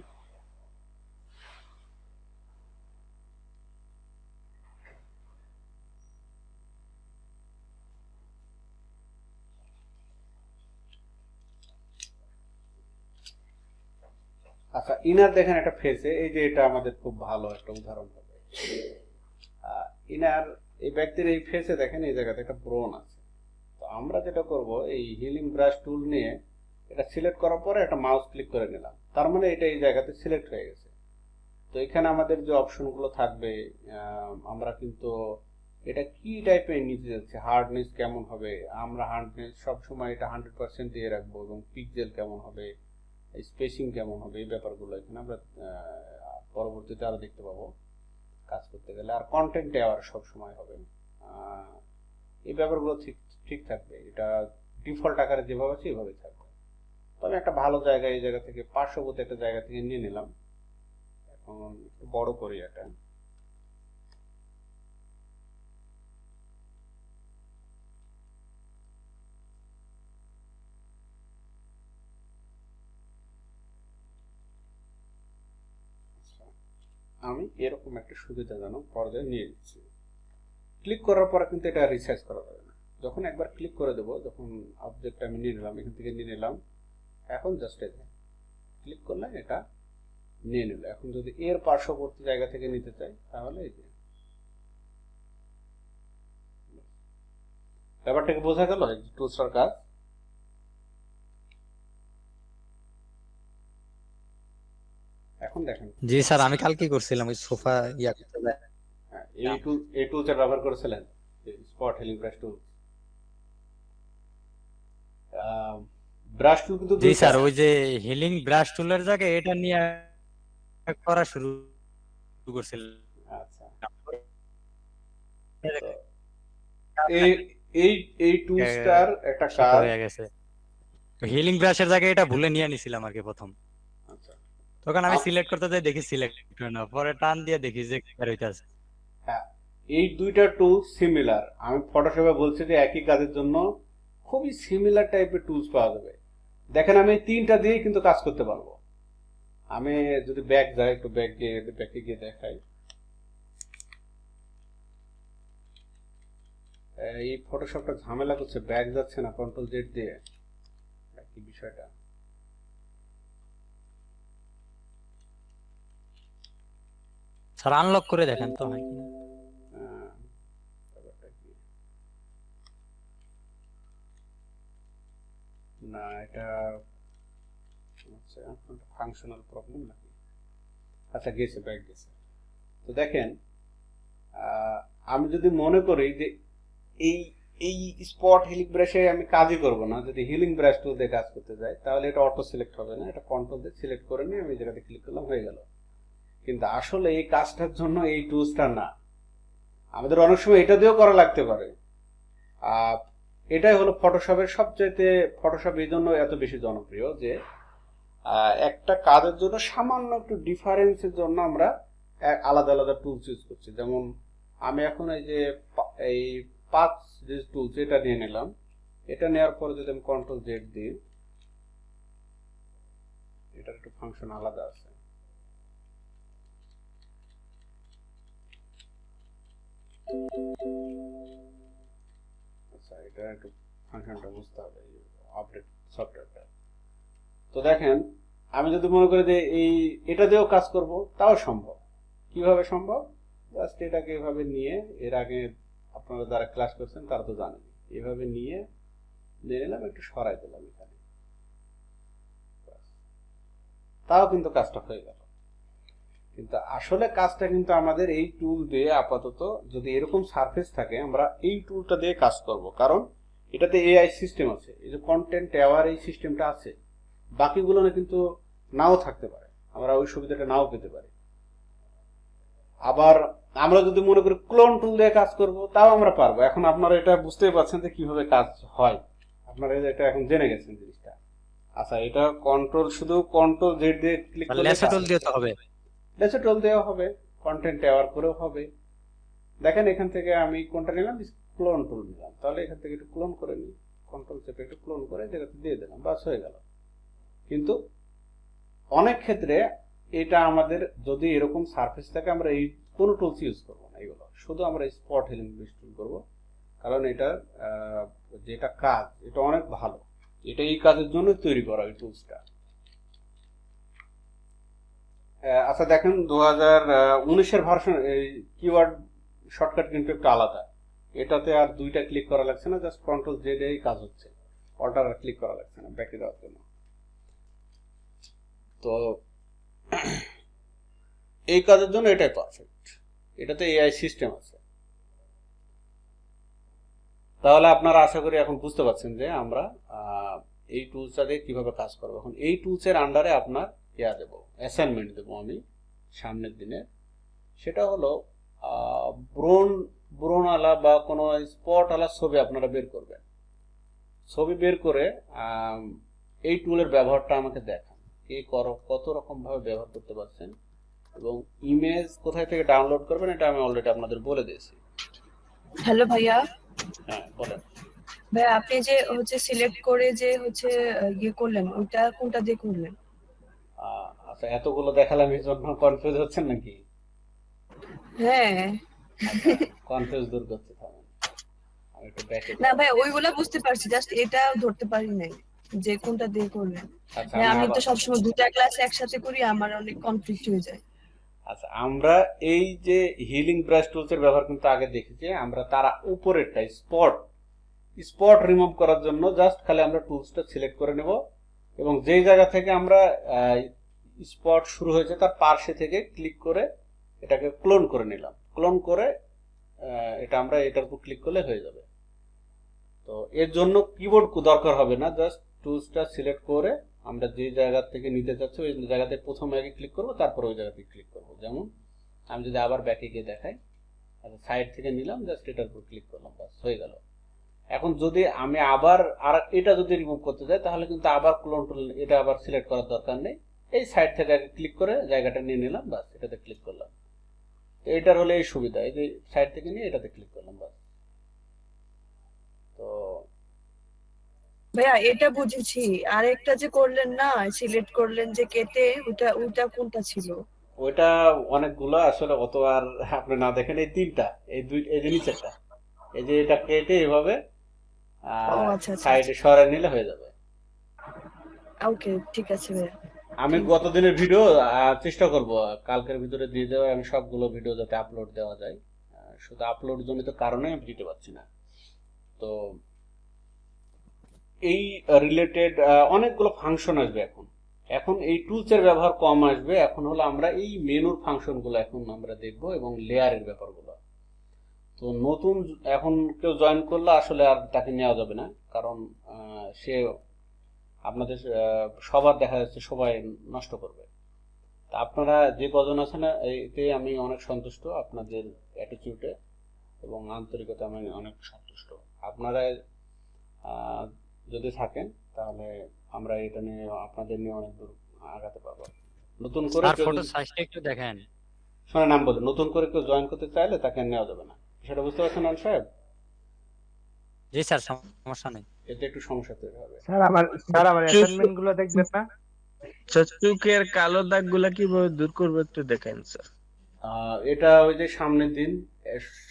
আচ্ছা, ইনার দেখেন একটা ফেসে, এই যে এটা আমাদের খুব ভালো একটা উদাহরণ হবে। ইনার এই ব্যক্তির এই ফেসে দেখেন এই জায়গাতে একটা ব্রণ আছে। তো আমরা যেটা করব, এই হিলিং ব্রাশ টুল নিয়ে এটা সিলেক্ট করার পরে একটা মাউস ক্লিক করে নিলাম, তার মানে এটা এই জায়গাতে সিলেক্ট হয়ে গেছে। তো এখানে আমাদের যে অপশনগুলো থাকবে, আমরা কিন্তু এটা কি টাইপের নিতে যাচ্ছি, হার্ডনেস কেমন হবে, আমরা হার্ডনেস সবসময় এটা 100% দিয়ে রাখবো, এবং পিক্সেল কেমন হবে, স্পেসিং কেমন হবে, এই ব্যাপারগুলো এখানে আমরা পরবর্তীতে আরো দেখতে পাবো কাজ করতে গেলে। আর কন্টেন্ট আবার সব সময় হবে, এই ব্যাপারগুলো ঠিক ঠিক থাকবে। এটা ডিফল্ট আকারে যেভাবে আছে এভাবে থাকবে। তবে একটা ভালো জায়গা, এই জায়গা থেকে পার্শ্ববর্তী একটা জায়গা থেকে নিয়ে নিলাম। এখন একটু বড় করি এটা। আমি এরকম একটা সুবিধাজনক পর্যায়ে নিয়ে নিচ্ছি। ক্লিক করার পরে কিন্তু এটা রিসাইজ করা যাবে না। যখন একবার ক্লিক করে দেবো, যখন অবজেক্ট আমি নিয়ে নিলাম, এখান থেকে নিয়ে নিলাম, এখন জাস্ট ক্লিক করলে এটা নিয়ে নিল। এখন যদি এর পার্শ্ববর্তী জায়গা থেকে নিতে চাই, তাহলে এই যে ব্যাপারটাকে বোঝা গেল টুলসটার কাজ। এখন দেখেন, জি স্যার, আমি কালকে করছিলাম ওই সোফা ইয়া করতে যায়। এই টুলসটা ব্যবহার করেছিলেন, স্পট হিলিং ব্রাশ টুল। ব্রাশ টুল কিন্তু জি স্যার, ওই যে হিলিং ব্রাশ টুলের জায়গায় এটা নিয়ে করা শুরু করছিলাম। আচ্ছা, এই এই এই টুলসটার একটা কাজ হয়ে গেছে। হিলিং ব্রাশের জায়গায় এটা ভুলে নিয়ে নিছিলাম আর কি প্রথম। আচ্ছা, তখন আমি সিলেক্ট করতে যাই, দেখি সিলেক্ট হয় না, পরে টান দিয়ে দেখি যে বের হইতাছে। হ্যাঁ, এই দুইটা টুল সিমিলার। আমি ফটোশপে বলছি যে একই কাজের জন্য খুবই সিমিলার টাইপের টুলস পাওয়া যাবে। দেখেন আমি তিনটা দিয়ে কিন্তু কাজ করতে পারবো। আমি যদি ব্যাক যাই, একটু ব্যাকে গিয়ে দেখাই, এই ফটোশপটা ঝামেলা করছে, ব্যাক যাচ্ছে না কন্ট্রোল জেড দিয়ে, কি বিষয়টা। স্যার আনলক করে দেখেন তো হয় কিনা। ব্যাপারটা কি? না, এটা ফাংশনাল প্রবলেম নাকি? আচ্ছা, গেছে, ব্যাক গেছে। তো দেখেন, আমি যদি মনে করি যে এই এই স্পট হিলিং ব্রাশে আমি কাজই করব না, যদি হিলিং ব্রাশ টুল দিয়ে কাজ করতে যাই, তাহলে এটা অটো সিলেক্ট হবে না, এটা কন্ট্রোল দিয়ে সিলেক্ট করে নিয়ে আমি যেটাতে ক্লিক করলাম, হয়ে গেল। কিন্তু আসলে এই কাজটার জন্য এই টুলসটা না, আমাদের অনেক সময় এটা দিয়েও করা লাগতে পারে। এটাই হলো ফটোশপের সবচাইতে, ফটোশপ এই জন্য এত বেশি জনপ্রিয় যে একটা কাজের জন্য সামান্য একটু ডিফারেন্সের জন্য আমরা আলাদা আলাদা টুলস ইউজ করছি। যেমন আমি এখন এই যে এই 5 যে টুলস এটা নিয়ে নিলাম, এটা নেওয়ার পরে যদি আমি কন্ট্রোল জেড দিই, এটার একটু ফাংশন আলাদা আছে। আচ্ছা, এটা একটু ফাংশনটা বুঝতে হবে, আপডেট সফটওয়্যারটা। তো দেখেন, আমি যদি মনে করি যে এটা দিয়েও কাজ করব, তাও সম্ভব। কিভাবে সম্ভব? জাস্ট এটাকে এভাবে নিয়ে, এর আগে আপনারা যারা ক্লাস করছেন তারা তো জানেন, এভাবে নিয়ে নিলাম, একটু সরাই দিলাম এখানে, তাও কিন্তু কাজটা হয়ে গেল। কিন্তু আসলে কাজটা কিন্তু আমাদের এই টুল দিয়ে আপাতত, যদি এরকম সারফেস থাকে, আমরা এই টুলটা দিয়ে কাজ করব, কারণ এটাতে এআই সিস্টেম আছে, এই যে কন্টেন্ট অ্যাওয়ার এই সিস্টেমটা আছে। বাকিগুলো না কিন্তু নাও থাকতে পারে, আমরা ওই সুবিধাটা নাও পেতে পারি। আবার আমরা যদি মনে করি ক্লোন টুল দিয়ে কাজ করব, তাও আমরা পারবো। এখন আপনারা এটা বুঝতেই পারছেন যে কিভাবে কাজ হয়, আপনারা এটা এখন জেনে গেছেন জিনিসটা। আচ্ছা, এটা শুধু কন্ট্রোল জেড দিয়ে ক্লিক করলে লেসা টুল দিয়ে তো হবে। লেসা টুল দেওয়া হবে, কন্টেন্ট অ্যাওয়ার করেও হবে। দেখেন এখান থেকে আমি কোনটা নিলাম, ক্লোন টুল নিলাম, তাহলে এখান থেকে একটু ক্লোন করে নিই, কন্ট্রোল চেপে একটু ক্লোন করে জায়গাতে দিয়ে দিলাম, বাস হয়ে গেল। কিন্তু অনেক ক্ষেত্রে এটা আমাদের যদি এরকম সারফেস থাকে, আমরা এই কোনো টুলস ইউজ করবো না, এগুলো শুধু আমরা স্পট হিলিং টুল করবো, কারণ এটা যেটা কাজ, এটা অনেক ভালো, এটা এই কাজের জন্য তৈরি করা এই টুলসটা। আচ্ছা দেখেন, 2019-এর ভার্সন এই কিওয়ার্ড শর্টকাট কিন্তু একটু আলাদা। এটাতে আর দুইটা ক্লিক করা লাগছে না, জাস্ট কন্ট্রোল জেড এই কাজ হচ্ছে, অল্টার আর ক্লিক করা লাগছে না ব্যাকে দেওয়ার জন্য। তো এই কাজের জন্য এটাই পারফেক্ট, এটাতে এআই সিস্টেম আছে। তাহলে আপনারা আশা করি এখন বুঝতে পারছেন যে আমরা এই টুলসটা দিয়ে কিভাবে কাজ করবো। এখন এই টুলসের আন্ডারে আপনার দেব, অ্যাসাইনমেন্ট দেবো আমি সামনের দিনে। সেটা হলো ব্রোনওয়ালা বা কোনো স্পটওয়ালা ছবি আপনারা বের করবেন। ছবি বের করে এই টুলের ব্যবহারটা আমাকে দেখান, কত রকম ভাবে ব্যবহার করতে পারছেন, এবং ইমেজ কোথায় থেকে ডাউনলোড করবেন এটা আমি অলরেডি আপনাদের বলে দিয়েছি। হ্যালো ভাইয়া। হ্যাঁ বলেন। ভাইয়া, আপনি যে হচ্ছে সিলেক্ট করে যে হচ্ছে ইয়ে করলেন, ওইটা কোনটা দিয়ে করলেন? আচ্ছা, এতগুলো দেখালাম এই জন্য কনফিউজ হচ্ছেন নাকি? হ্যাঁ। কনফিউজ দূর করতে থাকুন, আমি একটু ব্যাকে না ভাই, ওইগুলা বুঝতে পারছি, জাস্ট এটা ধরতে পারি নাই যে কোনটা দিয়ে করলেন। আচ্ছা, হ্যাঁ, আমি তো সবসময় দুটা ক্লাস একসাথে করি, আমার অনেক কনফ্লিক্ট হয়ে যায়। আচ্ছা, আমরা এই যে হিলিং ব্রাশ টুলস এর ব্যবহার কিন্তু আগে দেখেছি। আমরা তারা উপরেরটা স্পট রিমুভ করার জন্য জাস্ট খালি আমরা টুলসটা সিলেক্ট করে নেব, এবং যেই জায়গা থেকে আমরা স্পট শুরু হয়েছে তার পার্শ্বে থেকে ক্লিক করে এটাকে ক্লোন করে নিলাম। ক্লোন করে এটা আমরা এটার উপর ক্লিক করলে হয়ে যাবে। তো এর জন্য কিবোর্ড দরকার হবে না, জাস্ট টুলসটা সিলেক্ট করে আমরা যে জায়গা থেকে নিতে চাচ্ছি ওই জায়গাতে প্রথমে আগে ক্লিক করবো, তারপর ওই জায়গাতে ক্লিক করবো। যেমন আমি যদি আবার ব্যাকে গিয়ে দেখাই, আচ্ছা সাইড থেকে নিলাম, জাস্ট এটার উপর ক্লিক করলাম, বাস হয়ে গেল। এখন যদি আমি আবার এটা যদি রিমুভ করতে যাই, তাহলে কিন্তু আবার ক্লোন টুল এটা আবার সিলেক্ট করার দরকার নেই, এই সাইড থেকে আগে ক্লিক করে জায়গাটা নিয়ে নিলাম, বাস এটাতে ক্লিক করলাম। তো এটার হলে এই সুবিধা, এই যে সাইড থেকে নিয়ে এটাতে ক্লিক করলাম, বাস। তো ভাইয়া এটা বুঝেছি, আরেকটা যে করলেন না, সিলেক্ট করলেন যে কেটে, ওটা কোনটা ছিল? ওইটা অনেকগুলো, আসলে অত আর আপনি না দেখেন, এই তিনটা, এই যে নিচেরটা, এই যে এটা কেটে এভাবে আচ্ছা আচ্ছা, সাইডে সরাই নিলে হয়ে যাবে। ওকে ঠিক আছে ভাইয়া। আমি গত দিনের ভিডিও চেষ্টা করব কালকের ভিতরে দিয়ে দেওয়া, আমি সবগুলো ভিডিও যাতে আপলোড দেওয়া যায়। শুধু আপলোড জনিত কারণে আমি দিতে পারছি না। তো এই রিলেটেড অনেকগুলো ফাংশন আসবে এখন এই টুলসের ব্যবহার কম আসবে। এখন হলো আমরা এই মেনুর ফাংশনগুলো এখন আমরা দেখব, এবং লেয়ারের ব্যাপারগুলো। তো নতুন এখন কেউ জয়েন করলে আসলে আর তাকে নেওয়া যাবে না, কারণ সে আপনাদের সবার দেখা যাচ্ছে সবাই নষ্ট করবে। তা আপনারা যে কজন আছেন এতে আমি অনেক সন্তুষ্ট, আপনাদের অ্যাটিটিউডে এবং আন্তরিকতা আমি অনেক সন্তুষ্ট। আপনারা যদি থাকেন তাহলে আমরা এটা নিয়ে আপনাদের নিয়ে অনেক দূর আগাতে পারবো। নতুন করে ফটো সাইজটা একটু দেখেন। শোনেন নাম বলতে, নতুন করে কেউ জয়েন করতে চাইলে তাকে আর নেওয়া যাবে না, সেটা বুঝতে পারছেন আন সাহেব? জি স্যার, সমস্যা নেই। এতে একটু সমস্যা তৈরি হবে। স্যার আমার অ্যাসাইনমেন্ট গুলো দেখবেন না? চোখের কালো দাগ গুলা কিভাবে দূর করবো একটু দেখেন স্যার। এটা ওই যে সামনের দিন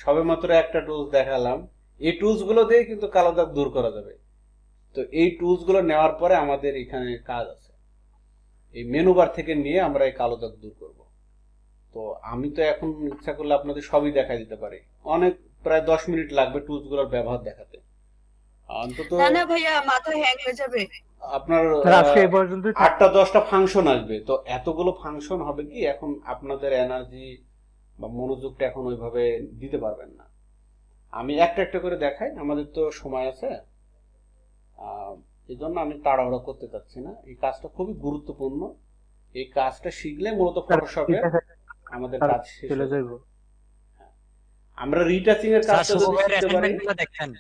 সবেমাত্র একটা টুলস দেখালাম, এই টুলস গুলো দিয়ে কিন্তু কালো দাগ দূর করা যাবে। তো এই টুলস গুলো নেওয়ার পরে আমাদের এখানে কাজ আছে, এই মেনু বার থেকে নিয়ে আমরা এই কালো দাগ দূর করব। তো আমি তো এখন ইচ্ছা করলে আপনাদের সবই দেখাই দিতে পারি, অনেক প্রায় 10 মিনিট লাগবে টুলস গুলোর ব্যবহার দেখাতে। অন্তত না না ভাইয়া, মাথা হ্যাং হয়ে যাবে। আপনার স্যার আজকে এই পর্যন্তই থাক। 8টা-10টা ফাংশন আসবে, তো এতগুলো ফাংশন হবে কি এখন আপনাদের এনার্জি বা মনোযোগটা এখন ওইভাবে দিতে পারবেন না। আমি একটা একটা করে দেখাই, আমাদের তো সময় আছে, এই জন্য আমি তাড়াহুড়ো করতে চাচ্ছি না। এই কাজটা খুবই গুরুত্বপূর্ণ, এই কাজটা শিখলে মূলত ফটোশপে আমাদের কাজ শেষ চলে হয়ে যাবে। যাবো। আমরা রিটাচিং এর স্যার কাজটা শুভ যদি ভাইয়ের শিখতে পারি, অ্যাসাইনমেন্ট গুলো দেখছেন?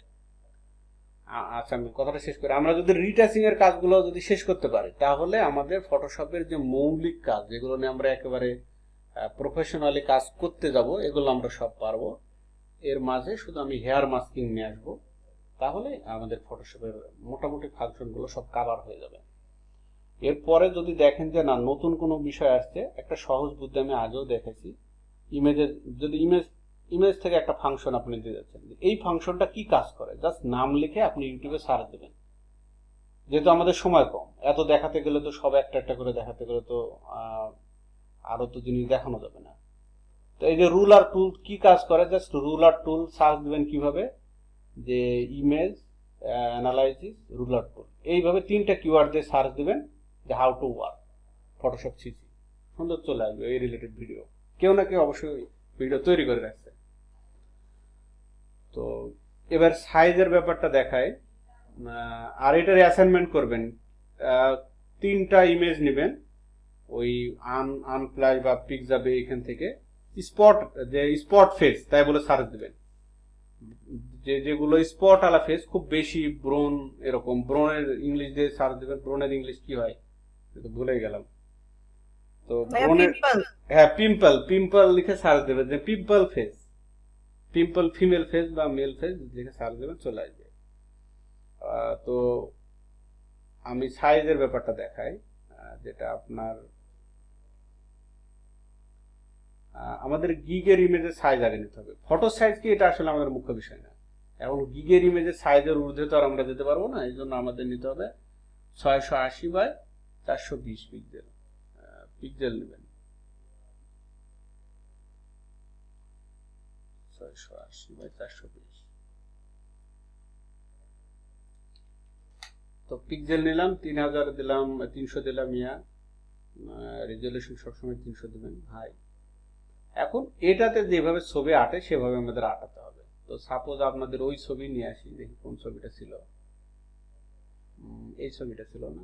আচ্ছা আমি কথাটা শেষ করি। আমরা যদি রিটাচিং এর কাজগুলো যদি শেষ করতে পারি, তাহলে আমাদের ফটোশপের যে মৌলিক কাজ, যেগুলো নিয়ে আমরা একেবারে প্রফেশনালি কাজ করতে যাব, এগুলো আমরা সব পারবো। এর মাঝে শুধু আমি হেয়ার মাস্কিং নিয়ে আসবো, তাহলে আমাদের ফটোশপের মোটামুটি ফাংশনগুলো সব কাভার হয়ে যাবে। এরপরে যদি দেখেন যে না নতুন কোনো বিষয় আসছে, একটা সহজ বুদ্ধি আমি আগেও দেখেছি। ইমেজের যদি ইমেজ থেকে একটা ফাংশন আপনি দিয়ে যাচ্ছেন, এই ফাংশনটা কি কাজ করে, জাস্ট নাম লিখে আপনি ইউটিউবে সার্চ দেবেন। যেহেতু আমাদের সময় কম, এত দেখাতে গেলে তো সব একটা একটা করে দেখাতে গেলে তো আরো তো জিনিস দেখানো যাবে না। তো এই যে রুলার টুল কি কাজ করে, জাস্ট রুলার টুল সার্চ দিবেন কিভাবে, যে ইমেজ অ্যানালাইসিস রুলার টুল, এইভাবে 3টা কিওয়ার্ড দিয়ে সার্চ দিবেন যে how to work Photoshop CC, সুন্দর চলে আসবে এই রিলেটেড ভিডিও। কেউ না কেউ অবশ্যই ভিডিও তৈরি করে রাখছে। তো এবার সাইজের ব্যাপারটা দেখায়, আর এটার অ্যাসাইনমেন্ট করবেন। 3টা ইমেজ নেবেন, ওই আনপ্লাই বা পিকজাবে এখান থেকে স্পট ফেস তাই বলে সার্চ দিবেন, যেগুলো স্পট আলা ফেস খুব বেশি ব্রোন, এরকম ব্রোনের ইংলিশ দিয়ে সার্চ দিবেন। ব্রোনের ইংলিশ কি হয় তো ভুলে গেলাম। তো ভাইয়া ব্রোনের, পিম্পল। হ্যাঁ পিম্পল লিখে সার্চ দেবেন, যে pimple face, pimple female face বা মেল ফেস লিখে সার্চ দেবেন, চলে আসবে। তো আমি সাইজের ব্যাপারটা দেখাই, যেটা আপনার আমাদের গিগের ইমেজের সাইজ আগে নিতে হবে। ফটো সাইজ কি এটা আসলে আমাদের মুখ্য বিষয় না, এবং গিগের ইমেজের সাইজের ঊর্ধ্বে তো আর আমরা যেতে পারবো না, এই জন্য আমাদের নিতে হবে 680 বাই 420 পিক্সেল। পিক্সেল নেবেন 680 বাই 420। তো পিক্সেল নিলাম 3000 দিলাম, 300 দিলাম, রেজলিউশন সবসময় 300 দিবেন হাই। এখন এটাতে যেভাবে ছবি আঁটে সেভাবে আমাদের আঁটাতে হবে। তো সাপোজ আপনাদের ওই ছবি নিয়ে আসি, দেখি কোন ছবিটা ছিল, এই ছবিটা ছিল না,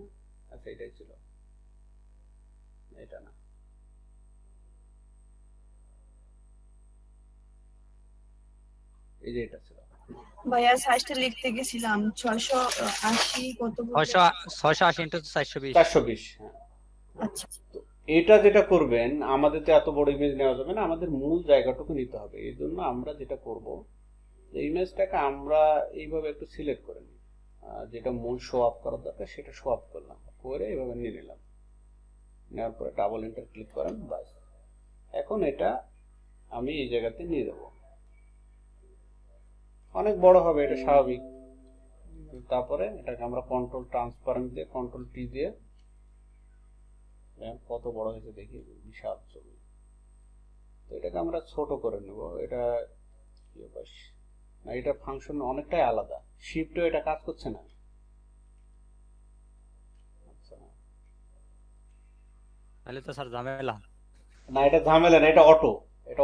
আচ্ছা এটাই ছিল, এটা না, এই যে এটা ছিল। ভাইয়া সাইজটা লিখতে গেছিলাম 680 কত বলতে? 680 ইন্টু 420। 420, হ্যাঁ। আচ্ছা তো এটা যেটা করবেন, আমাদের তো এত বড় ইমেজ নেওয়া যাবে না, আমাদের মূল জায়গাটুকু নিতে হবে। এই জন্য আমরা যেটা করব, ইমেজটাকে আমরা এইভাবে একটু সিলেক্ট করে নিই, যেটা মূল শো আপ করার দরকার সেটা শো আপ করলাম, করে এইভাবে নিয়ে নিলাম, নেওয়ার পরে ডাবল এন্টার ক্লিক করেন, বাস। এখন এটা আমি এই জায়গাতে নিয়ে দেবো, অনেক বড় হবে এটা স্বাভাবিক। তারপরে এটাকে আমরা কন্ট্রোল ট্রান্সপারেন্ট দিয়ে কন্ট্রোল টি দিয়ে, কত বড় হয়েছে দেখি, বিশাল ছবি। তো এটাকে আমরা ছোট করে নেব, এটা না, এটা ফাংশন অনেকটাই আলাদা, শিফটও এটা কাজ করছে না। আচ্ছা তাহলে তো স্যার ঝামেলা। না, এটা ঝামেলা না, এটা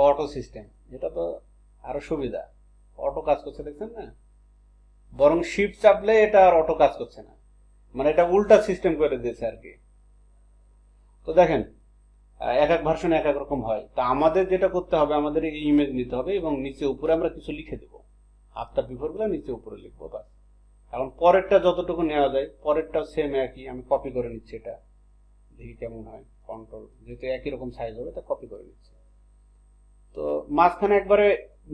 অটো সিস্টেম, এটা তো আরো সুবিধা, অটো কাজ করছে দেখছেন না। বরং শিফট চাপলে এটা আর অটো কাজ করছে না, মানে এটা উল্টা সিস্টেম করে দিয়েছে আর কি। তো দেখেন এক এক ভার্সনে এক এক রকম হয়। তা আমাদের যেটা করতে হবে, আমাদের এই ইমেজ নিতে হবে এবং নিচে উপরে আমরা কিছু লিখে দেবো, আফটার বিফোর গুলো নিচে উপরে লিখবো, বাস। এখন পরেরটা যতটুকু নেওয়া যায়, পরেরটাও সেম একই, আমি কপি করে নিচ্ছি, এটা দেখি কেমন হয়। কন্ট্রোল, যেহেতু একই রকম সাইজ হবে তা কপি করে নিচ্ছি, তো মাঝখানে একবারে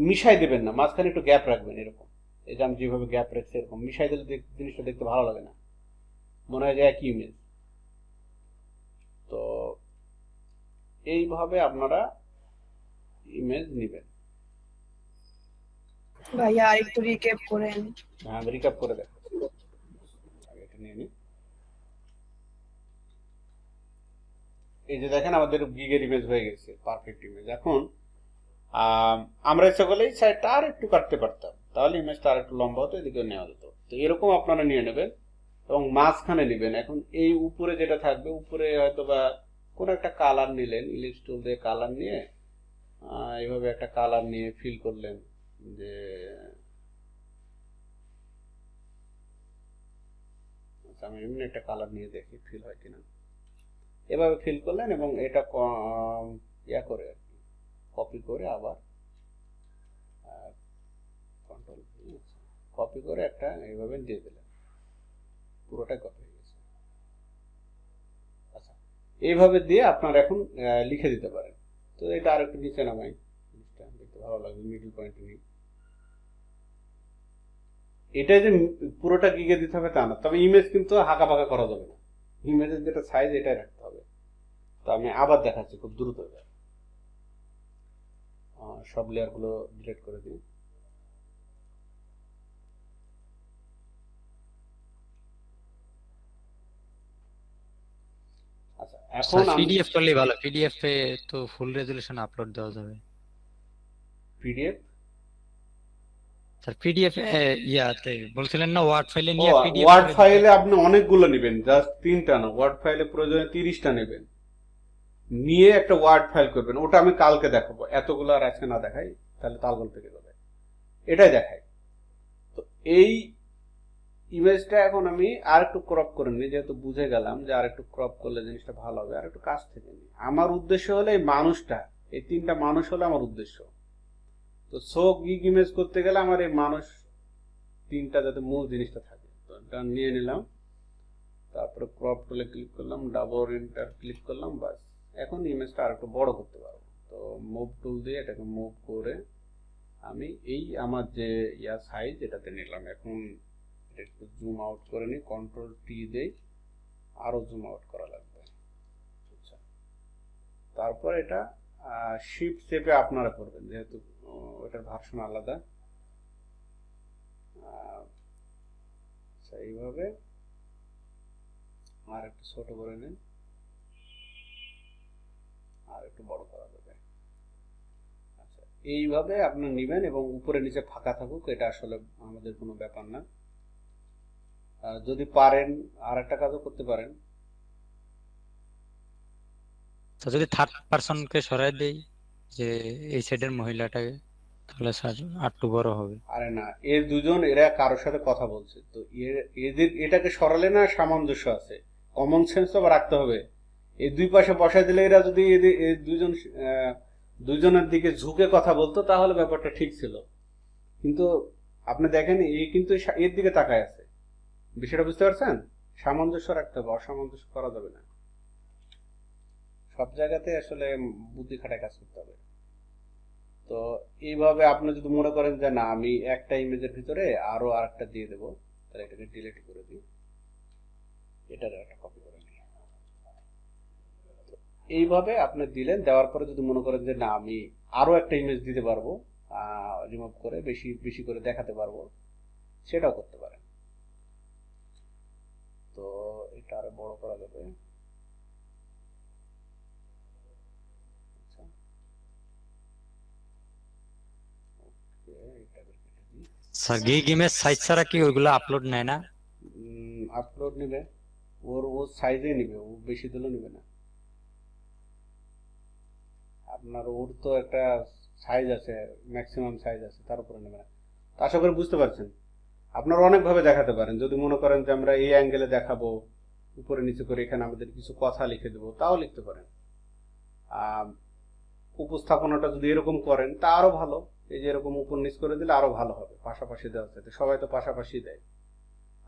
মিশাই দিবেন না, মাঝখানে একটু গ্যাপ রাখবেন এরকম। এই যে আমি যেভাবে গ্যাপ রাখছি এরকম মিশাই দিলে জিনিসটা দেখতে ভালো লাগে না, মনে হয় যে একই ইমেজ। তো এইভাবে আপনারা ইমেজ নেবেন। ভাইয়া আর একটু রিক্যাপ করেন। হ্যাঁ, আমি রিক্যাপ করে দেখাচ্ছি। আগে এটা নিয়ে নিই। এই যে দেখেন আমাদের গিগের ইমেজ হয়ে গেছে, পারফেক্ট ইমেজ। এখন আমরা ইচ্ছা করলে এই সাইডটা আর একটু কাটতে পারতাম, তাহলে ইমেজটা আর একটু লম্বা হতো, এদিকে নেওয়া যেত। তো এরকম আপনারা নিয়ে নেবেন এবং মাঝখানে নেবেন। এখন এই উপরে যেটা থাকবে, উপরে হয়তো বা কোনো একটা কালার নিলেন, ইলিপস টুল দিয়ে কালার নিয়ে এইভাবে একটা কালার নিয়ে ফিল করলেন যে আচ্ছা, আমি এমনি একটা কালার নিয়ে দেখি ফিল হয় কিনা। এভাবে ফিল করলেন এবং এটা ইয়া করে আর কি কপি করে আবার কন্ট্রোল কপি করে একটা এইভাবে দিয়ে দিলেন, পুরোটা কপি হয়ে গেছে। আচ্ছা, এইভাবে দিয়ে আপনার এখন লিখে দিতে পারেন। তো এটা আর একটু নিচে নামাই, জিনিসটা দেখতে ভালো লাগবে, মিডল পয়েন্টে নিই। এটা যে পুরোটা গিগে দিতে হবে তা না, তবে ইমেজ কিন্তু হাঁকা পাকা করা যাবে না, ইমেজের যেটা সাইজ এটাই রাখতে হবে। তো আমি আবার দেখাচ্ছি খুব দ্রুত, সব লেয়ার গুলো ডিলিট করে দিই। আচ্ছা, এখন পিডিএফ করলেই ভালো, পিডিএফ এ তো ফুল রেজুলেশন আপলোড দেওয়া যাবে। পিডিএফ, স্যার পিডিএফ ইয়াতে বলছিলেন না ওয়ার্ড ফাইলে নিয়ে পিডিএফ ওয়ার্ড ফাইলে আপনি অনেকগুলো নেবেন, জাস্ট 3টা না, ওয়ার্ড ফাইলে প্রয়োজনে 30টা নেবেন, নিয়ে একটা ওয়ার্ড ফাইল করবেন। ওটা আমি কালকে দেখাবো, এতগুলো আর আজকে না দেখাই, তাহলে তালগোল পেকে যাবে, এটাই দেখাই। তো এই ইমেজটা এখন আমি আর একটু ক্রপ করে নিই, যেহেতু বুঝে গেলাম যে আর একটু ক্রপ করলে জিনিসটা ভালো হবে, আর একটু কাছ থেকে নিই। আমার উদ্দেশ্য হলো এই মানুষটা, এই 3টা মানুষ হলো আমার উদ্দেশ্য। তো সো গিগ ইমেজ করতে গেলে আমার এই মানুষ 3টা যাতে মূল জিনিসটা থাকে। তো এটা নিয়ে নিলাম, তারপরে ক্রপ টুলে ক্লিক করলাম, ডাবল এন্টার ক্লিক করলাম, বাস। এখন ইমেজটা আর একটু বড় করতে পারবো। তো মুভ টুল দিয়ে এটাকে মুভ করে আমি এই আমার যে সাইজ এটাতে নিলাম। এখন একটু জুম আউট করে নিই, কন্ট্রোল টি দেই, আরো জুম আউট করা লাগবে। আচ্ছা, তারপর এটা শিফট চেপে আপনারা করবেন, যেহেতু ওটার ভার্সন আলাদা। আচ্ছা, এইভাবে আর একটু ছোট করে নিন, আর একটু বড় করা যাবে। আচ্ছা, এইভাবে আপনি নেবেন এবং উপরে নিচে ফাঁকা থাকুক, এটা আসলে আমাদের কোনো ব্যাপার না। যদি পারেন আর একটা কাজও করতে পারেন, তো যদি থার্ড পারসনকে সরাই দেই যে এই সাইডের মহিলাটাকে, তাহলে স্যার আরটু বড় হবে। আরে না, এরা কারোর সাথে কথা বলছে, তো এদের এটাকে সরালে না সামঞ্জস্য আছে, কমন সেন্স তো রাখতে হবে। এই দুই পাশে বসাই দিলে এরা যদি দুজনের দিকে ঝুঁকে কথা বলতো তাহলে ব্যাপারটা ঠিক ছিল, কিন্তু আপনি দেখেন এই কিন্তু এর দিকে তাকায় আছে। বিষয়টা বুঝতে পারছেন? সামঞ্জস্য রাখতে হবে, অসামঞ্জস্য করা যাবে না। সব জায়গাতে আসলে বুদ্ধি খাটায় কাজ করতে হবে। তো এইভাবে আপনি যদি মনে করেন যে না আমি একটা ইমেজের ভিতরে আরো আরেকটা দিয়ে দেবো, তাহলে এটাকে ডিলিট করে দিই, এটার একটা কপি করে নিই। এইভাবে আপনি দিলেন, দেওয়ার পরে যদি মনে করেন যে না আমি আরো একটা ইমেজ দিতে পারবো, রিমুভ করে বেশি বেশি করে দেখাতে পারবো, সেটাও করতে পারেন। তো এটা আরো বড় করা যাবে। স্যার গিগ ইমেজ সাইজ ছাড়া কি ওইগুলো আপলোড নেয় না? আপলোড নেবে, ওর সাইজে নেবে, ও বেশি দিলেও নেবে না। আপনার ওর তো একটা সাইজ আছে, ম্যাক্সিমাম সাইজ আছে, তার উপরে নেবে না। আশা করি বুঝতে পারছেন। আপনারা অনেকভাবে দেখাতে পারেন, যদি মনে করেন যে আমরা এই অ্যাঙ্গেলে দেখাবো, উপরে নিচে করে এখানে আমাদের কিছু কথা লিখে দেবো, তাও লিখতে পারেন। উপস্থাপনাটা যদি এরকম করেন তা আরো ভালো, এই যে এরকম উপর নিচ করে দিলে আরো ভালো হবে, পাশাপাশি দেওয়া যাতে, সবাই তো পাশাপাশি দেয়।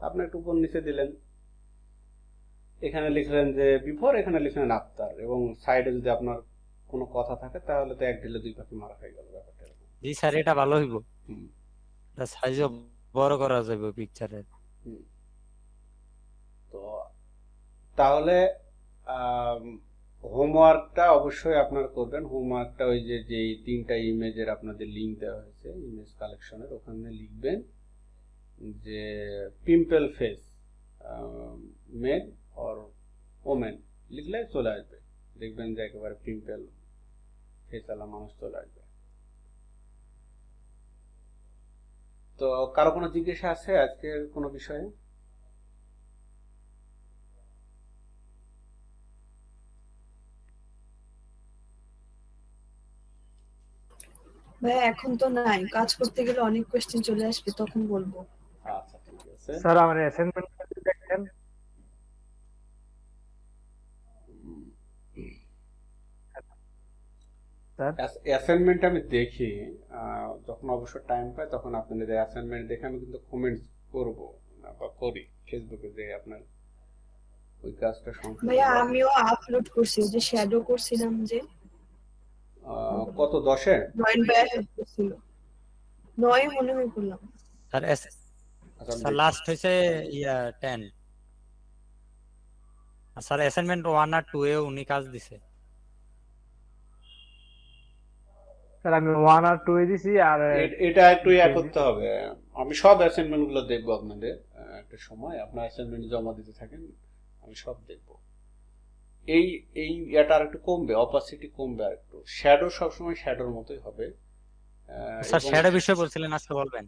আপনি একটু উপর নিচে দিলেন, এখানে লিখলেন যে বিফোর, এখানে লিখলেন আফটার, এবং সাইডে যদি আপনার কোনো কথা থাকে তাহলে তো এক ঢিলে দুই পাখি মারা হয়ে গেল ব্যাপারটা এরকম। জি স্যার, এটা ভালো হইব, হুম, সাইজও বড় করা যাবে পিকচারের। হুম। তো তাহলে হোমওয়ার্কটা অবশ্যই আপনারা করবেন। হোমওয়ার্কটা ওই যে যেই 3টা ইমেজের আপনাদের লিংক দেওয়া হয়েছে ইমেজ কালেকশনের, ওখানে লিখবেন যে pimple face male or women, লিখলে চলে আসবে, দেখবেন যে একেবারে পিম্পল ফেসালা মানুষ চলে আসবে। তো কারো কোনো জিজ্ঞাসা আছে আজকের কোনো বিষয়ে? ভাইয়া এখন তো নাই, কাজ করতে গেলে অনেক কোয়েশ্চেন চলে আসবে, তখন বলবো। আচ্ছা ঠিক আছে। স্যার আমার অ্যাসাইনমেন্ট দেখেন। স্যার অ্যাসাইনমেন্ট আমি দেখি, যখন অবশ্য টাইম পাই তখন আপনাদের অ্যাসাইনমেন্ট দেখে আমি কিন্তু কমেন্টস করব বা করি ফেসবুকে যে আপনার ওই কাজটা সংশোধন ভাইয়া করা। আমিও আপলোড করছি, ওই যে শ্যাডো করছিলাম যে, কত 10-এ? নয়ন ভাইয়া হেল্প করছিল, 9 মনে হয় করলাম। স্যার আচ্ছা আমি স্যার দেখি। লাস্ট হয়েছে 10। আর স্যার অ্যাসাইনমেন্ট 1 আর 2 এ উনি কাজ দিছে। স্যার আমি 1 আর 2 এ দিছি, আর এটা একটু ইয়া করতে হবে। আমি সব অ্যাসাইনমেন্ট গুলো দেখবো আপনাদের, একটা সময় আপনার অ্যাসাইনমেন্ট জমা দিতে থাকেন, আমি সব দেখবো। এই এই এটা আর একটু কমবে, অপাসিটি কমবে আর একটু, শ্যাডো সবসময় শ্যাডোর মতোই হবে। স্যার এবং শ্যাডো বিষয় বলছিলেন, আজকে বলবেন?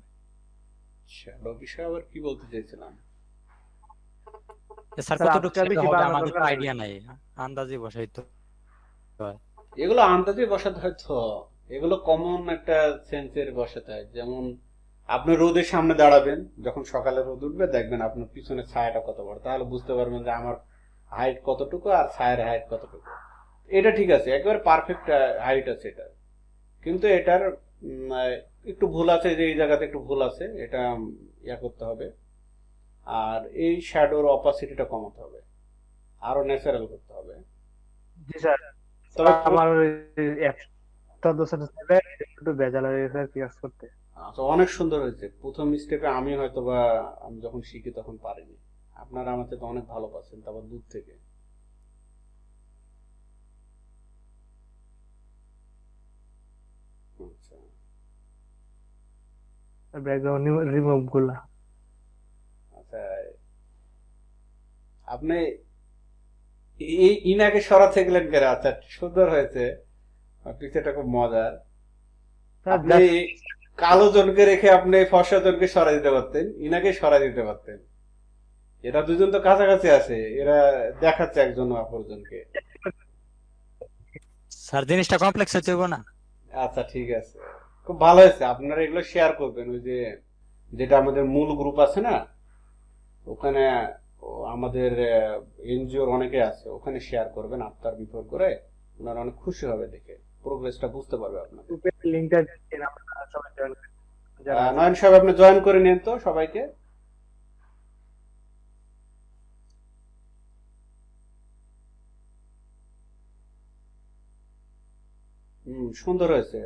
শ্যাডো বিষয়ে আবার কি বলতে চাইছিলাম? স্যার স্যার কতটুকু আজকে শ্যাডো বেশি হবে বানানোর আমাদের তো দরকার নেই। আইডিয়া নাই, আন্দাজে বসাই তো হয়। এগুলো আন্দাজে বসাতে হয় তো, এগুলো কমন একটা সেন্সের বসাতে হয়। যেমন আপনি রোদের সামনে দাঁড়াবেন, যখন সকালে রোদ উঠবে দেখবেন আপনার পিছনে ছায়াটা কত বড়, তাহলে বুঝতে পারবেন যে আমার হাইট কতটুকু আর ছায়ের হাইট কতটুকু। এটা ঠিক আছে, একেবারে পারফেক্ট হাইট আছে এটা, কিন্তু এটার একটু ভুল আছে, যে এই জায়গাতে একটু ভুল আছে, এটা ইয়া করতে হবে। আর এই শ্যাডোর অপাসিটিটা কমাতে হবে, আরো ন্যাচারাল করতে হবে। জি স্যার। তবে আমার একটা দোষের ছিল, একটু ভেজাল হয়ে গেছে আর কি কাজ করতে। আচ্ছা, অনেক সুন্দর হয়েছে। প্রথম স্টেপে আমি হয়তো বা আমি যখন শিখি তখন পারিনি, আপনারা আমার থেকে অনেক ভালো পাচ্ছেন, তারপর দূর থেকে। আচ্ছা ব্যাকগ্রাউন্ড রিমুভ গুলা। আচ্ছা, আপনি এই ইনাকে সরাতে গেলেন কেন? আচ্ছা সুন্দর হয়েছে, পিকচারটা খুব মজার। স্যার আপনি কালো জনকে রেখে আপনি ফর্সা জনকে সরাই দিতে পারতেন, ইনাকে সরাই দিতে পারতেন। এরা দুজন তো কাছাকাছি আছে, এরা দেখাচ্ছে একজন অপরজনকে। স্যার জিনিসটা কমপ্লেক্স হতে হবে না? আচ্ছা ঠিক আছে, খুব ভালো হয়েছে। আপনারা এগুলো শেয়ার করবেন, ওই যে যেটা আমাদের মূল গ্রুপ আছে না, ওখানে আমাদের এনজিওর অনেকে আছে, ওখানে শেয়ার করবেন আফতার বিফোর করে, ওনারা অনেক খুশি হবে দেখে, প্রোগ্রেসটা বুঝতে পারবে আপনাদের। লিংকটা দিচ্ছেন, আপনারা সবাই জয়েন করুন যারা আছে। নয়ন সাহেব আপনি জয়েন করে নিন তো সবাইকে। সুন্দর হয়েছে,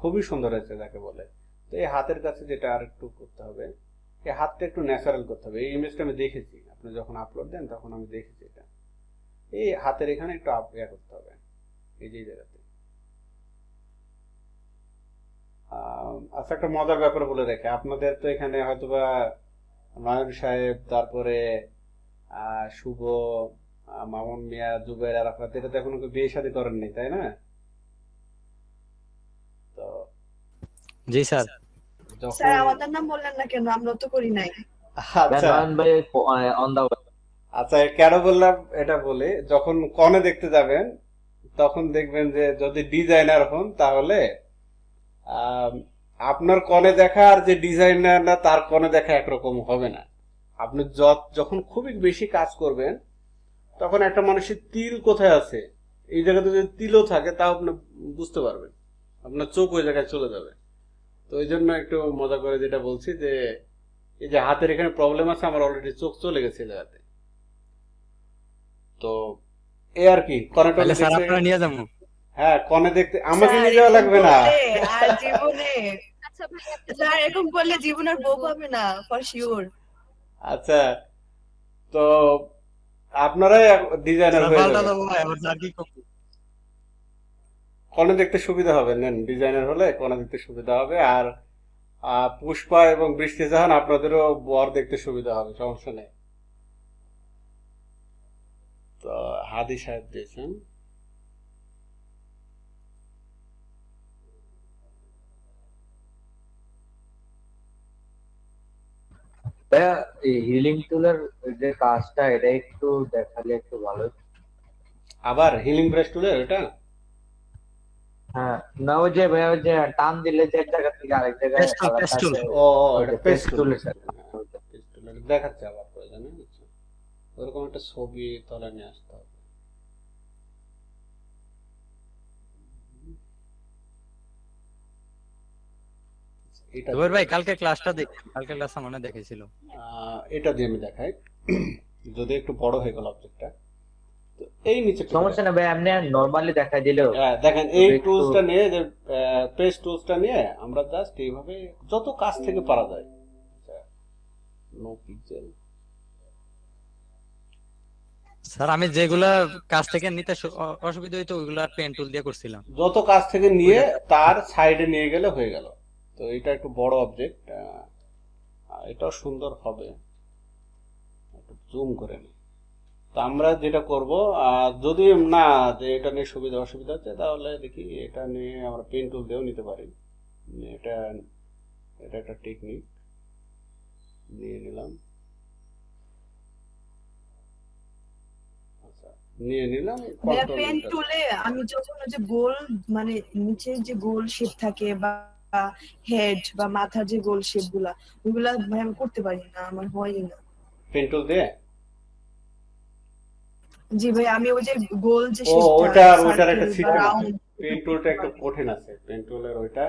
খুবই সুন্দর হয়েছে যাকে বলে। তো এই হাতের কাছে যেটা আর একটু করতে হবে, এই হাতটা একটু ন্যাচারাল করতে হবে। এই ইমেজটা আমি দেখেছি, আপনি যখন আপলোড দেন তখন আমি দেখেছি এটা। এই হাতের এখানে একটু ইয়া করতে হবে, এই যে এই জায়গাতে। আচ্ছা, একটা মজার ব্যাপার বলে রেখে, আপনাদের তো এখানে হয়তোবা নয়ন সাহেব, তারপরে শুভ, মামুন মিয়া, জুবের, আরাফাত, এটা তো এখনো কেউ বিয়ে শাদী করেননি, তাই না? তো জি স্যার। যখন স্যার আমাদের নাম বললেন না কেন, আমরা তো করি নাই। আচ্ছা নয়ন ভাই অন দা আচ্ছা, কেন বললাম এটা বলে, যখন কনে দেখতে যাবেন তখন দেখবেন যে যদি ডিজাইনার হন তাহলে আম, আপনার কনে দেখা আর যে ডিজাইনার না তার কনে দেখা একরকম হবে না। আপনি যখন খুবই বেশি কাজ করবেন তখন একটা মানুষের তিল কোথায় আছে, এই জায়গাতে যদি তিলও থাকে তাও আপনি বুঝতে পারবেন, আপনার চোখ ওই জায়গায় চলে যাবে। তো ওই জন্য একটু মজা করে যেটা বলছি যে এই যে হাতের এখানে প্রবলেম আছে, আমার অলরেডি চোখ চলে গেছে এই জায়গাতে। তো এ আর কি, কনে টনে তাহলে স্যার দেখলে আপনারা নিয়ে যাবো। হ্যাঁ কনে দেখতে আমাকে স্যার নিয়ে যাওয়া এরকম লাগবে না। করলে আর জীবনে আচ্ছা ভাই একটা স্যার এরকম করলে জীবন আর বউ পাবে না ফর শিওর। আচ্ছা, তো আপনারাই ডিজাইনার স্যার হয়ে পাল্টা যাবেন। দেবো ভাই, আবার স্যার কি করবো? কনে দেখতে সুবিধা হবে, নেন ডিজাইনার হলে কনে দেখতে সুবিধা হবে। আর পুষ্পা এবং বৃষ্টি জাহান আপনাদেরও বর দেখতে সুবিধা হবে, সমস্যা নেই। তো হাদি সাহেব দিয়েছেন। ভাইয়া এই হিলিং টুলের যে কাজটা এটা একটু দেখালে একটু ভালো হতো। আবার হিলিং ব্রাশ টুলের এটা হ্যাঁ, না ওই যে ভাইয়া ওই যে টান দিলে যে এক জায়গা থেকে আরেক জায়গায় পেস্টুল, কালারটা পেস্টুল। আসে, ও ওইটা এটা পেস্ট টুল। পেস্টুলের সাথে। পেস্ট টুল দেখাচ্ছে আবার প্রয়োজনে, আচ্ছা। ওরকম একটা ছবি তলে নিয়ে আসতে হবে। এটা জুবাইর ভাই কালকে ক্লাসটা দেখেন, কালকে ক্লাস মনে দেখেছিল। এটা দিয়ে আমি দেখাই, যদি একটু বড় হয়ে গেল অবজেক্টটা। তো এই নিচে একটু সমস্যা না ভাই, এমনি নরমালি দেখা দিলেও দেখেন এই তবে একটু টুলসটা নিয়ে, যে পেস্ট টুলসটা নিয়ে আমরা জাস্ট এইভাবে যত কাছ থেকে পারা যায়, নো পিক্সেল। স্যার আমি যেগুলা কাজ থেকে নিতে অসুবিধা হইতো ওইগুলা পেন টুল দিয়ে করছিলাম। যত কাছ থেকে নিয়ে তার সাইডে নিয়ে গেলে হয়ে গেল। তো এটা একটু বড় অবজেক্ট, এটাও সুন্দর হবে, একটু জুম করে নিই। তো আমরা যেটা করব, যদি না যে এটা নিয়ে সুবিধা অসুবিধা হচ্ছে, তাহলে দেখি এটা নিয়ে আমরা পেন টুল দিয়েও নিতে পারি। এটা এটা একটা টেকনিক নিয়ে নিলাম। আচ্ছা, নিয়ে নিলাম পেন টুলে আমি যখন ওই যে গোল মানে নিচে যে গোল শেপ থাকে বা হেড বা মাথার যে গোল শেপ গুলা ওইগুলা ভাই আমি করতে পারি না, আমার হয়ই না। পেন টুল দিয়ে জি ভাই আমি ওই যে গোল যে ও শেপটা ওইটার একটা সার্কেল বা সিস্টেম আছে। রাউন্ড পেন টুলটা একটু কঠিন আছে, পেন টুলের ওইটা